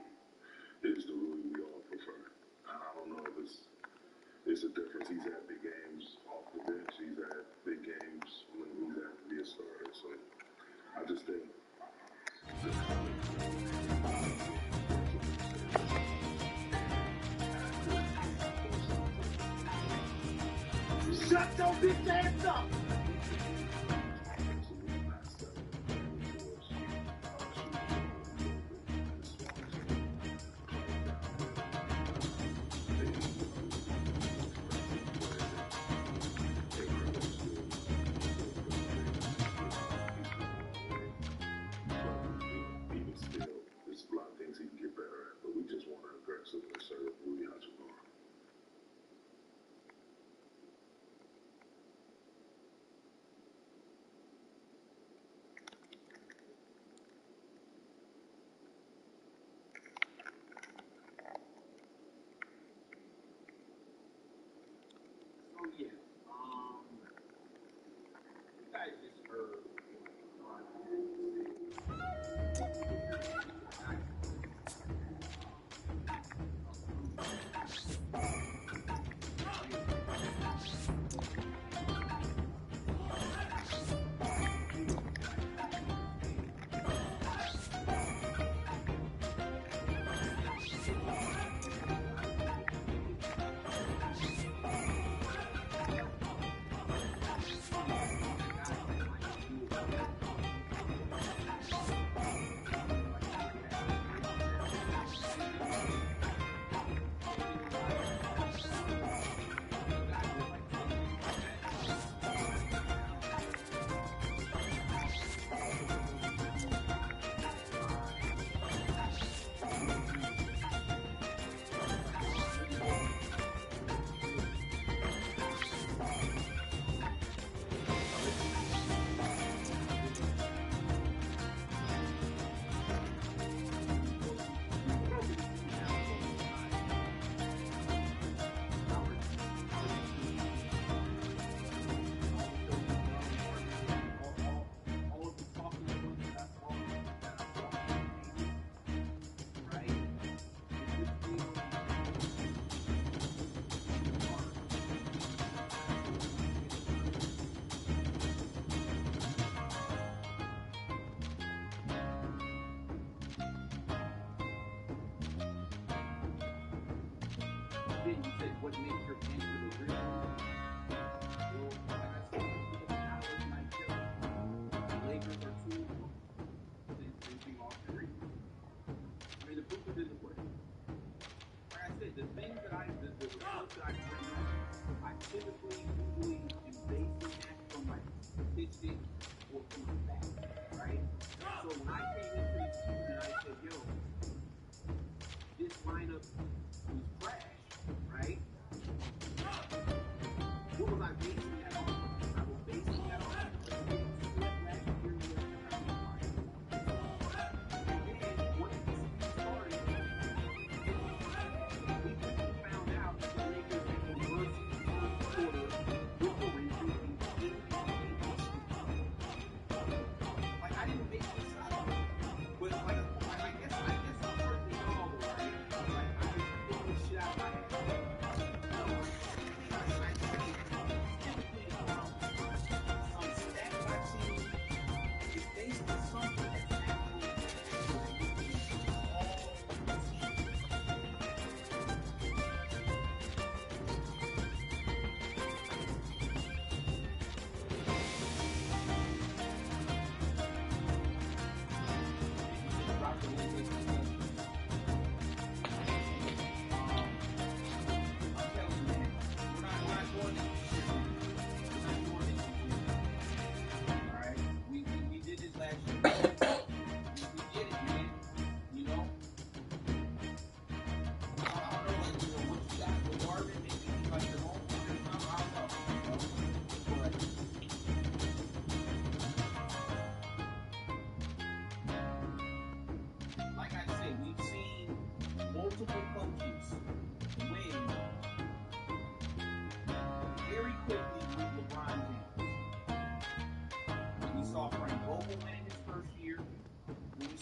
is the Rui we all prefer. I don't know if it's a difference. He's had big games off the bench. He's had big games when he's had to be a starter. So I just think Shut your bitch ass up! even still, there's a lot of things he can get better at, but we just want to aggressively serve Rui Hachimura. So yeah, you guys just heard what you said what makes your answer the real well, like I said, now it's like the Lakers are too finishing off three. I mean, the proof is in the pudding. Like I said, the things that the results that I bring up, I typically usually am basing that from like statistics or from a fact, right? So when I came into the season and I said, yo, this lineup was trash, right?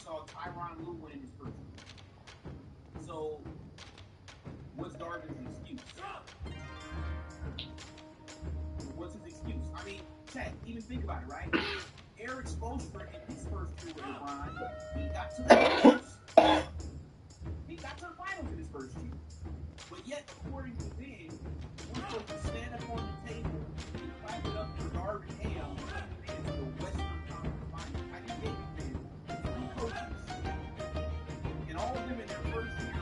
saw Tyronn Lue win his first year. So, what's Darvin's excuse? What's his excuse? I mean, Chad, even think about it, right? Eric Spoelstra in his first year with LeBron, he got to the finals. He got to the finals in his first year. But yet, according to Ben, we're supposed to stand up on the table and clap it up for Darvin Ham and the Western Conference Finals. I can get you, Ben, 3 coaches, and all of them in their first year,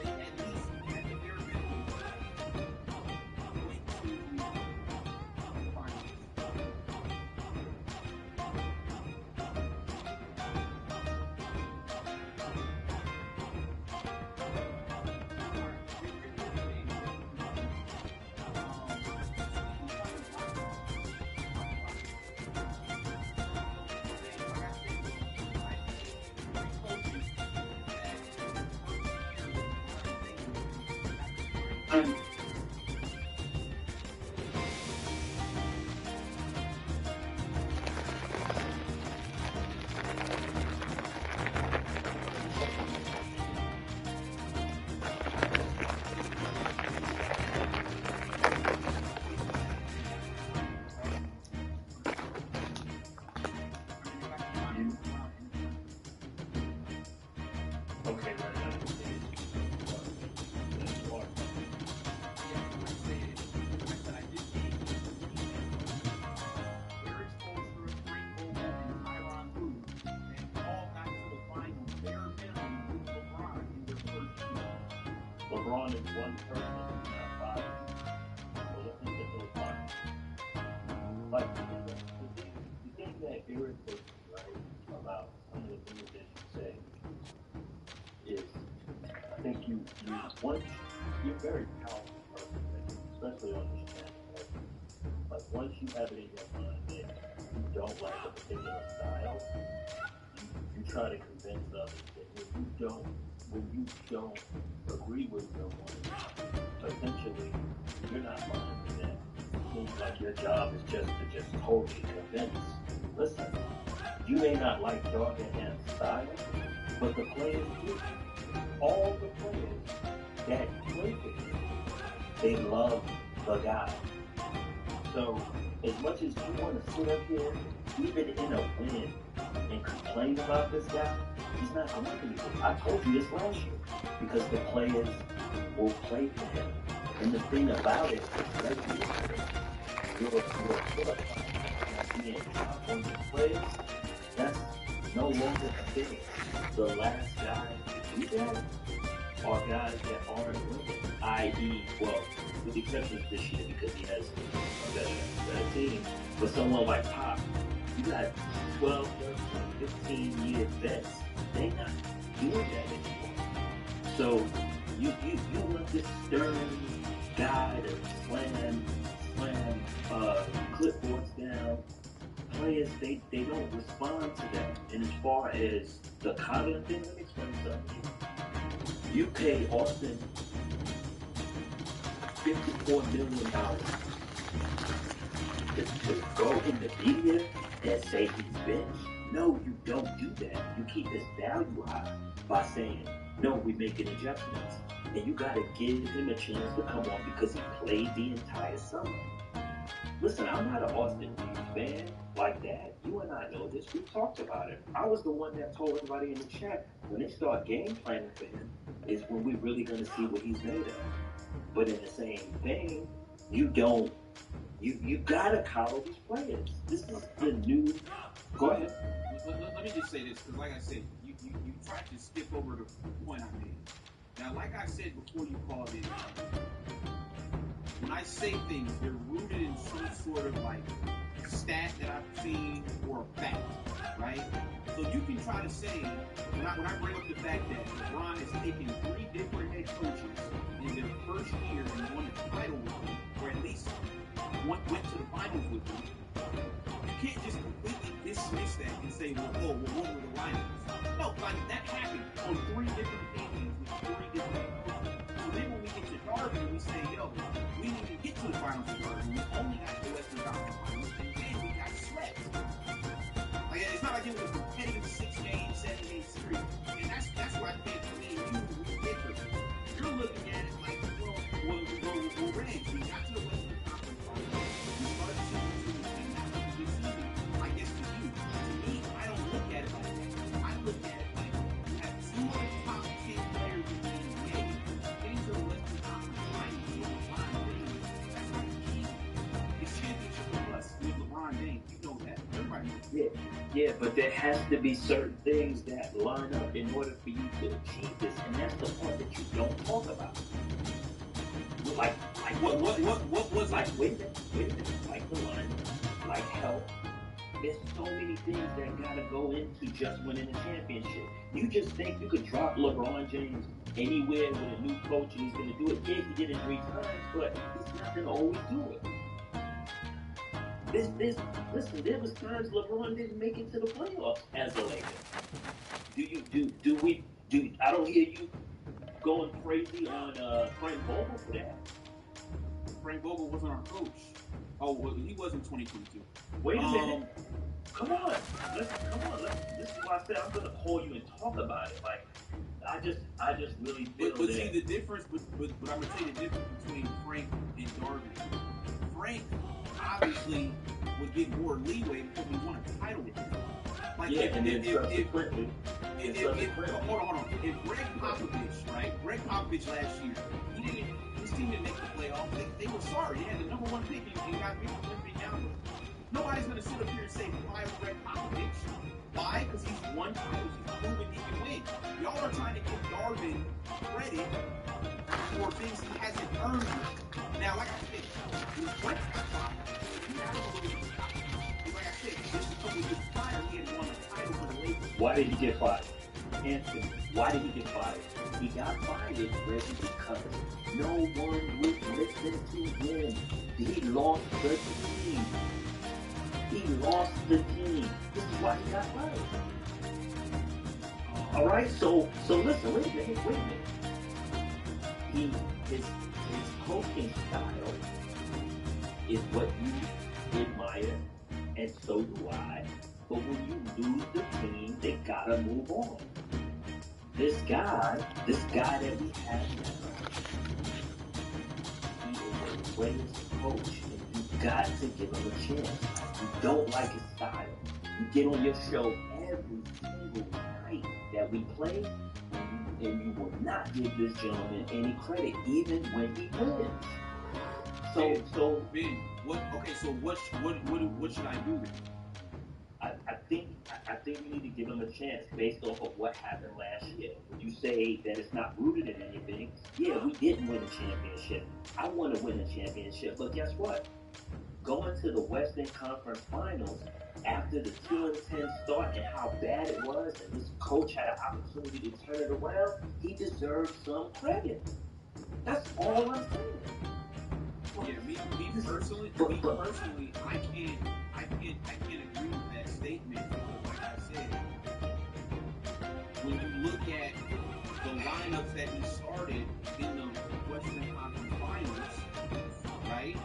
they at least, at the bare minimum, went to the finals. Okay, LeBron is one person, not 5. So let's look at those finals. Like the thing that irritates me, right, about some of the things that you say is, I think you're very powerful person, especially on this channel. Right? Like once you have it in your mind that you don't like a particular style, you try to convince others that when you don't agree with someone, essentially you're not fine with that. It seems like your job is just to totally convince. Listen, you may not like Darvin Ham's style, but the players do. All the players that play for him, they love the guy. So as much as you want to sit up here, even in a win, and complain about this guy, he's not going anywhere. I told you this last year. Because the players will play for him. And the thing about it, like you're being top on the players, that's no longer a thing. The last guy to do that are guys that aren't winning, i.e., well, with the exception of this year because he has a better team, but someone like Pop, you got 12, 13, 15-year vets. They're not doing that anymore. So you want this stern guy to slam clipboards down. Players, they don't respond to that. And as far as the comment thing, let me explain something. You pay Austin $54 million to go in the media and say he's benched. No, you don't do that. You keep his value high by saying, no, we're making adjustments. And you got to give him a chance to come on because he played the entire summer. Listen, I'm not an Austin Reeves fan like that. You and I know this. We talked about it. I was the one that told everybody in the chat, when they start game planning for him, is when we're really going to see what he's made of. But in the same vein, you got to coddle these players. This is the new... Go ahead. Let me just say this, because like I said, you tried to skip over the point I made. Now, like I said before you called in, when I say things, they're rooted in some sort of like stat that I've seen or a fact, right? So you can try to say, when I bring up the fact that LeBron has taken 3 different head coaches in their first year and won a title with them, or at least went to the finals with them, you can't just completely dismiss that and say, well, what were the lineups? No, like that happened on 3 different teams with 3 different coaches. So then when we get to Darvin, we say, yo, we need to get to the finals with Darvin. We only got the Western Conference Finals, and then we got swept. Like, It's not like it was a competitive 6-game, 7-game series. And that's why I think me and you were different. You're looking at it like, well, we're Reds. We got to the Western Conference Finals. We started season 2 and that was a good season. I guess to you. To me, I don't look at it like that. I look at it like you have 2 of the top 10 players in the NBA getting to the Western Conference Finals with LeBron James. That's not the key. It's championship plus with LeBron James. You know that. Everybody knows. Yeah, but there has to be certain things that line up in order for you to achieve this, and that's the part that you don't talk about. Like what was like? Wait a minute. Like the line, like health. There's so many things that gotta go into just winning a championship. You just think you could drop LeBron James anywhere with a new coach and he's gonna do it? Yeah, he did it 3 times, but he's not gonna always do it. Listen, there was times LeBron didn't make it to the playoffs as a Laker. I don't hear you going crazy on Frank Vogel for that. Frank Vogel wasn't our coach. Oh, well, he was in 2022. Wait a minute. Come on. This is why I said I'm gonna call you and talk about it. Like, I just really feel but see the difference. But I'm gonna tell you the difference between Frank and Darvin. Frank obviously would get more leeway because we won a title with him. Like hold on. If Greg Popovich, right? Greg Popovich last year, his team didn't make the playoffs. They were sorry. They had the number 1 pick and got beat down. Nobody's gonna sit up here and say fire Greg Popovich. Why? Because he's won titles. He's proven he can win. Y'all are trying to give Darvin credit for things he hasn't earned yet. Now, like I said, he went top 5. You have to look at his top 5. Like I said, just a couple of years prior, he had won a title for the Lakers. Why did he get fired? Answer. Why did he get fired? He got fired, Reggie, because no one would listen to him. He lost the team. This is why he got fired. All right, so listen, wait a minute. His coaching style is what you admire, and so do I. But when you lose the team, they gotta move on. This guy that we have now, he is a greatest coach, and you got to give him a chance. You don't like his style. You get on your show every single night that we play, and you will not give this gentleman any credit, even when he wins. So Ben, what should I do then? I think you need to give him a chance based off of what happened last year. When you say that it's not rooted in anything, yeah, we didn't win a championship. I want to win a championship, but guess what? Going to the Western Conference Finals after the 2-10 start and how bad it was, and this coach had an opportunity to turn it around, he deserves some credit. That's all I'm saying. Yeah, me personally, I can't agree with that statement because, like I said, when you look at the lineups that he started in the Western Conference Finals, right?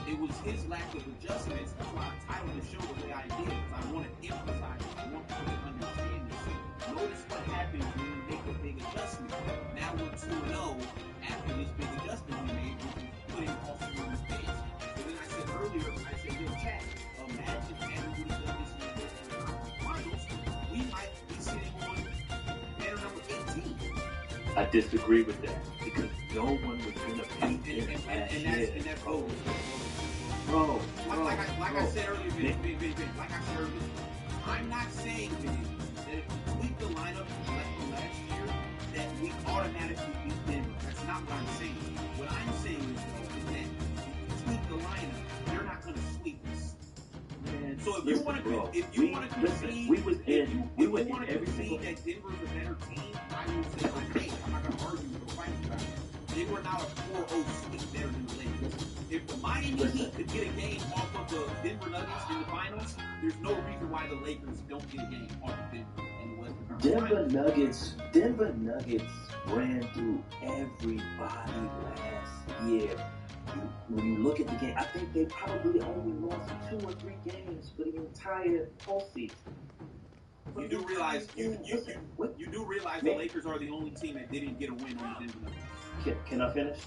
It was his lack of adjustments. That's why I titled the show the way I did, because I want to emphasize it. I want people to understand this. Notice what happens when you make a big adjustment. Now we're 2-0 after this big adjustment we made, which is putting Austin on his bench. So then I said earlier, yo, chat, imagine Andrew would have done this in the Western Conference Finals. We might be sitting on better number 18. I disagree with that because no one was going to beat him last year. And that's over. Bro. Like I said earlier, I'm not saying that if we tweak the lineup like from last year, that we automatically beat Denver. That's not what I'm saying. What I'm saying is, though, is that if you tweak the lineup, they're not going to sweep us. Man, so if you want to concede that Denver's a better team, I will say, okay, I'm not going to argue with the fight about it. They were not a 4-0 sweep there in the Lakers. If the Miami Heat could get a game off of the Denver Nuggets in the finals, there's no reason why the Lakers don't get a game off of Denver in the Western Conference. Denver Nuggets ran through everybody last year. when you look at the game, I think they probably only lost 2 or 3 games for the entire postseason. You do realize the Lakers are the only team that didn't get a win on the Denver Nuggets. Can I finish?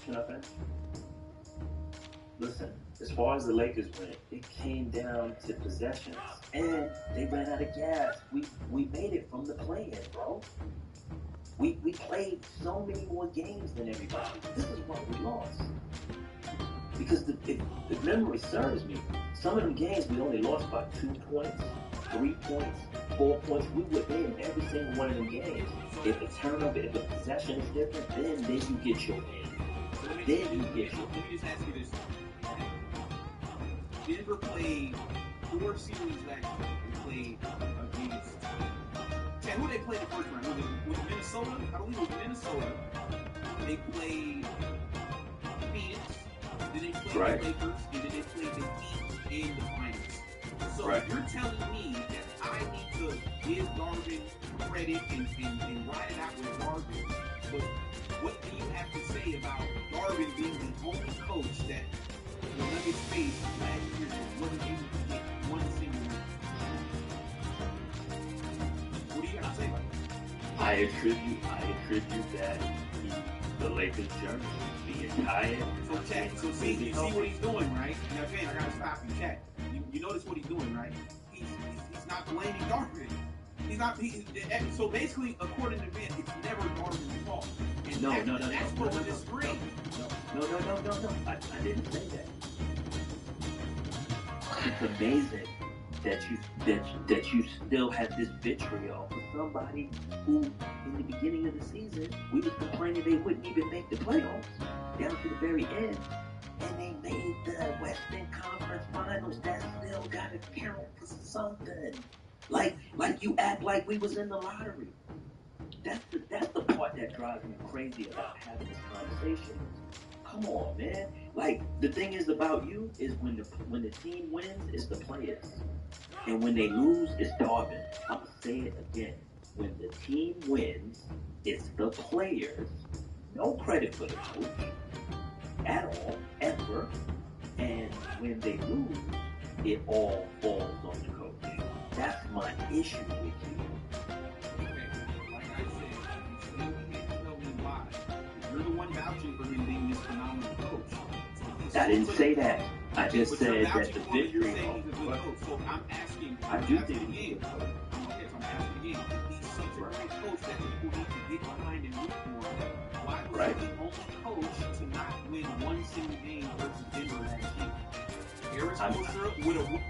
Listen, as far as the Lakers went, it came down to possessions, and they ran out of gas. We made it from the play-in, bro. We played so many more games than everybody. This is why we lost. Because if memory serves me, some of them games we only lost by 2 points, 3 points, 4 points. We were in every single one of them games. If the turnover, if the possession is different, then you get your win. Let me just ask you this. Denver played 4 series last year. They played against... And who they played the first round? Was it Minnesota? I believe it was Minnesota. They played Phoenix. Then they played the Lakers. And then they played the Heat in the finals. So you're telling me that I need to give Garvin credit and ride it out with Garvin. But what do you have to say about Garvin being the only coach that the Nuggets faced last year that wasn't able to get one single win? What do you have to say about that? I attribute that to the Lakers' journey, the entire. So see what he's doing, right? Now, again, I gotta stop you, Cat. You notice what he's doing, right? He's not blaming Garvin. He's not. So basically, according to Ben, it's never Garvin's fault. And No. That's what we're disagreeing. No. I didn't say that. It's amazing that you still have this vitriol for somebody who, in the beginning of the season, we was complaining they wouldn't even make the playoffs down to the very end, and they made the Western Conference Finals. That still gotta count for something. Like you act like we was in the lottery. That's the part that drives me crazy about having this conversation. Come on, man. Like, the thing is about you is when the team wins, it's the players. And when they lose, it's Darvin. I'm going to say it again. When the team wins, it's the players. No credit for the coach at all, ever. And when they lose, it all falls on the coach. That's my issue with you. Like I said, you still can't tell me why. You're the one vouching for him being this phenomenal coach. I didn't say that. I just said that the victory. So I'm asking. I do think he's a good coach. Okay, so I'm asking again. He's such a great coach that people need to get behind and root for. Why was he the only coach to not win one single game versus Denver last year? Eric Spoelstra would have. And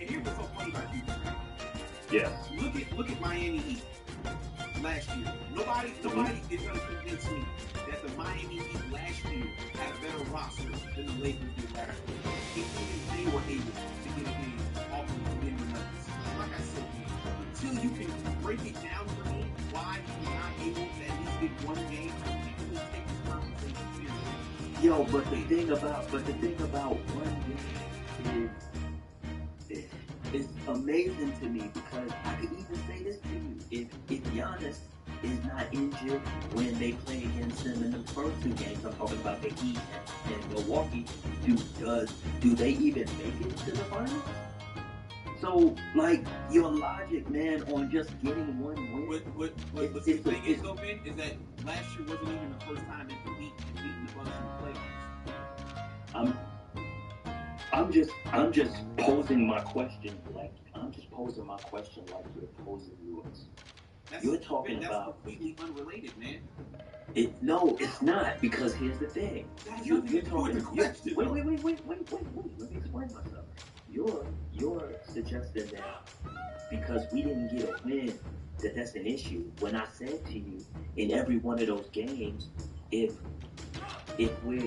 here's what's so funny about you, right? Yeah. Look at Miami Heat last year. Nobody is going to convince me that the Miami Heat last year had a better roster than the Lakers did last year. Even they were able to get a game off of the Denver Nuggets. Like I said, until you can break it down for me why you're not able to at least get one game, people will take this conversation seriously. Yo, but the thing about one game is it's amazing to me because I could even say this to you. If Giannis is not injured when they play against them in the first 2 games, I'm talking about the Heat and Milwaukee, do they even make it to the finals? So, like, your logic, man, on just getting one win. But the thing is, though, Ben, is that last year wasn't even the first time that the Heat had beaten the Bucks in the playoffs. I'm just posing my question like you're posing yours. You're talking about completely unrelated, man. No, it's not, because here's the thing. You're talking. Wait. Let me explain myself. You're suggesting that because we didn't get a win, that's an issue. When I said to you, in every one of those games, if we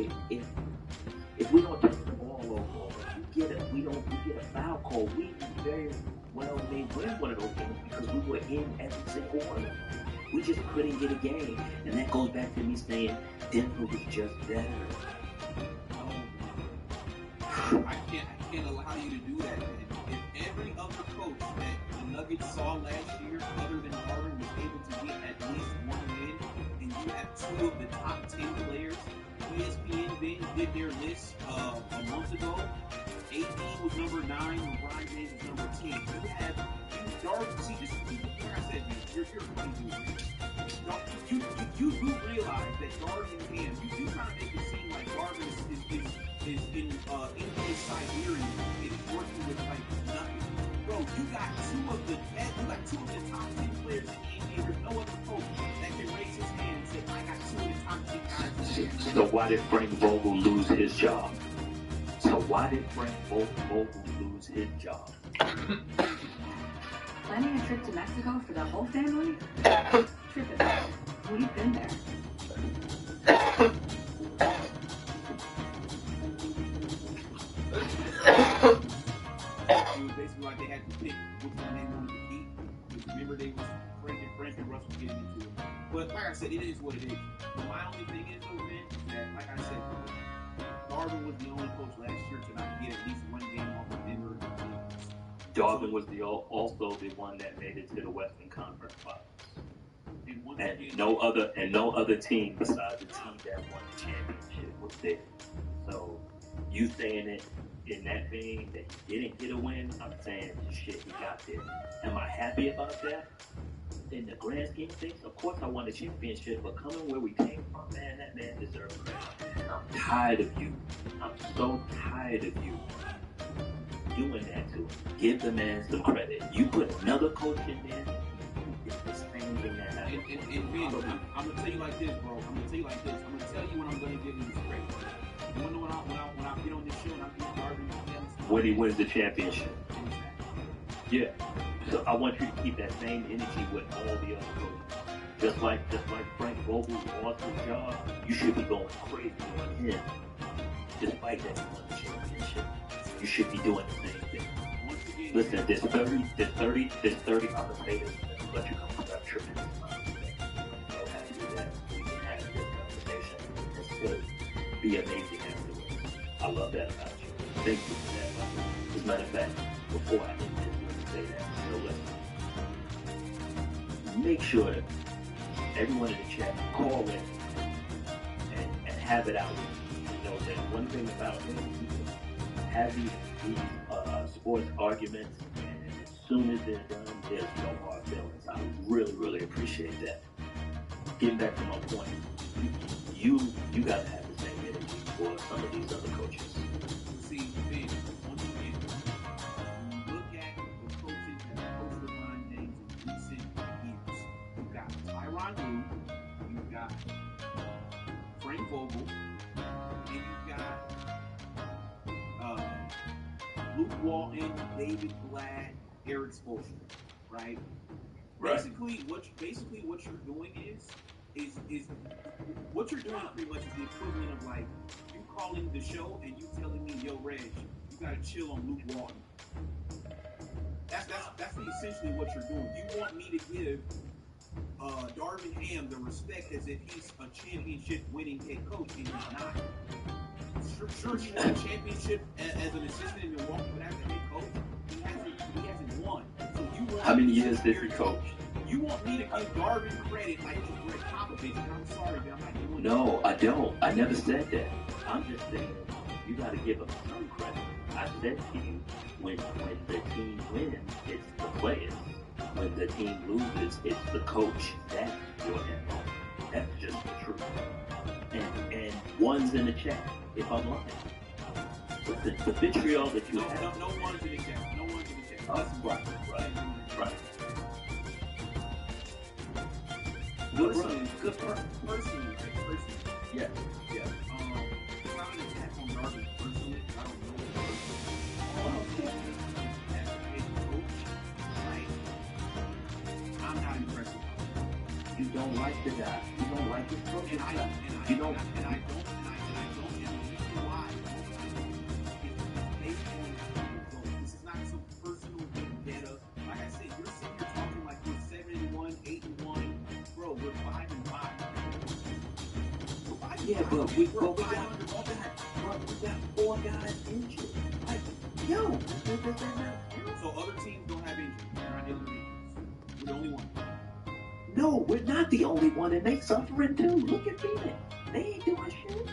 don't turn the ball over, we get a foul call, we very well may win one of those games because we were in every single one. We just couldn't get a game, and that goes back to me saying Denver was just better. I can't allow you to do that, man. If every other coach that the Nuggets saw last year, other than Harden, was able to get at least one win and you have two of the top 10 players. ESPN did their list a month ago. AD was number 9, LeBron James was number 10. You have Darvin. See, this is what I said, man. You're a funny dude, man. You do realize that Darvin Ham, you do kind of make it seem like Darvin is in Siberia and he's working with like nothing. Bro, you got two of the top 10 players in the NBA. There's no other coach that can raise his hand and say, I got two of the top 10 guys in the NBA. So why did Frank Vogel lose his job? Planning a trip to Mexico for the whole family? Trip is out. We've been there. It was basically like they had to pick which one they wanted to keep. Because remember, they was Frank and Russ was getting into it. But like I said, it is what it is. But my only thing is, though, man, is that, like I said, Darvin was the only coach last year to not get at least one game off of Denver. Darvin was also the one that made it to the Western Conference Finals. And no other team besides the team that won the championship was there. So you saying it in that vein that he didn't get a win, I'm saying shit, he got there. Am I happy about that? In the grand scheme of things, of course I won the championship, but coming where we came from, man, that man deserves credit. I'm tired of you. I'm so tired of you doing that to him. Give the man some credit. You put another coach in there, it's the same thing that happened. And I'm gonna tell you like this, bro. I'm gonna tell you when I'm gonna give him this credit. You wanna know when I get on this show and I get Darvin? When he wins the championship. Yeah. So I want you to keep that same energy with all the other coaches. Just like Frank Vogel lost his job, you should be going crazy on him. Despite that he won the championship. You should be doing the same thing. Listen, this 30, I'm gonna say this, but you come to that tremendous amount of respect. I'm so happy that we can have this conversation and still be amazing afterwards. I love that about you. Thank you for that. As a matter of fact, before I end this, let me say that. So listen, make sure that everyone in the chat call in and have it out. You know that one thing about it, have these sports arguments, and as soon as they're done, there's no hard feelings. I really, really appreciate that. Getting back to my point, you gotta have the same energy for some of these other coaches. See, Ben, once again, when you look at the coaches that have coached LeBron James in recent years, you've got Tyronn Lue, you've got Frank Vogel, and you've got Luke Walton, David Blatt, Eric Spoelstra, right? Basically, what you're doing is what you're doing pretty much is the equivalent of like you calling the show and you telling me, yo, Reg, you gotta chill on Luke Walton. That's essentially what you're doing. You want me to give Darvin Ham the respect as if he's a championship winning head coach, and he's not. Sure, he won a championship as an assistant in Milwaukee, but as a head coach, he hasn't won. So you want how many years did he coach? You want me to give Darvin credit like he's Greg Popovich, and I'm sorry, but I'm not doing No, I don't. I never said that. I'm just saying you got to give him some credit. I said to you, when the team wins, it's the players. When the team loses, it's the coach. That's your MO. That's just the truth. And one's in the chat if I'm lying. Listen, the vitriol that you have. No one's in the chat. No one's in the chat. Right. Good personally. Yeah. It's not an attack on Darvin personally. I don't know. As a head coach, like, I'm not impressed with him. You don't like the guy. You don't like his coach. And I don't. And the reason why is based on results. This is not some personal vendetta. Like I said, you're sitting here talking like you're 7-1, 8-1. Bro, we're 5-5. Yeah, but we got 4 guys injured. Like, yo, does that not count? So other teams don't have injuries. They're not dealing with injuries. We're the only one. No, we're not the only one, and they suffering too. Look at Phoenix. They ain't doing shit.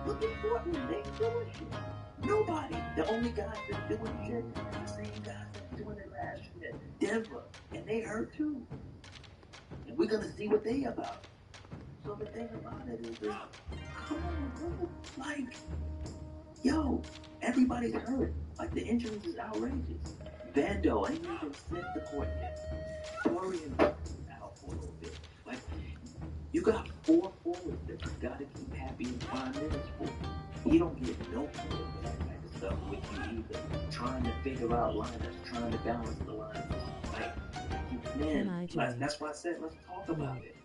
Look at Portland. They ain't doing shit. Nobody. The only guys that's doing shit are the same guys that were doing it last year. Denver. And they hurt too. And we're gonna see what they about. So the thing about it is that, come on, bro. Like, yo, everybody's hurt. Like, the injuries is outrageous. Vando ain't even sent the court yet. Dorian out for a little bit. Like, you got 4 forwards that you gotta keep happy in 5 minutes for. You don't get no credit for that type of stuff with you either. Trying to figure out lineups, trying to balance the lineups. Like, man, that's why I said let's talk about it.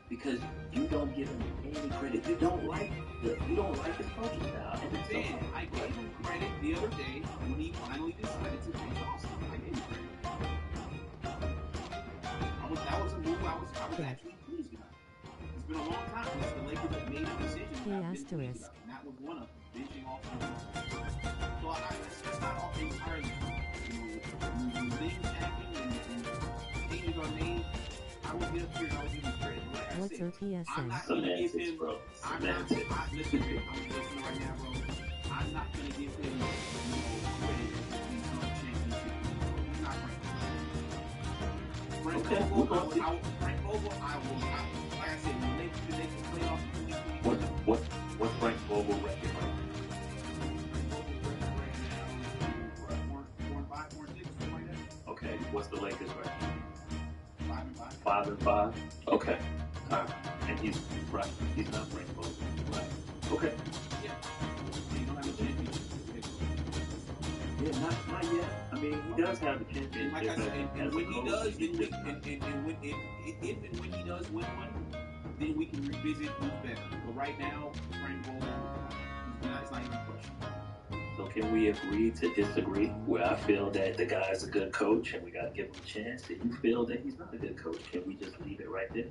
Because you don't give him any credit. You don't like his coaching style. And it's Man, I gave him credit the other day when he finally decided to take Austin. I gave him credit. That was a move I was actually pleased about. It's been a long time since the Lakers have made a decision that I've been pleased about, and that was one of them, benching Austin. So that's not all entirely true. When things happen and changes are made, I would get up here and I would give him credit. What's OPSN? I'm not going to give him. Listen right now, bro. I'm not going to give him credit for these championship. He's not Frank Vogel, I will. Like I said, when they can play off in 2020. What's Frank Vogel record right now? Okay, what's the Lakers record? 5-5. Okay. And he's right. He's not Frank Vogel. Right. Okay. Yeah. You don't have a championship. Yeah, not yet. I mean, he does have a championship. Like I said, and when he does, then if and when he does win one, then we can revisit who's better. But right now, Frank Vogel, it's not even a question. So can we agree to disagree? Where I feel that the guy's a good coach and we got to give him a chance, and you feel that he's not a good coach, can we just leave it right there?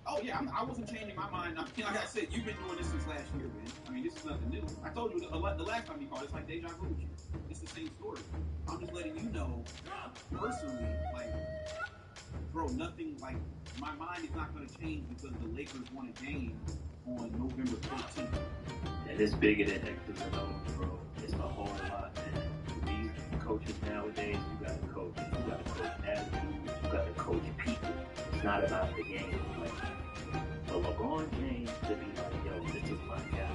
Oh yeah, I wasn't changing my mind. Like I said, you've been doing this since last year, man. I mean, this is nothing new. I told you the last time you called, it's like deja vu with you. It's the same story. I'm just letting you know, personally, like, bro, nothing, like, my mind is not going to change because the Lakers won a game on November 14th. And it's bigger than X's and O's, bro. It's a whole lot, man. These coaches nowadays, you got to coach. You got to coach attitude. You got to coach people. It's not about the game. Like, for LeBron James to be like, yo, this is my guy.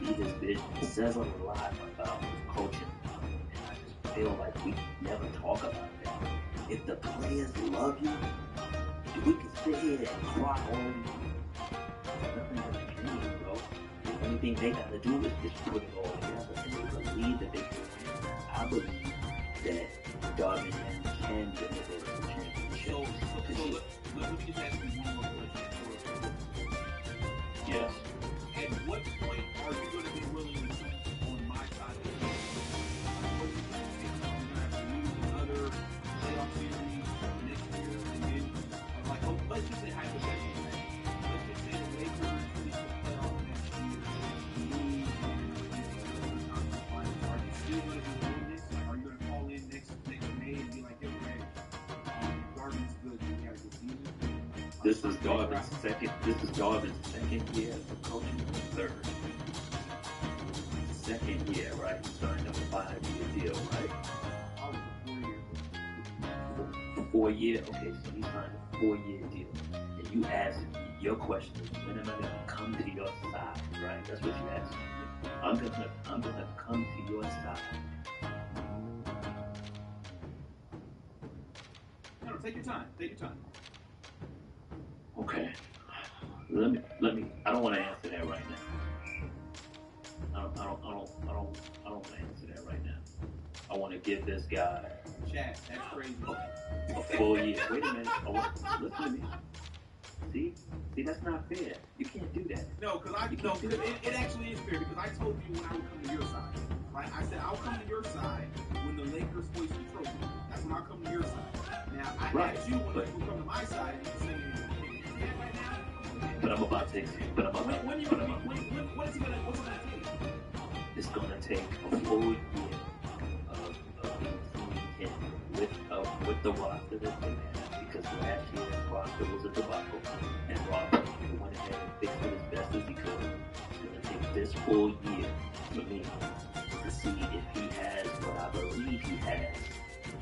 See his vision. It says a lot about coaching. And I just feel like we never talk about that. If the players love you, we can sit here and cry all we want. Nothing gonna change, bro. The only thing they gotta do is just put it all together, and they believe that they can win. I believe that Darvin can deliver a championship. So let me just ask you one more question. Yes. At what point are you going to be willing to jump on my side of the game? What you going to take? Are we going to have to lose another playoff series next year? And then, like, let's just say hypothetically, let's just say the Lakers finish the playoff next year. Are you still going to be doing this? Like, are you going to call in next May and be like, yo, Greg, Darvin's good, we got a good season? This is Darvin's second year of coaching, third. Second year, right? He signed a 5-year deal, right? 4 year. Okay, so he signed a 4-year deal. And you asked, your question is, when am I gonna come to your side, right? That's what you asked. I'm gonna come to your side. No, take your time. Take your time. Okay. Let me. I don't want to answer that right now. I don't want to answer that right now. I want to give this guy Chad, that's crazy. a full year. Wait a minute. Listen to me. See, that's not fair. You can't do that. No, because it actually is fair, because I told you when I would come to your side. Right? I said I'll come to your side when the Lakers hoist the trophy. That's when I'll come to your side. Now I asked you when you come to my side, and you saying right now. But I'm about to. What's it gonna take? It's gonna take a full year of with the roster that they have, because last year's roster this full year for me to see if he has what I believe he has.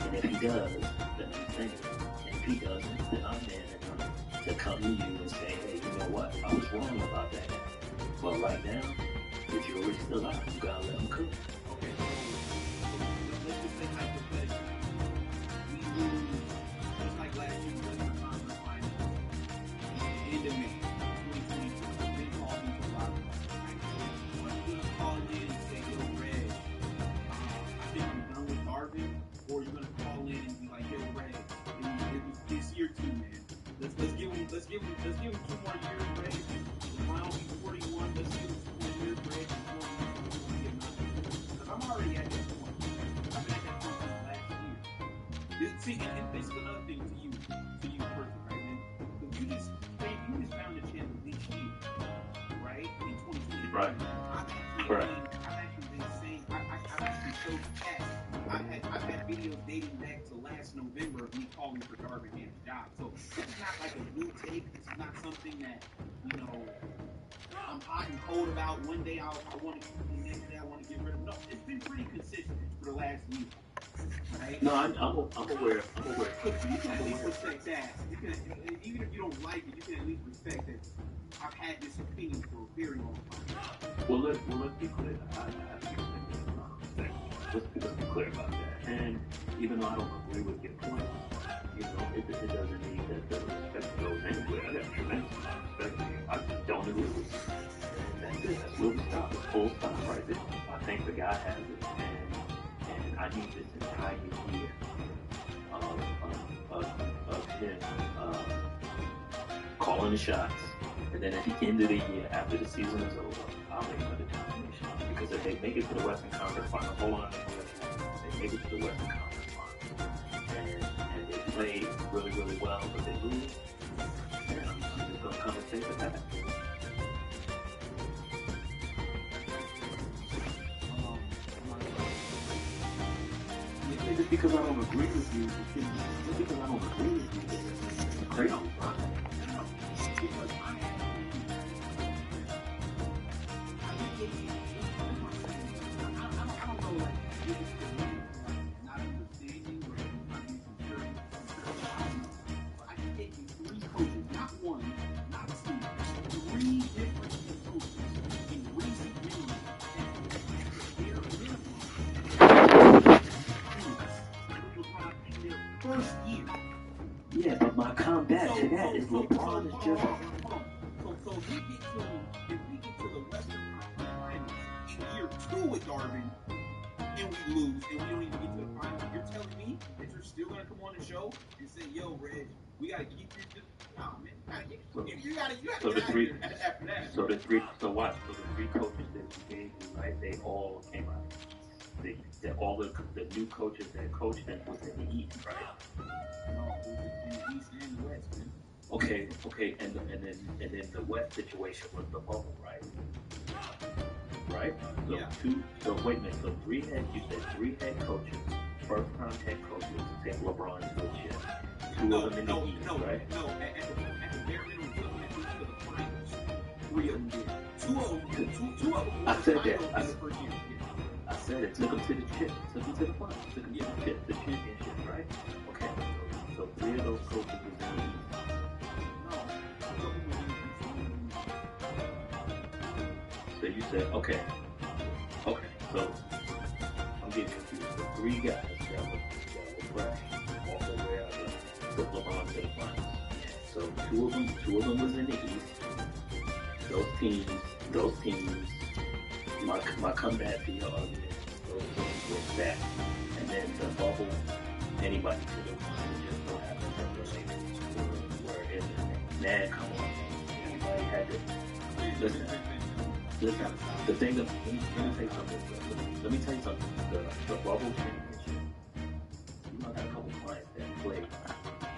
And if he does, then I'm saying it. And if he doesn't, then I'm man enough to come to you and say, hey, you know what? I was wrong about that. But right now, the jury's still out. You gotta let him cook. Okay, so let's just say hypothetically, we lose just like last year, Western Conference Finals, end of May, 2022. Then call me to lock. Right? You're gonna call in and say, yo, Red, I think I'm done with Darvin, or you're gonna call in and be like, yo, Red, it was this year too, man. Let's give him 2 more years, Red. LeBron will be 41. Let's give him 2 more years, Red. Because I'm already at that point. I've been at that point since last year. See, and this is another thing to you personally, right, man? Because you just found a chance this year, right? In 2020. Right. I've actually been saying, I've actually showed cats. I've had videos dating back to last November of me calling for Darvin Ham's job. So this is not like a new take. This is not something that, you know, I'm hot and cold about. One day I want to keep him, the next day I want to get rid of him. No, it's been pretty consistent for the last week. Right? No, I'm aware. But you can at least respect that. Even if you don't like it, you can at least respect that I've had this opinion for a very long time. Well, let's be clear. Let's be clear about that. And even though I don't agree with your point, you know, it doesn't mean that the respect goes anywhere. I got tremendous amount of respect for you. I just don't agree with you. And that's it. That's where we stop. It's full stop right there. I think the guy has it. And I need this entire year of him calling the shots. And then at the end of the year, after the season is over, I'll make another determination. Because if they make it to the Western Conference Final, hold on, they make it to the Western Conference Final, and they play really, really well, but they lose, then I'm just going to come and take the back. Just because I don't agree with you, just because I don't agree with you, it's crazy. First year. Yeah, but my comeback to that is LeBron is just. So if we get to the Western Conference Finals in year 2 with Darvin, and we lose, and we don't even get to the finals, you're telling me that you're still gonna come on the show and say, "Yo, Reg, we gotta keep you." No, man, you gotta So the get three, out there after that. so the three coaches that you gave me, right? They all came out. All the new coaches that coached them was in the East, right? No, it was in the East and the West, man. Okay, and then the West situation was the bubble, right? Right? So Yeah. So wait a minute. So you said three head coaches, first-time head coaches, take LeBron to a chip. Two of them in the East, right? No, at the bare minimum, to the finals. 3 of them did. Two of them. I said that. In the first year. I said it. Took them to the chip. Took them to the finals. Took them to the chip, the championship, right? Okay. So 3 of those coaches was in the East. So you said, okay, so I'm getting confused. The 3 guys that were fresh all the way out to LeBron to the finals. So two of them was in the East. Those teams, my comeback to your argument, those teams were stacked. And then the bubble, anybody could have won. It just so happened that the Lakers were in there. Now, come on. Everybody had to listen. The thing that let me tell you something. The bubble championship. You know, I got a couple clients that played,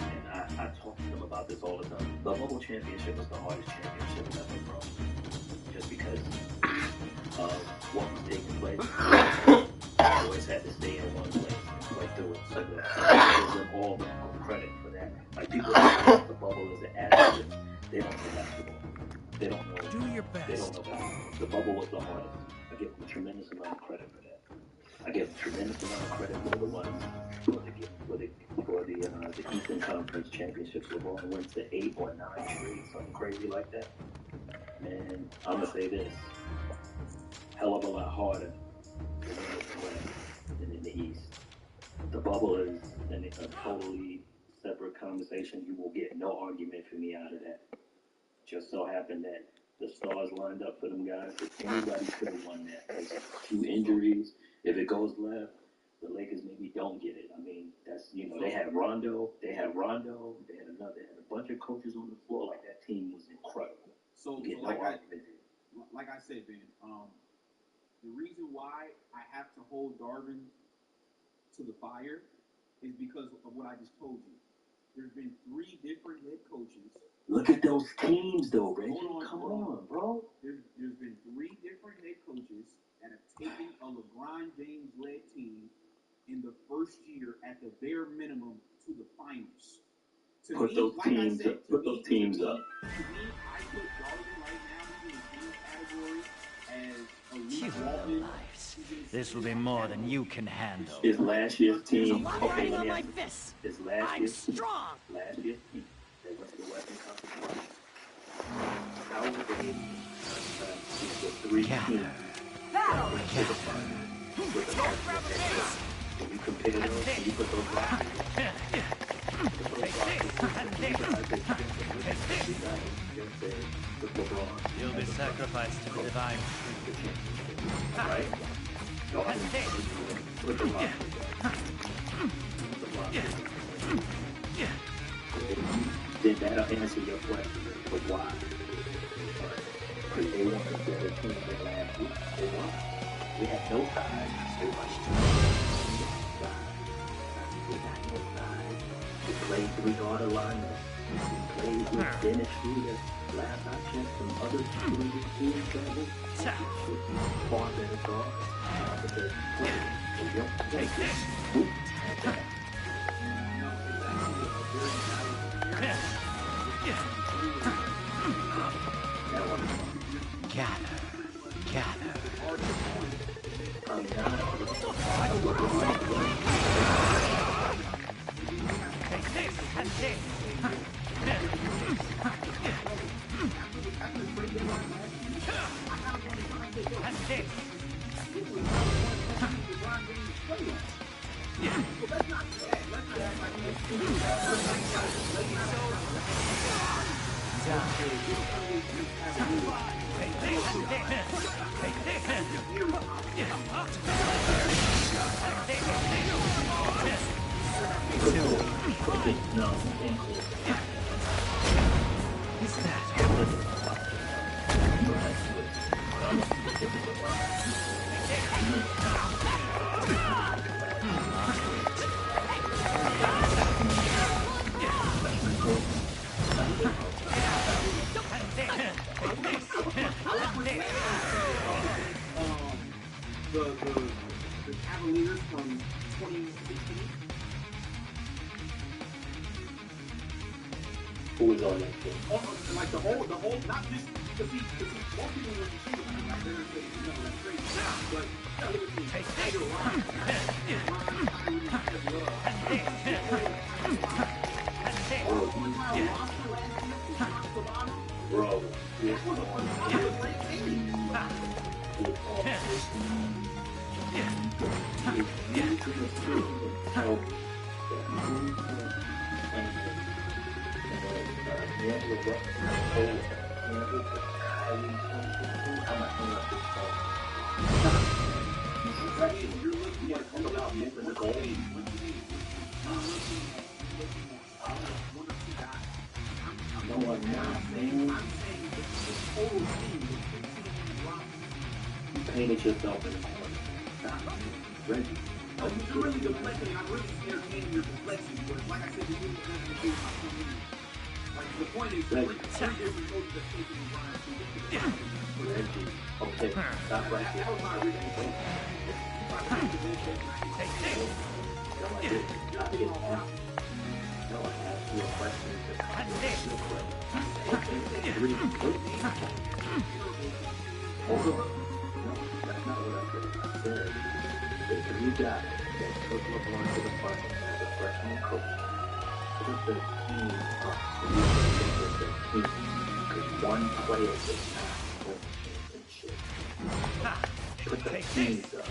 and I talk to them about this all the time. The bubble championship was the hardest championship ever, bro. Just because of what was taking place. I always had to stay in one place and play through it. So I give them all the credit for that. Like people think the bubble is an attitude. They don't know basketball. They don't know. Do your best. They don't know basketball. The bubble bubble was the hardest. I give them a tremendous amount of credit for that. I give them a tremendous amount of credit for the ones for the Eastern Conference Championships. LeBron went to 8 or 9 straight, something crazy like that. And I'm gonna say this: hell of a lot harder to win in the West than in the East. The bubble is a totally separate conversation. You will get no argument from me out of that. Just so happened that the stars lined up for them guys. If anybody could have won that, there's a few injuries. If it goes left, the Lakers maybe don't get it. I mean, that's, you know, they had Rondo, they had a bunch of coaches on the floor. Like, that team was incredible. So like I said, Ben, the reason why I have to hold Darvin to the fire is because of what I just told you. There's been 3 different head coaches. Look at those teams, though, Reggie. Come on, bro. There's been 3 different head coaches that have taken a LeBron James-led team in the first year at the bare minimum to the finals. Put those teams up. Put those teams up. To me, I put Darvin right now in the same category as Elite Walton. This will be more than you can handle. His last year's team. Okay, let me ask you. His last year's strong. Last year's team. They went to the Western Conference. How was they able to 3 teams that went to the finals with the Western? When you compare those, when you put those You'll be sacrificed to the divine. Right? Then that'll answer your question of why. Because they want a better team than last week. They want. We have no ties. We got no ties. We played 3 guard alignments. We played with Dennis Schroeder. Last I checked, some other teams travel. Far better guard. Take this. Gather. Take this and this. And this. The Cavaliers from 2016. Who was on that team? Like the whole, not just because he most people when you see him like they're saying, you know, that's crazy. But Bro, you're looking at all about missing the goal. No, I'm not, man. I'm saying the total team. You painted yourself in the corner. Stop. Reggie. You're really deflecting. I'm really entertaining your deflections. But like I said, you're doing nothing to do with my community. Like, the point is, three different coaches that take in Reggie. Okay, stop right there. That was my original point. No, I asked you a question. Okay, 3. Hold on. took LeBron to the finals as a freshman coach. Put the team up. And you can think of the team. Because one player does not win the championship. Put the teams up.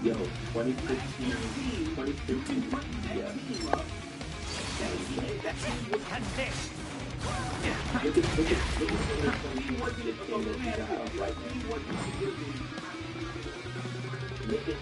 Yo, 2015, yeah. Look at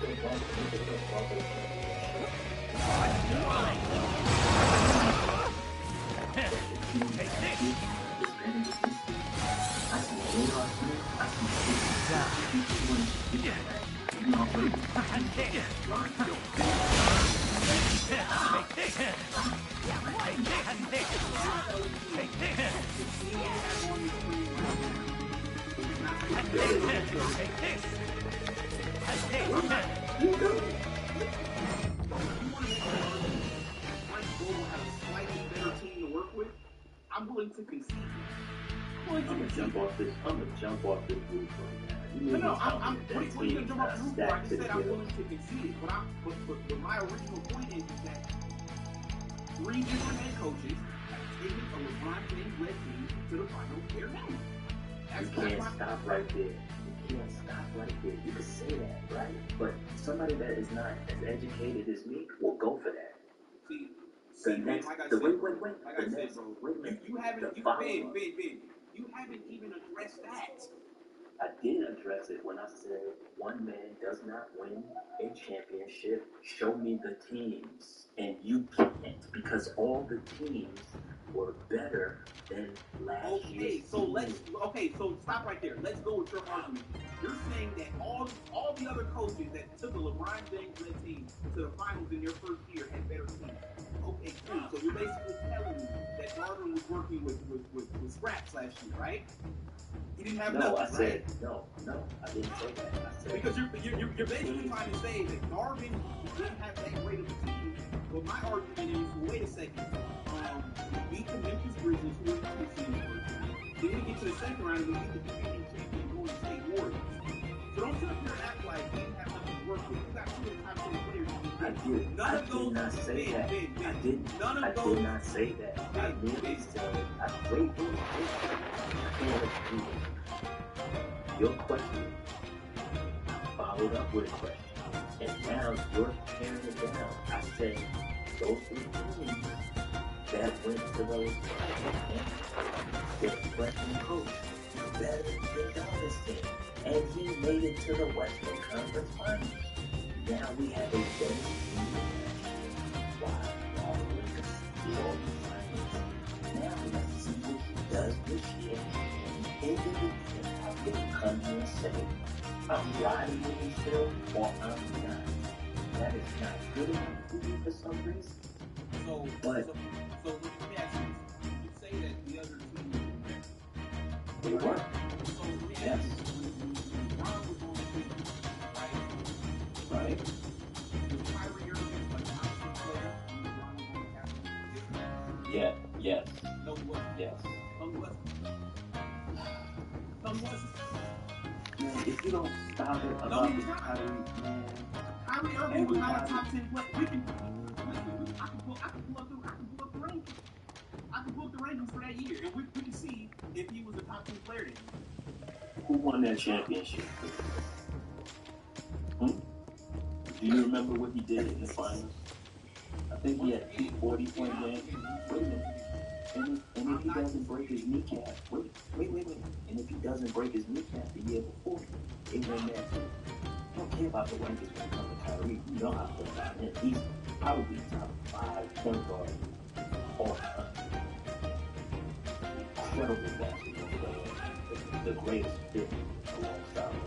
I'm willing to concede. I'm gonna jump off this roof right now. No, I'm what are you gonna jump off the roof for? I just said I'm willing to concede it. But my original point is that 3 different head coaches have taken a LeBron James-led team to the final year now. You can't stop right there. You can say that, right? But somebody that is not as educated as me will go for that. See, wait. Like I said, bro, you haven't even addressed that. I did address it when I said one man does not win a championship. Show me the teams. And you can't, because all the teams were better than last year. So stop right there. Let's go with your argument. You're saying that all the other coaches that took a LeBron James-led team to the finals in their first year had better teams. Okay, cool. So you're basically telling me that Gardner was working with scraps last year, right? He didn't have nothing, right? No, I didn't say that. I said because you're basically trying to say that Garvin didn't have that great of a team. But my argument is, well, wait a second. We beat the Memphis Grizzlies, who were number 2 in the first round. Then we get to the second round and we beat the defending champion Golden State Warriors. So don't sit up here and act like we didn't have nothing to work with. We got 2 of the top 10 players. I did not say that. I did not say that. I merely said, wait. Your question, I followed up with a question, and now you're tearing it down. I said, those 3 teams that went to those finals, the freshman coach, better than Donovan, and he made it to the Western Conference Finals. Now we have a better team. Why are we conceding all the finals? Now let's see what he does this year. And in the end, I will come here and say, I'm riding with his film or I'm not. That is not good enough for you for some reason. So let me ask you this. You say that the other team was better. They were. So let me ask you, when Ron was on the team, right? Was Kyrie Irving an option player when Ron was on the Capitals? Yes. No, he wasn't. Yes. No, he wasn't. Man, if you don't stop it about this Kyrie, man. Kyrie Irving was not a top 10 player. I can pull up the rankings. I can pull up the rankings for that year, and we can see if he was a top 10 player then. Who won that championship? Do you remember what he did in the finals? I think he had 2 40-point games. Wait a minute. And if he doesn't break his kneecap, wait. And if he doesn't break his kneecap the year before, they win that too. I don't care about the rankings when it comes to Kyrie. You know how I feel about him. He's probably top 5 point guard all time. Incredible basketball player. The greatest fit alongside him.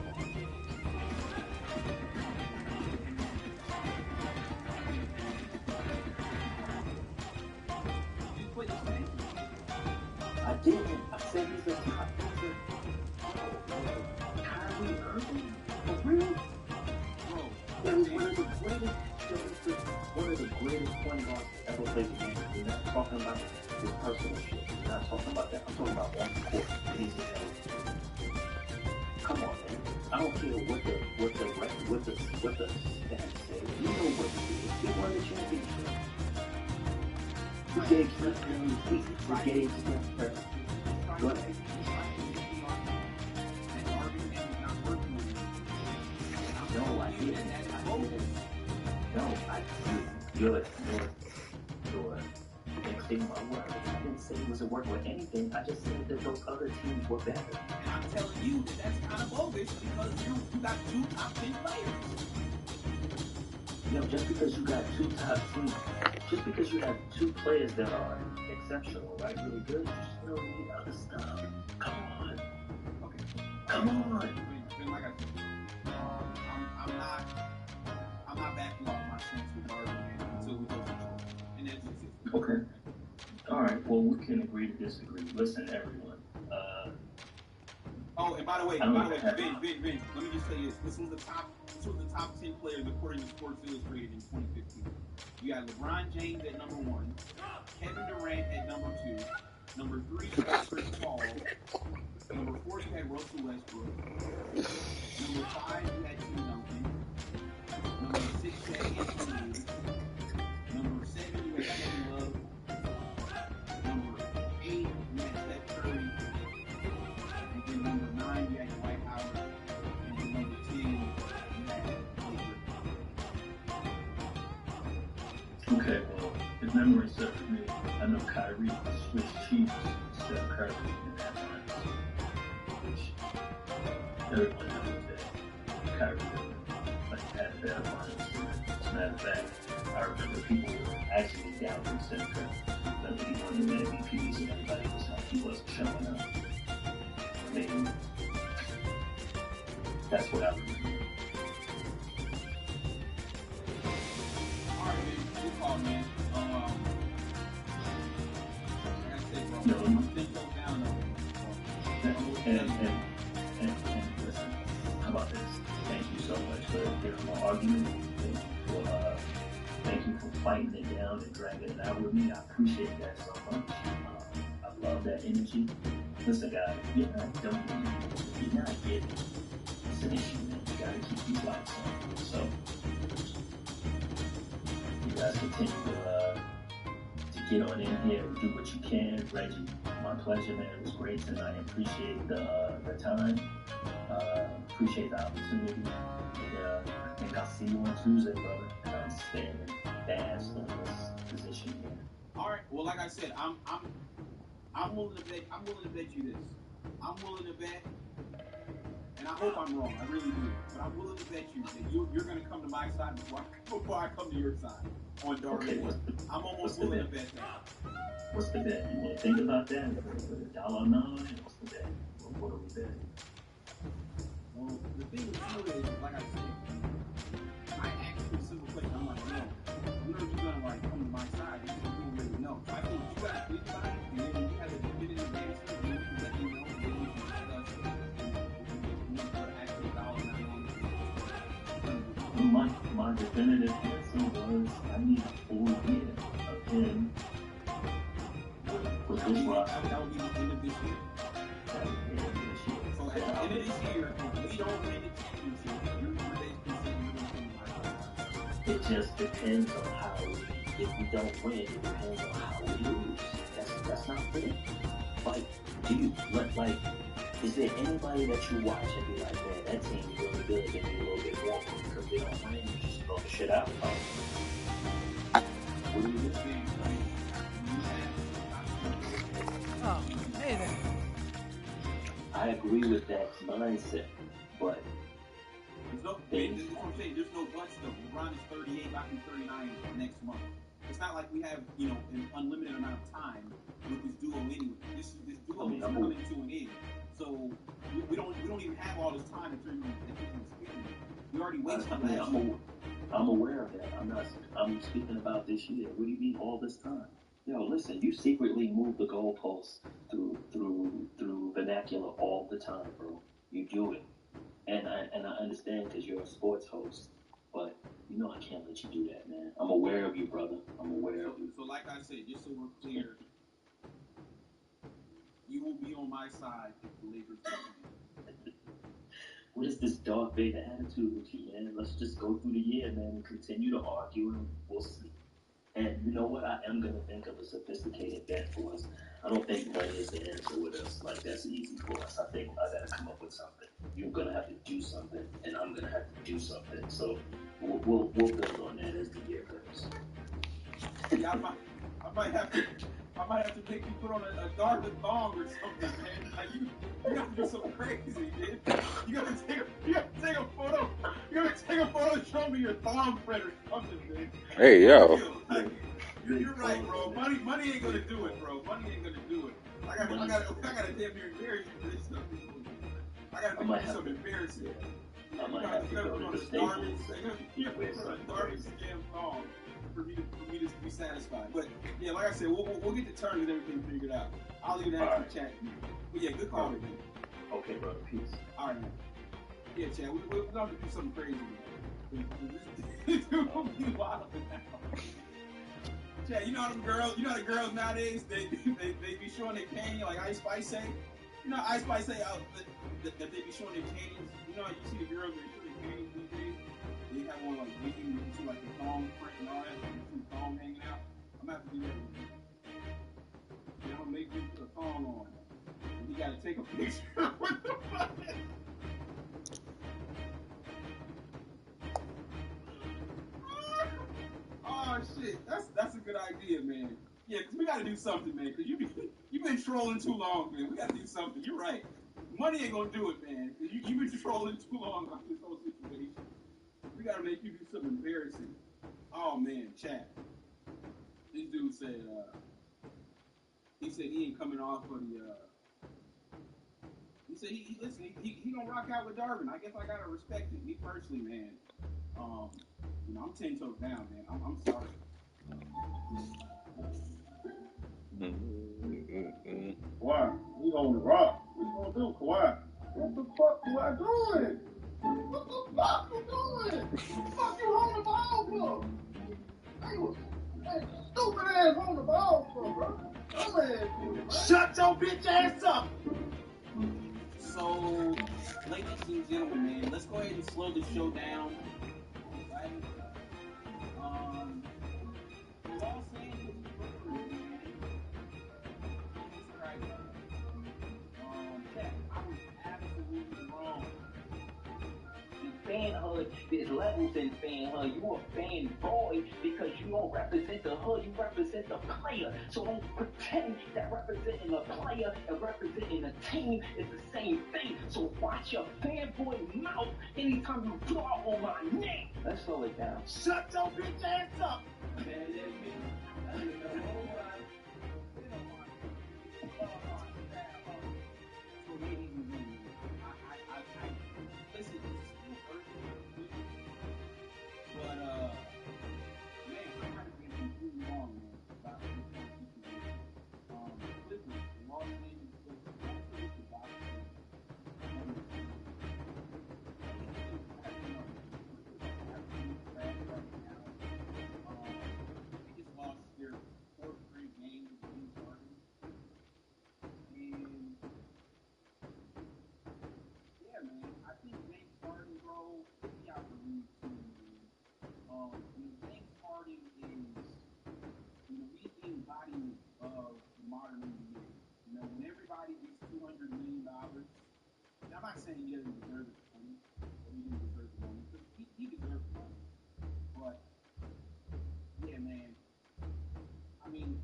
I didn't. I said he's a top player. Kyrie Irving? For real? Bro, he's one of the greatest point guards to ever play the game. We're not talking about his personal shit. We're not talking about that. I'm talking about on the court. He's I don't care what the stats say. You know what he did. He won the championship. He gave Steph Curry. He gave Steph Curry. Go ahead. No, I didn't. You're mixing my words. I didn't say it was a work with anything. I just said that those other teams were better. And I'm telling you that that's kind of bogus because you got 2 top 10 players. You know, just because you got 2 top teams, just because you have 2 players that are exceptional, right, really good, you still need other stuff. Come on. Okay. Come on. Like I said, I'm not backing off my stance with argument until we go to control. And that's just it. Okay. All right. Well, we can agree to disagree. Listen, everyone. Oh, and by the way, Ben, let me just say this. This was the top 10 players according to Sports Illustrated in 2015. You got LeBron James at number 1, Kevin Durant at number 2, number 3 you had Chris Paul, number 4 you had Russell Westbrook, number 5 you had Tim Duncan, number 6 you had Anthony Davis, number 7 you had Kevin Love, number 8 you had Steph Curry, and then number 9 you had Dwight Howard, and then number 10 you had Blake Griffin. Okay. Well, if memory serves me, I know Kyrie switched cheeks to Steph Curry in that finals, which everyone knows that Kyrie had a better finals. As a matter of fact, I remember people were actually doubting Steph Curry that he won the MVPs and everybody was like, he wasn't showing up. I mean, that's what I remember. Alright, man. No, and listen, how about this? Thank you so much for giving my argument. Thank you for fighting it down and dragging it out with me. I appreciate that so much. I love that energy. Listen, guys, you're not getting. It's an issue, man. You gotta keep these lights on. So, you guys continue to get on in here and do what you can. Reggie, my pleasure, man. It was great tonight. I appreciate the time. Appreciate the opportunity. And I think I'll see you on Tuesday, brother. And I'm standing fast on this position here. All right. Well, like I said, I'm willing to bet. I'm willing to bet you this. I'm willing to bet, and I hope I'm wrong. I really do. But I'm willing to bet you that you're going to come to my side before I come to your side on Dark Horse. I'm almost willing to bet that. What's the bet? You want to think about that? $1.09? What's the bet? What are we betting? Well, the thing with you is, like I said, I asked you a simple question. I'm like, no, you're gonna like come to my side. You don't really know. So I think you gotta think about it, and then when you have a definitive answer, then you can let me know, and then we can discuss My definitive answer was I need a full year of him with this roster. That would be the end of this year. So at the end of this year, if we don't win the championship, you're basically saying you're going to come to my side. It just depends on how if we don't win, it depends on how we lose. That's not fair. Like, is there anybody that you watch and be like, man, that team's really good, they need a little bit more because they don't win, you just throw the shit out? What do you do? Oh, hey there. I agree with that mindset, but There's no buts though. LeBron is 38, I'll be 39 next month. It's not like we have, an unlimited amount of time with this duo anyway. This duo is coming to an end. So we don't even have all this time that you're speaking. We already wasted last year. I'm aware of that. I'm speaking about this year. What do you mean all this time? Yo, listen, you secretly move the goalposts through vernacular all the time, bro. You do it. And I understand because you're a sports host, but I can't let you do that, man. I'm aware of you, brother. I'm aware of you. So like I said, just so we're clear, you will be on my side if the Lakers win. What is this Darth Vader attitude with you, man? Let's just go through the year, man, and continue to argue, and we'll see. And you know what? I am going to think of a sophisticated bet for us. I don't think money is the answer with us. Like, that's easy for us. I think I got to come up with something. You're going to have to do something, and I'm going to have to do something. So we'll build on that as the year goes. Yeah, I might have to make you put on a Darth thong or something, man. Like you have to do something crazy, man. You gotta take a photo. You gotta take a photo and show me your thong print or something, man. Hey, yo. Like, you're right, bro. Money ain't gonna do it, bro. Money ain't gonna do it. I gotta damn near embarrass you for this stuff. I gotta make you something embarrassing. I might have to go to the Staples. You gotta put on a garbage damn thong. For me to be satisfied. But yeah, like I said, we'll get the terms and everything figured out. I'll leave that in the chat. But yeah, good call, man. Okay, brother. Peace. All right, man. Yeah, Chad, we're going to do something crazy. This dude gonna be wild now. Chad, you know how the girls nowadays, they be showing their panties like Ice Spice say? You know Ice Spice say that they be showing their panties? You know how you see the girls, they show their panties these days? They have one like you see like the thong print and all that, you see the thong hanging out. I'm gonna have to do that with you. Yeah, I'm gonna make you put a thong on. And you gotta take a picture. What the fuck? Oh shit, that's a good idea, man. Yeah, cause we gotta do something, man. Cause you've been trolling too long, man. We gotta do something. You're right. Money ain't gonna do it, man. You've been trolling too long about this whole situation. We gotta make you do something embarrassing. Oh man, chat. This dude said he ain't coming off of the he said he gonna rock out with Darvin. I guess I gotta respect it. Me personally, man. You know, I'm 10 toes down, man. I'm sorry. Kawhi, we on the rock. What you gonna do, Kawhi? What the fuck Kawhi doing? What the fuck you doing? What the fuck you holding the ball for? Hey, stupid ass holding the ball for, bro. Dumb ass dude, man. Shut your bitch ass up! So, ladies and gentlemen, man, let's go ahead and slow the show down. Right? Los Angeles Clippers, man. That's right. Chat, I was absolutely wrong. Fanhood, there's levels in fanhood. You a fanboy because you don't represent the hood, you represent the player. So don't pretend that representing a player and representing a team is the same thing. So watch your fanboy mouth anytime you draw on my name. Let's slow it down. Shut your bitch ass up! Man, I'm not saying he doesn't deserve the money, or he didn't deserve the money, because he deserves the money. But, yeah, man, I mean,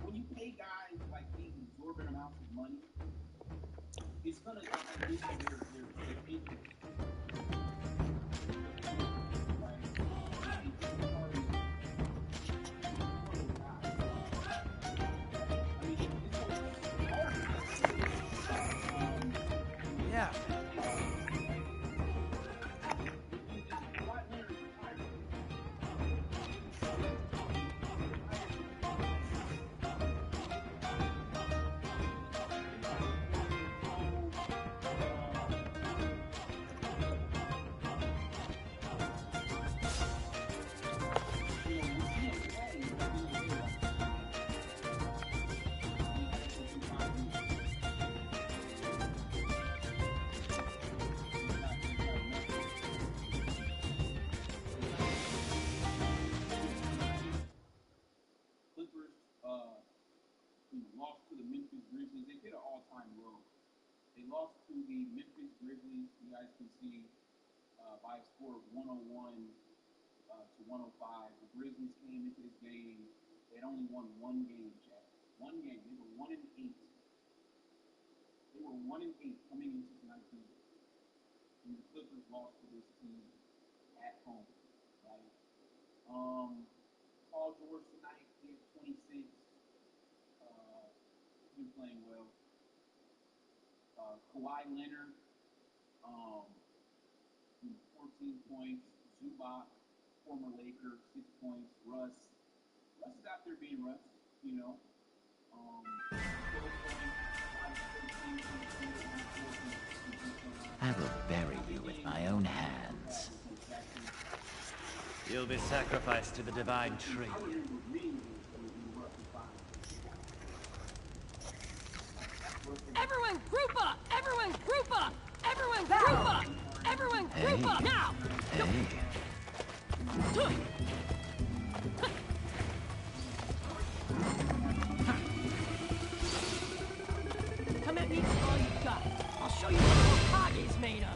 when you pay guys like these exorbitant amounts of money, it's going to increase their income. Yeah. They lost to the Memphis Grizzlies. You guys can see by a score of 101 to 105. The Grizzlies came into this game. They had only won one game, Chad. One game. They were 1-8. They were 1-8 coming into tonight's game. And the Clippers lost to this team at home. Right? Paul George tonight, he had 26. He's been playing well. Kawhi Leonard, 14 points. Zubac, former Laker, 6 points. Russ is out there being Russ, you know. I will bury you with my own hands. You'll be sacrificed to the divine tree. Everyone group up! Everyone group up! Everyone group up! Everyone group up now! Hey. Come at me with all you got. I'll show you what Hokage's made of.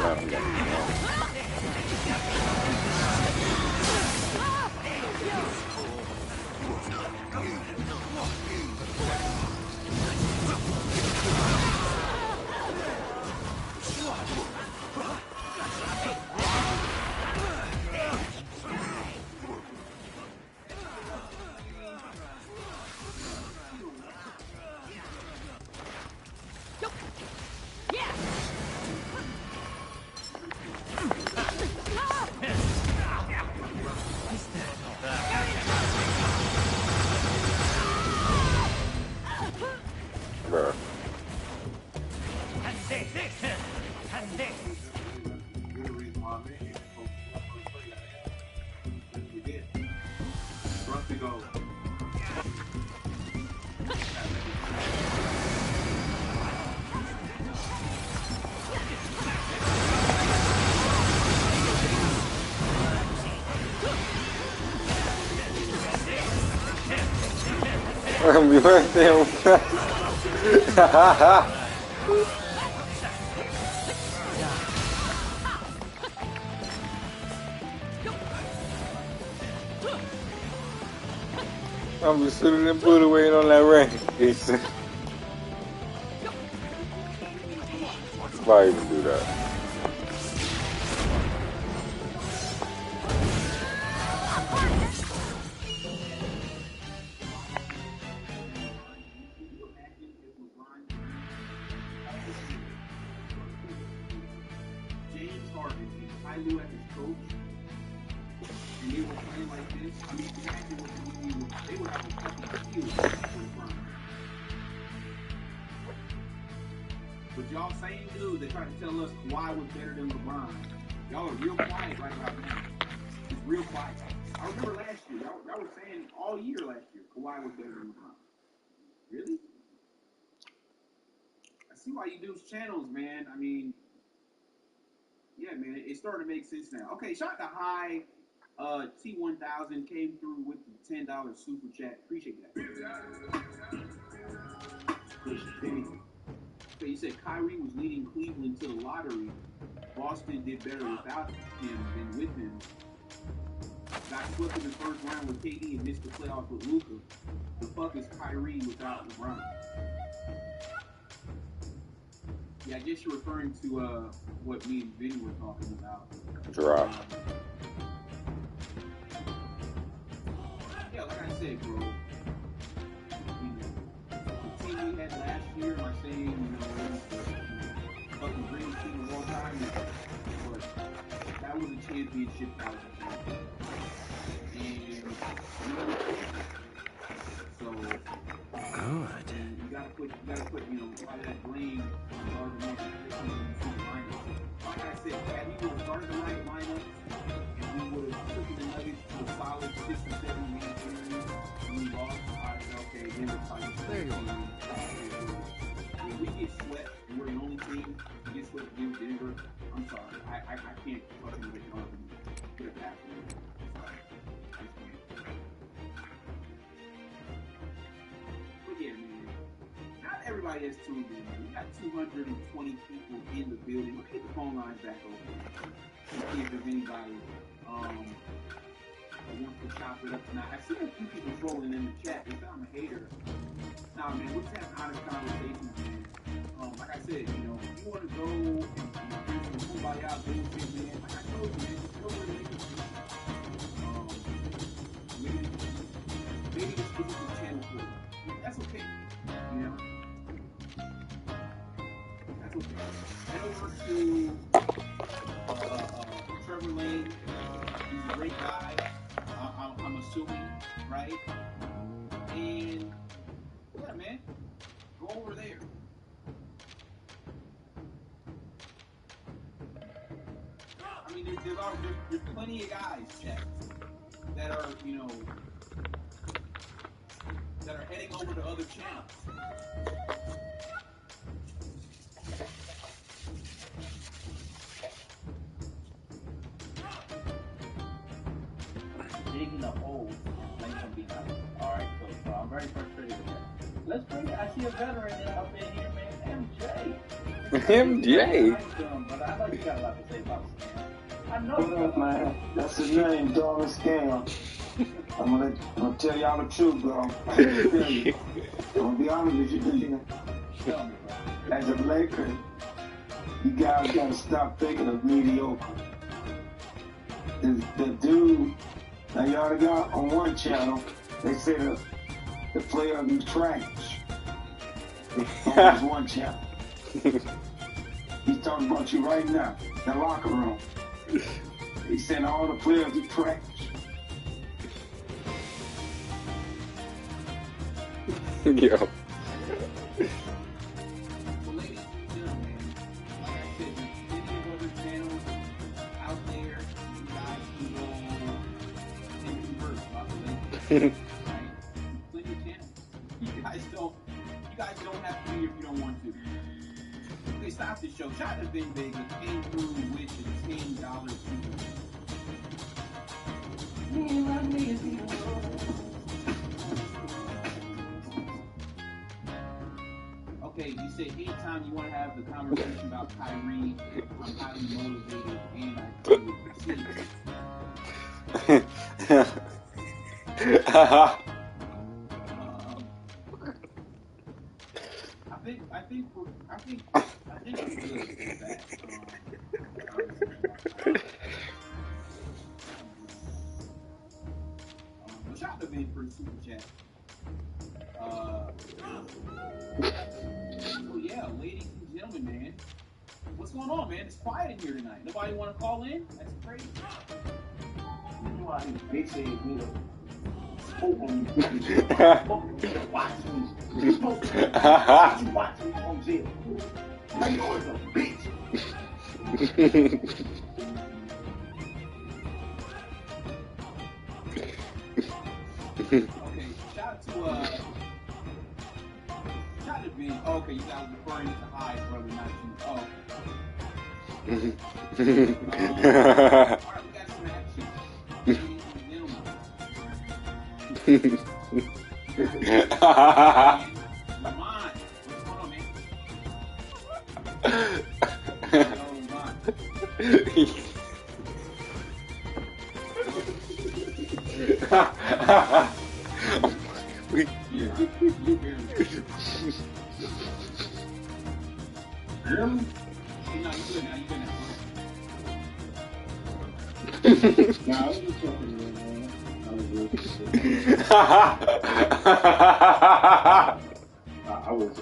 Very good. Mi muerte. I'm just sitting in Buddha waiting on that rain. Why even do that? James Harden and Ty Lue as his coach, and they were playing like this. I mean, imagine what they would have a fucking field for the Browns. But y'all same dudes that try to tell us Kawhi was better than LeBron. Y'all are real quiet right about now. It's real quiet. I remember last year, y'all were saying all year last year, Kawhi was better than LeBron. Really? I see why you do channels, man. I mean, yeah, man, it's starting to make sense now. Okay, shout out to High T1000 came through with the $10 super chat. Appreciate that. Okay, you said Kyrie was leading Cleveland to the lottery. Boston did better without him than with him. Got swept in the first round with KD and missed the playoffs with Luka. The fuck is Kyrie without LeBron? Yeah, I guess you're referring to what me and Vinny were talking about. Draft. Yeah, like I said, bro. The team we had last year, am I saying, the fucking greatest team of all time? But that was a championship caliber team. And so you gotta put a lot of that blame on the lineup. Like I said, had he would have started the right lineup and we would have taken the Nuggets to a solid 6 or 7 game series and we lost, I said, okay, then we're probably there you go. When we get swept and we're the only team to get swept against Denver, I'm sorry. I can't fucking make an argument. Put it past me. But yeah, man. Not everybody has tuned in, man. We got 220 people in the building. Let's get the phone lines back open. See if there's anybody that wants to chop it up tonight. I see a few people trolling in the chat. They say I'm a hater. Nah, man, we're just having honest conversations, man. Like I said, if you want to go and do some kumbaya bullshit, man, like I told you, man, just go where the niggas do. Maybe this isn't the channel for it. That's okay. That's okay. Head over to Trevor Lane. He's a great guy. I'm assuming, right? And yeah, man, go over there. I mean, there's plenty of guys, Jack, that are that are heading over to other channels. Digging a hole and playing from behind. Alright, so I'm very frustrated with that. Let's bring it. I see a veteran up in here, man. MJ? But I know you got a lot to say about this. I know what up, man? That's his name, Dog Scam. I'm gonna tell y'all the truth, bro. I'm gonna be honest with you, man. As a Laker, you guys gotta stop thinking of mediocre. The dude, now y'all got on one channel, they say the player be trash. On this one channel. He's talking about you right now, in the locker room. He's saying all the players are trash. Yo. Plenty of channels. You guys don't have to be here if you don't want to. Okay, stop this show. Shout out to Ben Vega. Came through with the $10 super. Okay, you said anytime you want to have the conversation about Kyrie, I'm highly motivated and I do proceed. I think we're good with that. Shout out to Ben for the super chat. Oh yeah, ladies and gentlemen, man. What's going on, man? It's quiet in here tonight. Nobody want to call in? That's crazy. You know how these bitch ass niggas spoke on me. Watch me. You watch me on jail. How you always a bitch? Okay, shout to B. Okay, you guys referring to Hyde, brother, not you. Oh. Alright, we got some action. Lamont, what's going on, man? Really? No, you good now. Nah, I was just talking to you, man. I was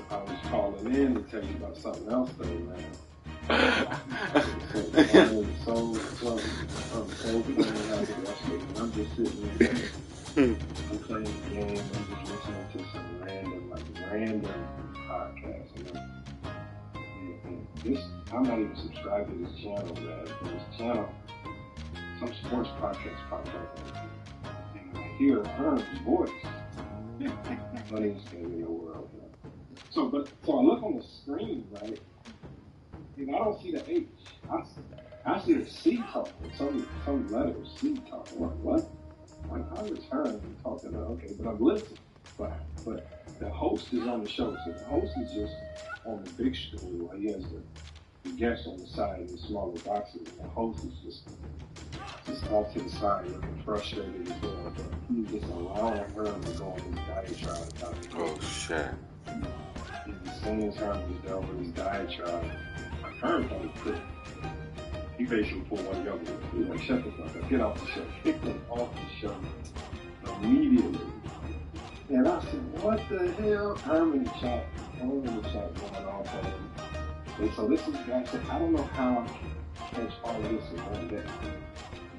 calling in to tell you about something else, though, man. So I'm just sitting there. I'm playing the game. I'm just listening to some random podcast. I'm not even subscribed to this channel, man. This channel, some sports podcast popped up, and I hear Herm's voice. Funniest thing in the world, man. So I look on the screen, right, and I don't see the H. I see a C talking, some letter C talking. Like, what? Like, how is Herm talking? Okay, but I'm listening. But the host is on the show, so the host is just on the big screen while he has the guests on the side in the smaller boxes. The host is just off to the side looking frustrated as well. But he's just allowing Herm to go on his diatribe about it. Oh, shit. As soon as Herm was done with his diatribe, like, Herm thought he could. He basically pulled one young one. He was like, shut the fuck up, get off the show. Kicked him off the show immediately. And I said, what the hell? Herm in the chat going off on him. And so this is guy said, I don't know how I catch all of this in one day.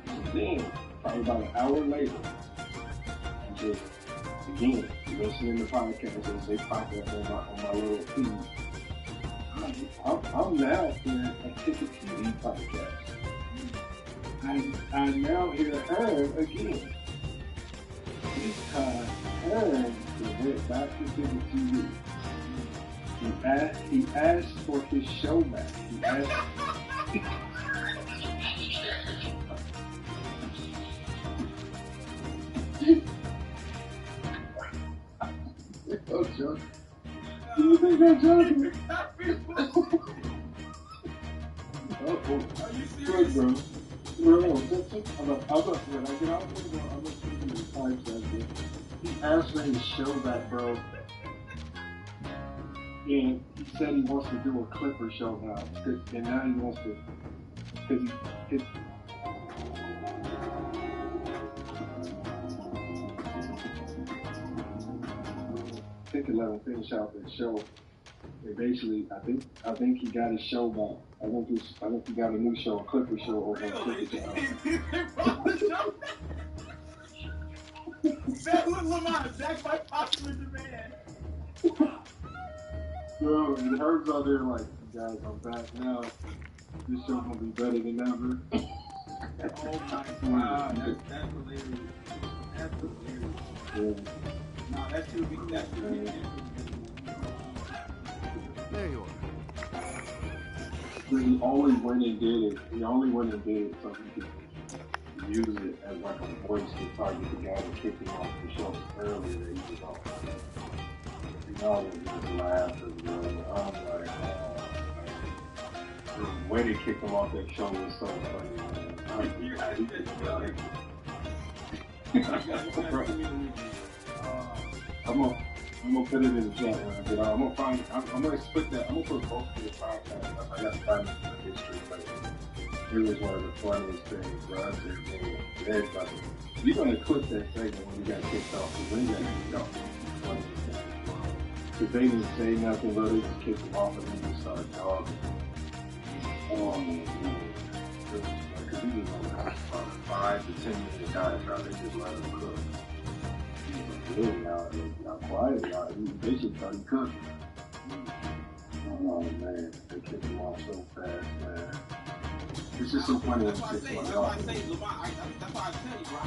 So then, probably about an hour later, I'm just, again, listening to podcasts as they pop up on my little feed. I'm now hearing a Ticket TV podcast. I now hear Herm again. This time, Herm went back to Ticket TV. He asked for his show back. He asked. Oh, joke. Do you think I'm joking? Oh, are you serious? Good, bro. No, when I get out there, I'm going to send you the pipes out there. He asked for his show back, bro. And he said he wants to do a Clipper show now. And now he wants to, because he, Ticket let him finish out that show. And basically, I think he got his show back. I think he got a new show, a Clipper show over on Clipper channel. That was Lamont. That's my popular demand. Bro, and Herb's out there like, guys, I'm back now. This show gonna be better than ever. Oh my God, that's hilarious. That's hilarious. Yeah. No, that's too big. That's too big. There you are. He only went and did it so he could use it as like a voice to target the guy that kicked him off the show earlier that he was on. And all of them just laughed and I'm like, the way they kicked him off that show was so funny, man. I'm gonna put it in the chat when I get out. I'm gonna split that. I'm gonna put both of the podcasts up. I got to find it in the history, but it was one of the funniest things, bro. I said, man, everybody, you're gonna clip that segment when you got kicked off. Because when you got kicked off, because they didn't say nothing, bro. They just kicked him off and then just started talking. Oh man, because he was on about 5 to 10 minute diatribe. They just let him cook. Really, y'all quiet, y'all. They should thought he cooked. Oh man, they kicked him off so fast, man. It's just so funny. That's why I say, Lamont. That's why I tell you, bro.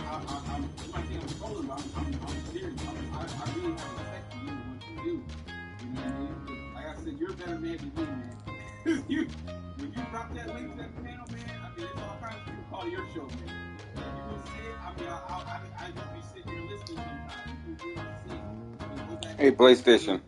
You might think I'm trolling, but I'm serious. I really have respect for you and what you do. You know what I mean? Like I said, you're a better man than me, man. When you drop that link to that panel, man, I mean, it's all kinds of people call your show, man. You will see it. I mean, I just be sitting here listening sometimes. You will see it. Hey, PlayStation.